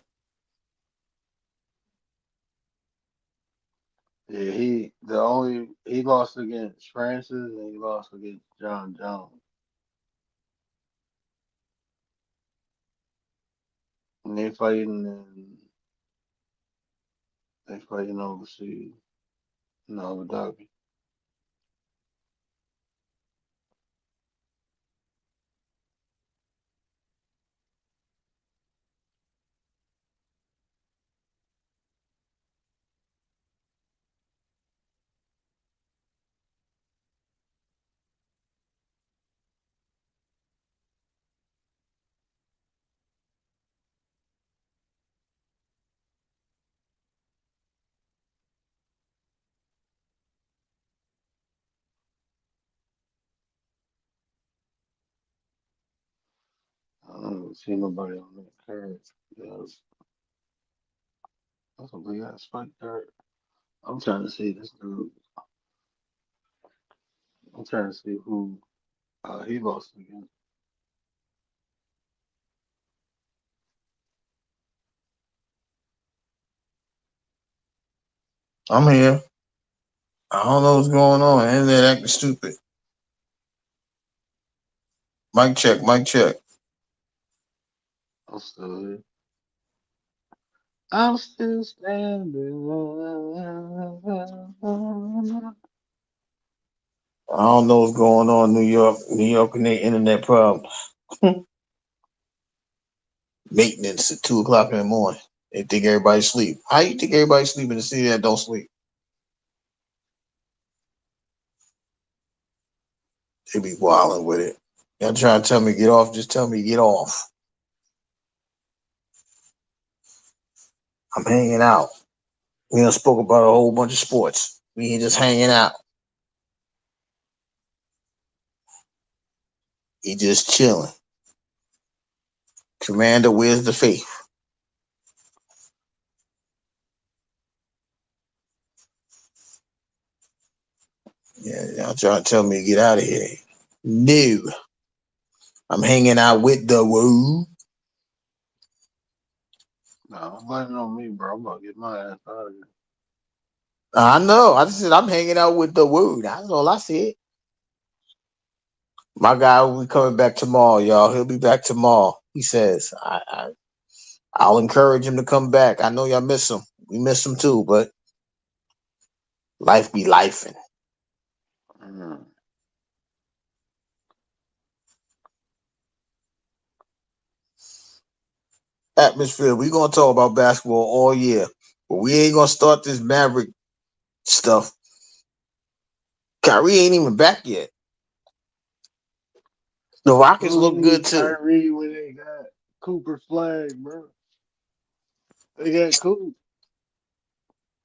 Yeah, he lost against Francis and he lost against John Jones. And they fighting overseas in Abu Dhabi. I don't see nobody on that card. Yes, that's a big ass fight card. I'm trying to see this dude. I'm trying to see who he lost against. I'm here. I don't know what's going on. Internet acting stupid. Mic check, mic check. I'm still here. I'm still standing. I don't know what's going on in New York. New York and their internet problems. Maintenance at 2 o'clock in the morning. They think everybody sleep. How you think everybody sleep in the city that don't sleep? They be wilding with it. Y'all trying to tell me get off? Just tell me get off. I'm hanging out. We done spoke about a whole bunch of sports. We ain't just hanging out. He just chilling. Commander, where's the faith? Y'all trying to tell me to get out of here. No. I'm hanging out with the woo. No, I'm blaming on me, bro. I'm about to get my ass out of here. I know. I just said I'm hanging out with the woo. That's all I said. My guy will be coming back tomorrow, y'all. He'll be back tomorrow. He says, I'll encourage him to come back. I know y'all miss him. We miss him too, but life be lifing. Mm. Atmosphere. We gonna talk about basketball all year, but we ain't gonna start this Maverick stuff. Kyrie ain't even back yet. The Rockets Who look good needs too. Kyrie when they got Cooper Flag, bro? They got Coop.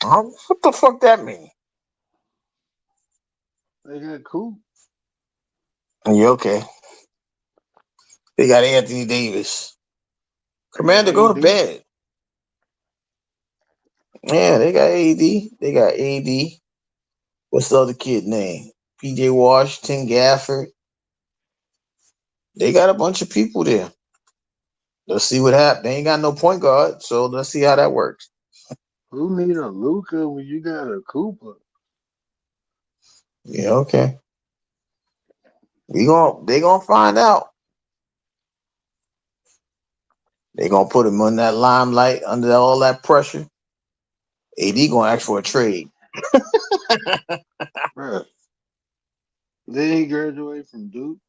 What the fuck that mean? They got Coop. You okay? They got Anthony Davis. They got Commander, go to AD. bed. Yeah, they got AD. They got AD. What's the other kid name? PJ Washington, Gafford. They got a bunch of people there. Let's see what happens. They ain't got no point guard, so let's see how that works. Who need a Luca when you got a Cooper? Yeah, okay. They gonna find out. They gonna put him on that limelight under all that pressure. AD gonna ask for a trade. Bro, then he graduated from Duke.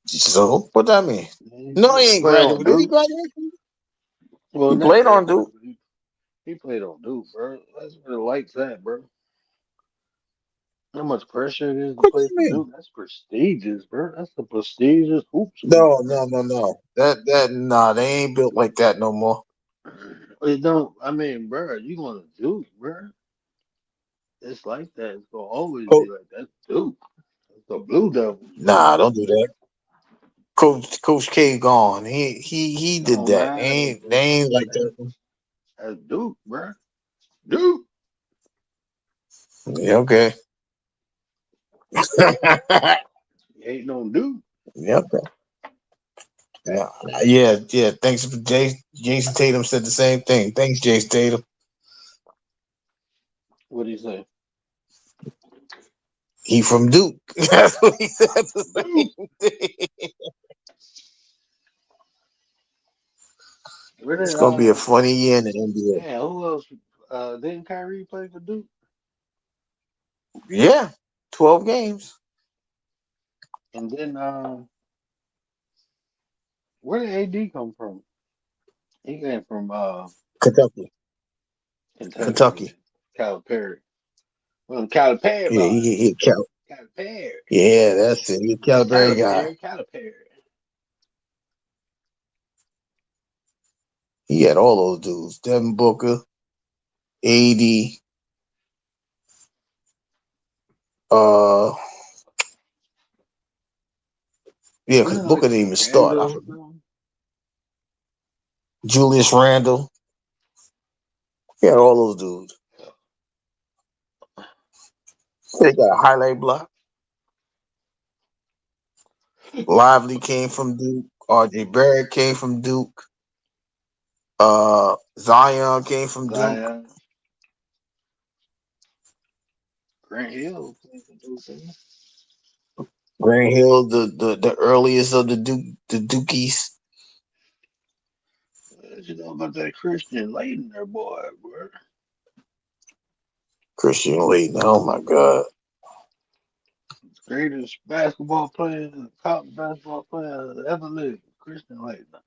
So what that mean? Then No, he he ain't played on graduated. Did he Duke. graduate? Well, He not played on Duke. graduated, but he played on Duke, bro. That's what it likes that, bro. How much pressure it is to What do play you for mean? Duke? That's prestigious, bro. That's the prestigious hoop school. No. That nah, they ain't built like that no more. It don't. I mean, bro, you going to Duke, bro? It's like that. It's gonna always be Coach, like that. Duke, it's the Blue Devils, bro. nah, don't do that. Coach K gone. He did Don't that. matter, They bro. ain't like That's, that. that's Duke, bro. Duke. Yeah, okay. You ain't on Duke. Yep. Yeah. Thanks for Jason Tatum said the same thing. Thanks, Jason Tatum. What do you say? He from Duke. That's what he said. The Duke. same thing. Where It's did gonna be a funny year in the NBA. man, who else? Didn't Kyrie play for Duke? Yeah, 12 games. And then where did AD come from? He came from Kentucky. Kentucky, Kentucky. man. Calipari. Well, Calipari Yeah, boy. he Calipari. yeah, that's it. He a Calipari guy. Calipari. He had all those dudes. Devin Booker, AD, uh, yeah, because Wasn't it like Booker didn't even start. I Randall or forget. something? Julius Randle. He had all those dudes. They got a highlight block. Lively came from Duke. RJ Barrett came from Duke. Zion came from Duke. Zion. Grant Hill played for Duke, didn't he? Grant Hill, the earliest of the Dukies. What you know about that Christian Laettner there, boy, bro? Christian Laettner. Oh my God. Greatest basketball player, top basketball player ever lived. Christian Laettner.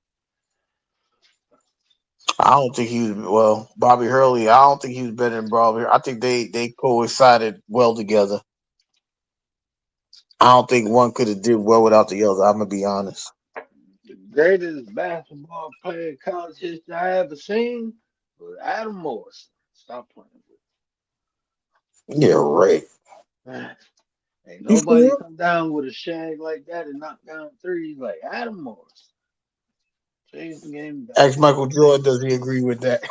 I don't think he was Bobby Hurley. I don't think he was better than Bobby. I think they coincided well together. I don't think one could have did well without the other. I'm gonna be honest. The greatest basketball player in college history I ever seen was Adam Morrison. Stop playing Yeah, right. with me. Ain't You for nobody real? come down with a shag like that and knock down threes like Adam Morrison. Changed the game of Ask basketball. Michael Jordan, does he agree with that?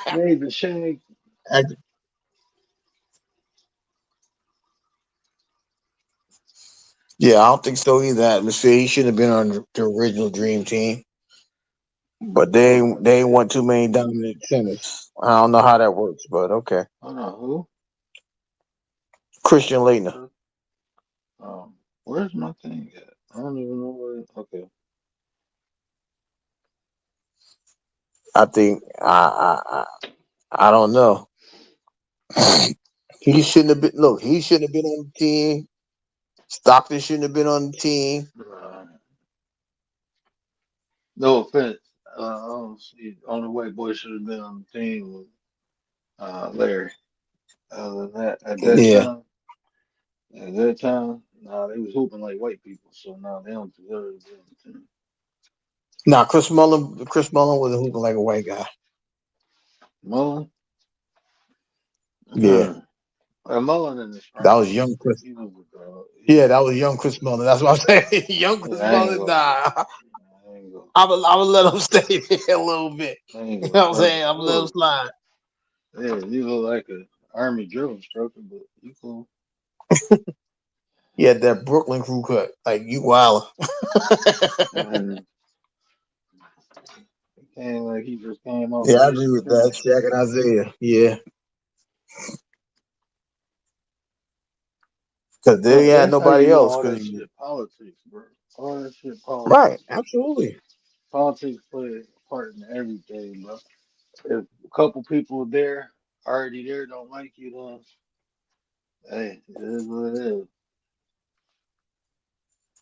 Made the shag. Ask- Yeah, I don't think so either. Atmosphere. He should have been on the original Dream Team, but they ain't want too many dominant centers. I don't know how that works, but okay. I don't know who. Christian Laettner. Where's my thing at? I don't even know where. Okay. I think I don't know. He shouldn't have been. Look, he shouldn't have been on the team. Stockton shouldn't have been on the team. No offense. I don't see. Only white boy should have been on the team was Larry. Other than that, Yeah. at that time, nah, they was hooping like white people. So now they don't deserve to be on the team. Nah, Chris Mullin wasn't hooping like a white guy. Mullen. Yeah. Mullen in his That was prime. young Chris. He was a dog. Yeah, that was young Chris Mullin. That's what I'm saying. Young Chris Yeah, I ain't Mullin, gonna. nah. I ain't gonna. I would let him stay there a little bit. I ain't You gonna know what I'm front. saying? I'm gonna let him slide. Yeah, you look like a army drill instructor, but you cool. He had that Brooklyn crew cut. Like you wild. And it came like he just came off Yeah, I agree basic with that. training. Shaq and Isaiah. Yeah. Because they had That's how you nobody know else. all that Cause shit politics, bro. All that shit right, politics, bro. absolutely. Politics play a part in everything, bro. If a couple people there already there don't like you, then hey, it is what it is.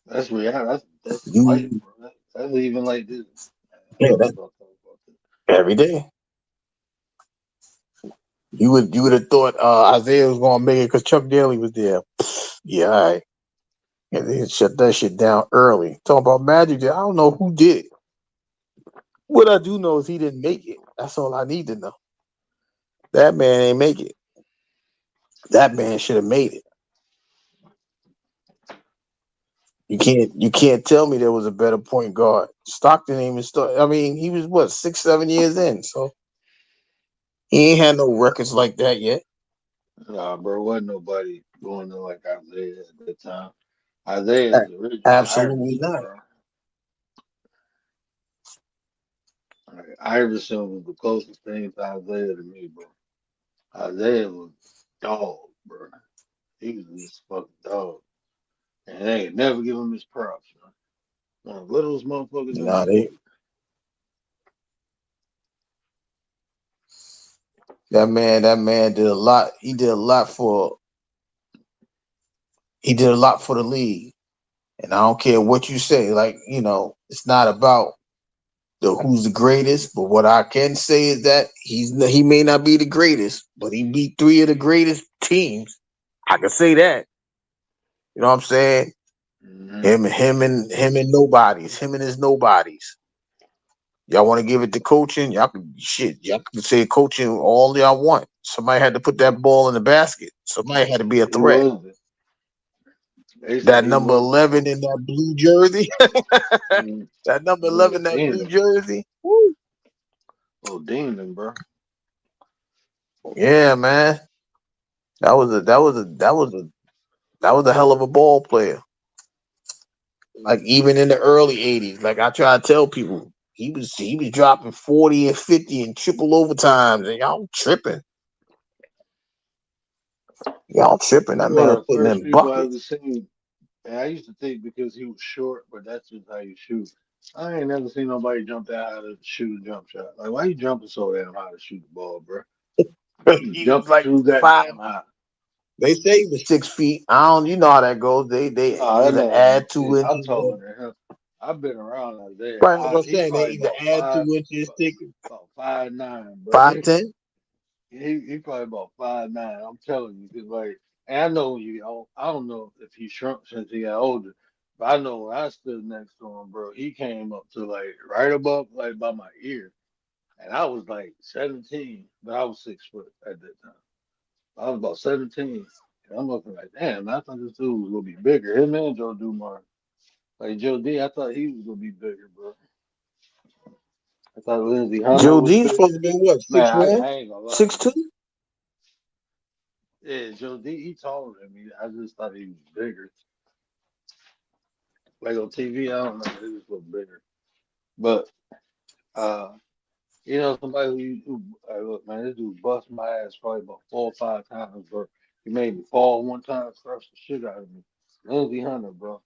That's reality. That's life, You bro. That's even like this. I yeah, don't that know about this. every day. You would have thought Isaiah was gonna make it because Chuck Daly was there. Yeah, all right. And they shut that shit down early. Talking about Magic, I don't know who did it. What I do know is he didn't make it. That's all I need to know. That man ain't make it. That man should have made it. You can't tell me there was a better point guard. Stockton ain't even start. I mean, he was what 6, 7 years in, so he ain't had no records like that yet. Nah, bro, wasn't nobody going in like Isaiah at that time. Isaiah A- is the original Absolutely Iverson, not. bro. Like, Iverson was the closest thing to Isaiah to me, bro. Isaiah was dog, bro. He was just fucking dog. And they ain't never give him his props, bro. One of the littlest motherfuckers in the Nah, they sport. that man did a lot. He did a lot for the league. And I don't care what you say. Like, it's not about who's the greatest, but what I can say is that he may not be the greatest, but he beat three of the greatest teams. I can say that. You know what I'm saying? Mm-hmm. Him and nobodies. Him and his nobodies. Y'all want to give it to coaching? Y'all can say coaching all y'all want. Somebody had to put that ball in the basket. Somebody had to be a He threat. was it. They That said he number was the 11 coach. in that blue jersey. Mm-hmm. That number He was a 11, that blue demon. jersey. Woo. Little demon, bro. Yeah, man. That was a hell of a ball player. Like even in the early '80s, like I try to tell people, he was dropping 40 and 50 and triple overtimes, and y'all tripping. That One man of was the putting first in people I buckets. ever seen. And I used to think because he was short, but that's just how you shoot. I ain't never seen nobody jump that high to shoot a jump shot. Like, why you jumping so damn high to shoot the ball, bro? You He was jumping like too five. goddamn high. They say he was 6 feet. I don't. You know how that goes. They Oh, that either man was add like two shit. I'm inches. taller than him. I've been around Isaiah. Right, what I'm He saying. They probably either add 2 inches, thick, about 5'9", bro. 5'10". He probably about 5'9". I'm telling you, 'cause like, and I know I don't know if he shrunk since he got older, but I know when I stood next to him, bro, he came up to like right above, like by my ear, and I was like 17, but I was 6 foot at that time. I was about 17, and I'm looking like, damn, I thought this dude was gonna be bigger. Him and Joe Dumars, like Joe D, I thought he was gonna be bigger, bro. I thought Lindsey Hunter Joe was Dean's bigger. supposed to be what, Man, six one, I ain't gonna lie, 6'2"? bro. Yeah, Joe D, he taller than me. I just thought he was bigger. Like on TV, I don't know. They just look bigger. But uh, somebody look, man, this dude bust my ass probably about 4 or 5 times, bro. He made me fall one time, crushed the shit out of me. Lindsey Hunter, bro.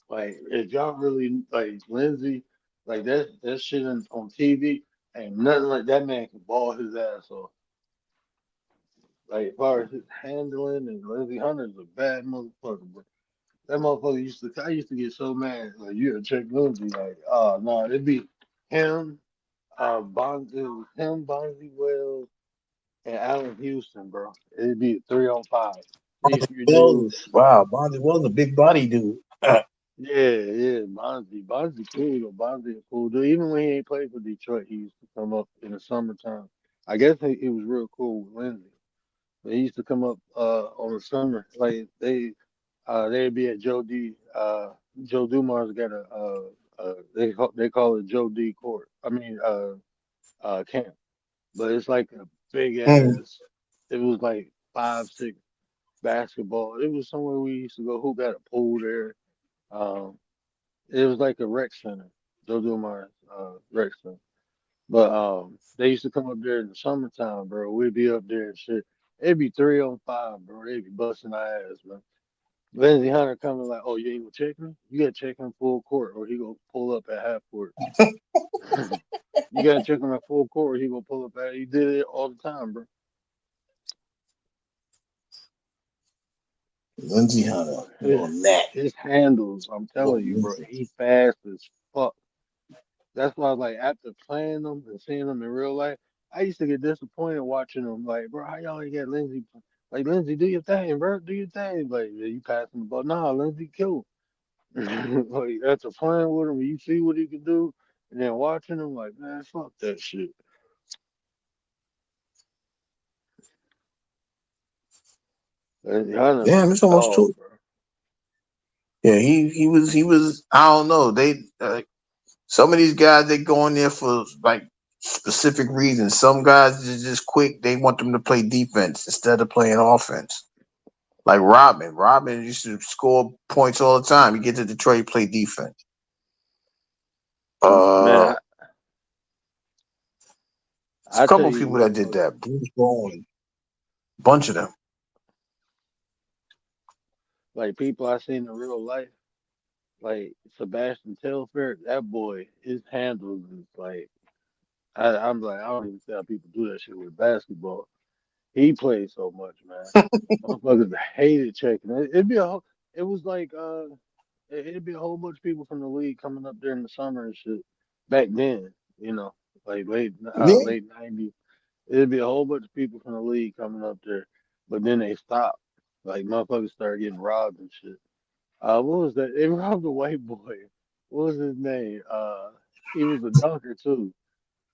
Like, if y'all really like Lindsey, like that shit on TV, ain't nothing like that man can ball his ass off. Like, as far as his handling, and Lindsey Hunter's a bad motherfucker, bro. That motherfucker I used to get so mad. Like, you gotta check Lindsey. Like, oh, no, it'd be him, it was him, Bonzi Wells, and Allen Houston, bro. It'd be 3-on-5. Three dudes. Wow, Bonzi was a big body dude. Yeah, Bonzi. Bonzi cool, though. Bonzi a cool dude. Even when he ain't played for Detroit, he used to come up in the summertime. I guess he was real cool with Lindsey. They used to come up on the summer. Like they'd be at Joe D. Joe Dumars got they call it Joe D. Court. I mean camp, but it's like a big Mm. ass. It was like 5, 6 basketball. It was somewhere we used to go. Who got a pool there? Um, it was like a rec center. Joe Dumars rec center. But they used to come up there in the summertime, bro. We'd be up there and shit. It'd be 3-on-5, bro. They'd be busting our ass, man. Lindsey Hunter coming like, oh, you ain't gonna check me? You gotta check him full court, or he gonna pull up at half court. You gotta check him at full court, or he gonna pull up at. He did it all the time, bro. Lindsey Hunter, His, on that. his handles, I'm telling you, bro. He fast as fuck. That's why, like, after playing them and seeing them in real life, I used to get disappointed watching them. Like, bro, how y'all ain't got Lindsey? Like, Lindsey, do your thing, bro. Do your thing. Like, yeah, you passing the ball. Nah, Lindsey, kill him. Like, after playing with him, you see what he can do, and then watching him, like, man, fuck that shit. Lindsey Hunter's a Damn, it's almost dog, two. bro. Yeah, he was. I don't know. Some of these guys they go in there for like specific reasons. Some guys are just quick. They want them to play defense instead of playing offense. Like Robin. Robin used to score points all the time. He get to Detroit, play defense. Man, There's a I tell couple of you people what, that did bro. that. Bruce Bowen, bunch of them. Like, people I seen in real life, like Sebastian Telfair, that boy, his handles is like, I'm like, I don't even see how people do that shit with basketball. He plays so much, man. Motherfuckers hated checking. It was like it'd be a whole bunch of people from the league coming up there in the summer and shit. Back then, like Yeah. late '90s, it'd be a whole bunch of people from the league coming up there. But then they stopped. Like, motherfuckers started getting robbed and shit. What was that? They robbed a white boy. What was his name? He was a dunker too.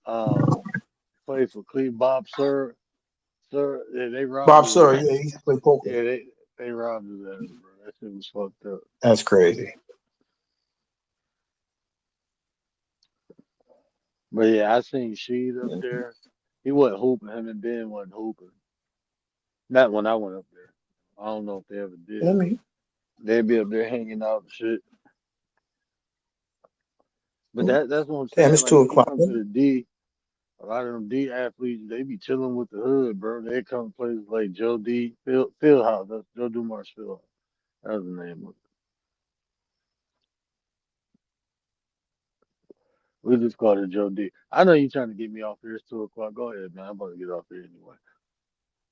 Um, played for Cleveland. Bob Sir, yeah, they robbed Bob his Sawyer, ass. yeah, he used to play poker. Yeah, they robbed his ass, bro. That shit was fucked up. That's crazy. But yeah, I seen Sheed up there. He wasn't hooping. Him and Ben wasn't hooping. Not when I went up there. I don't know if they ever I did. mean, They'd be up there hanging out and shit. But that's what I'm damn, saying. it's Like, when you 2 o'clock. come to the D, a lot of them D athletes, they be chilling with the hood, bro. They come to places like Joe D. Fieldhouse. That's Joe Dumars Fieldhouse. That was the name of it. We just called it Joe D. I know you trying to get me off here. It's 2 o'clock. Go ahead, man. I'm about to get off here anyway.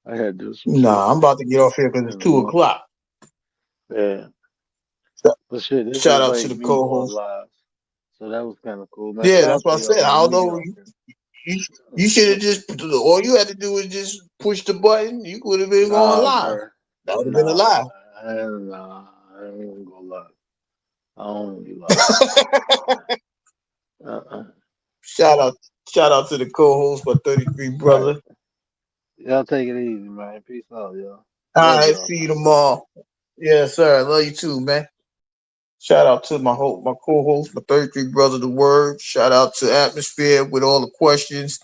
I had to do some shit Nah, I'm about to get off here because in it's the 2 morning. o'clock. Yeah. But shit, this Shout is out to like the me going co-host. live. So that was kind of cool, man. Yeah, Shout that's out to what I said. y'all, I man. don't Let me get know. off here. You should have just all you had to do was just push the button. You could have been going Nah, live. bro. That would have been a Nah, lie. I ain't gonna go live. I don't wanna be live. Uh-uh. shout out to the co-host, my 33 All right. brother. Y'all take it easy, man. Peace out, y'all. All Love right, y'all, see you man. tomorrow. Yes, sir. I love you too, man. Shout out to my co-host, my 33 brother, the word. Shout out to Atmosphere with all the questions.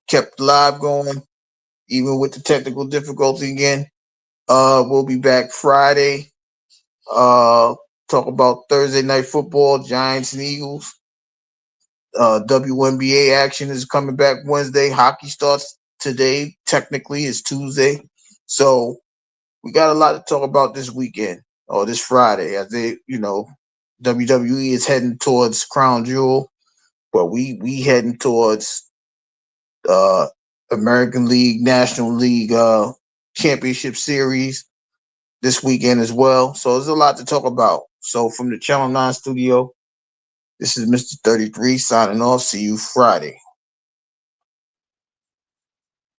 Kept the live going, even with the technical difficulty again. We'll be back Friday. Talk about Thursday night football, Giants and Eagles. WNBA action is coming back Wednesday. Hockey starts today. Technically, it's Tuesday. So we got a lot to talk about this weekend or this Friday. As they, WWE is heading towards Crown Jewel, but we heading towards American League, National League Championship Series this weekend as well. So there's a lot to talk about. So from the Channel 9 studio, this is Mr. 33 signing off. See you Friday.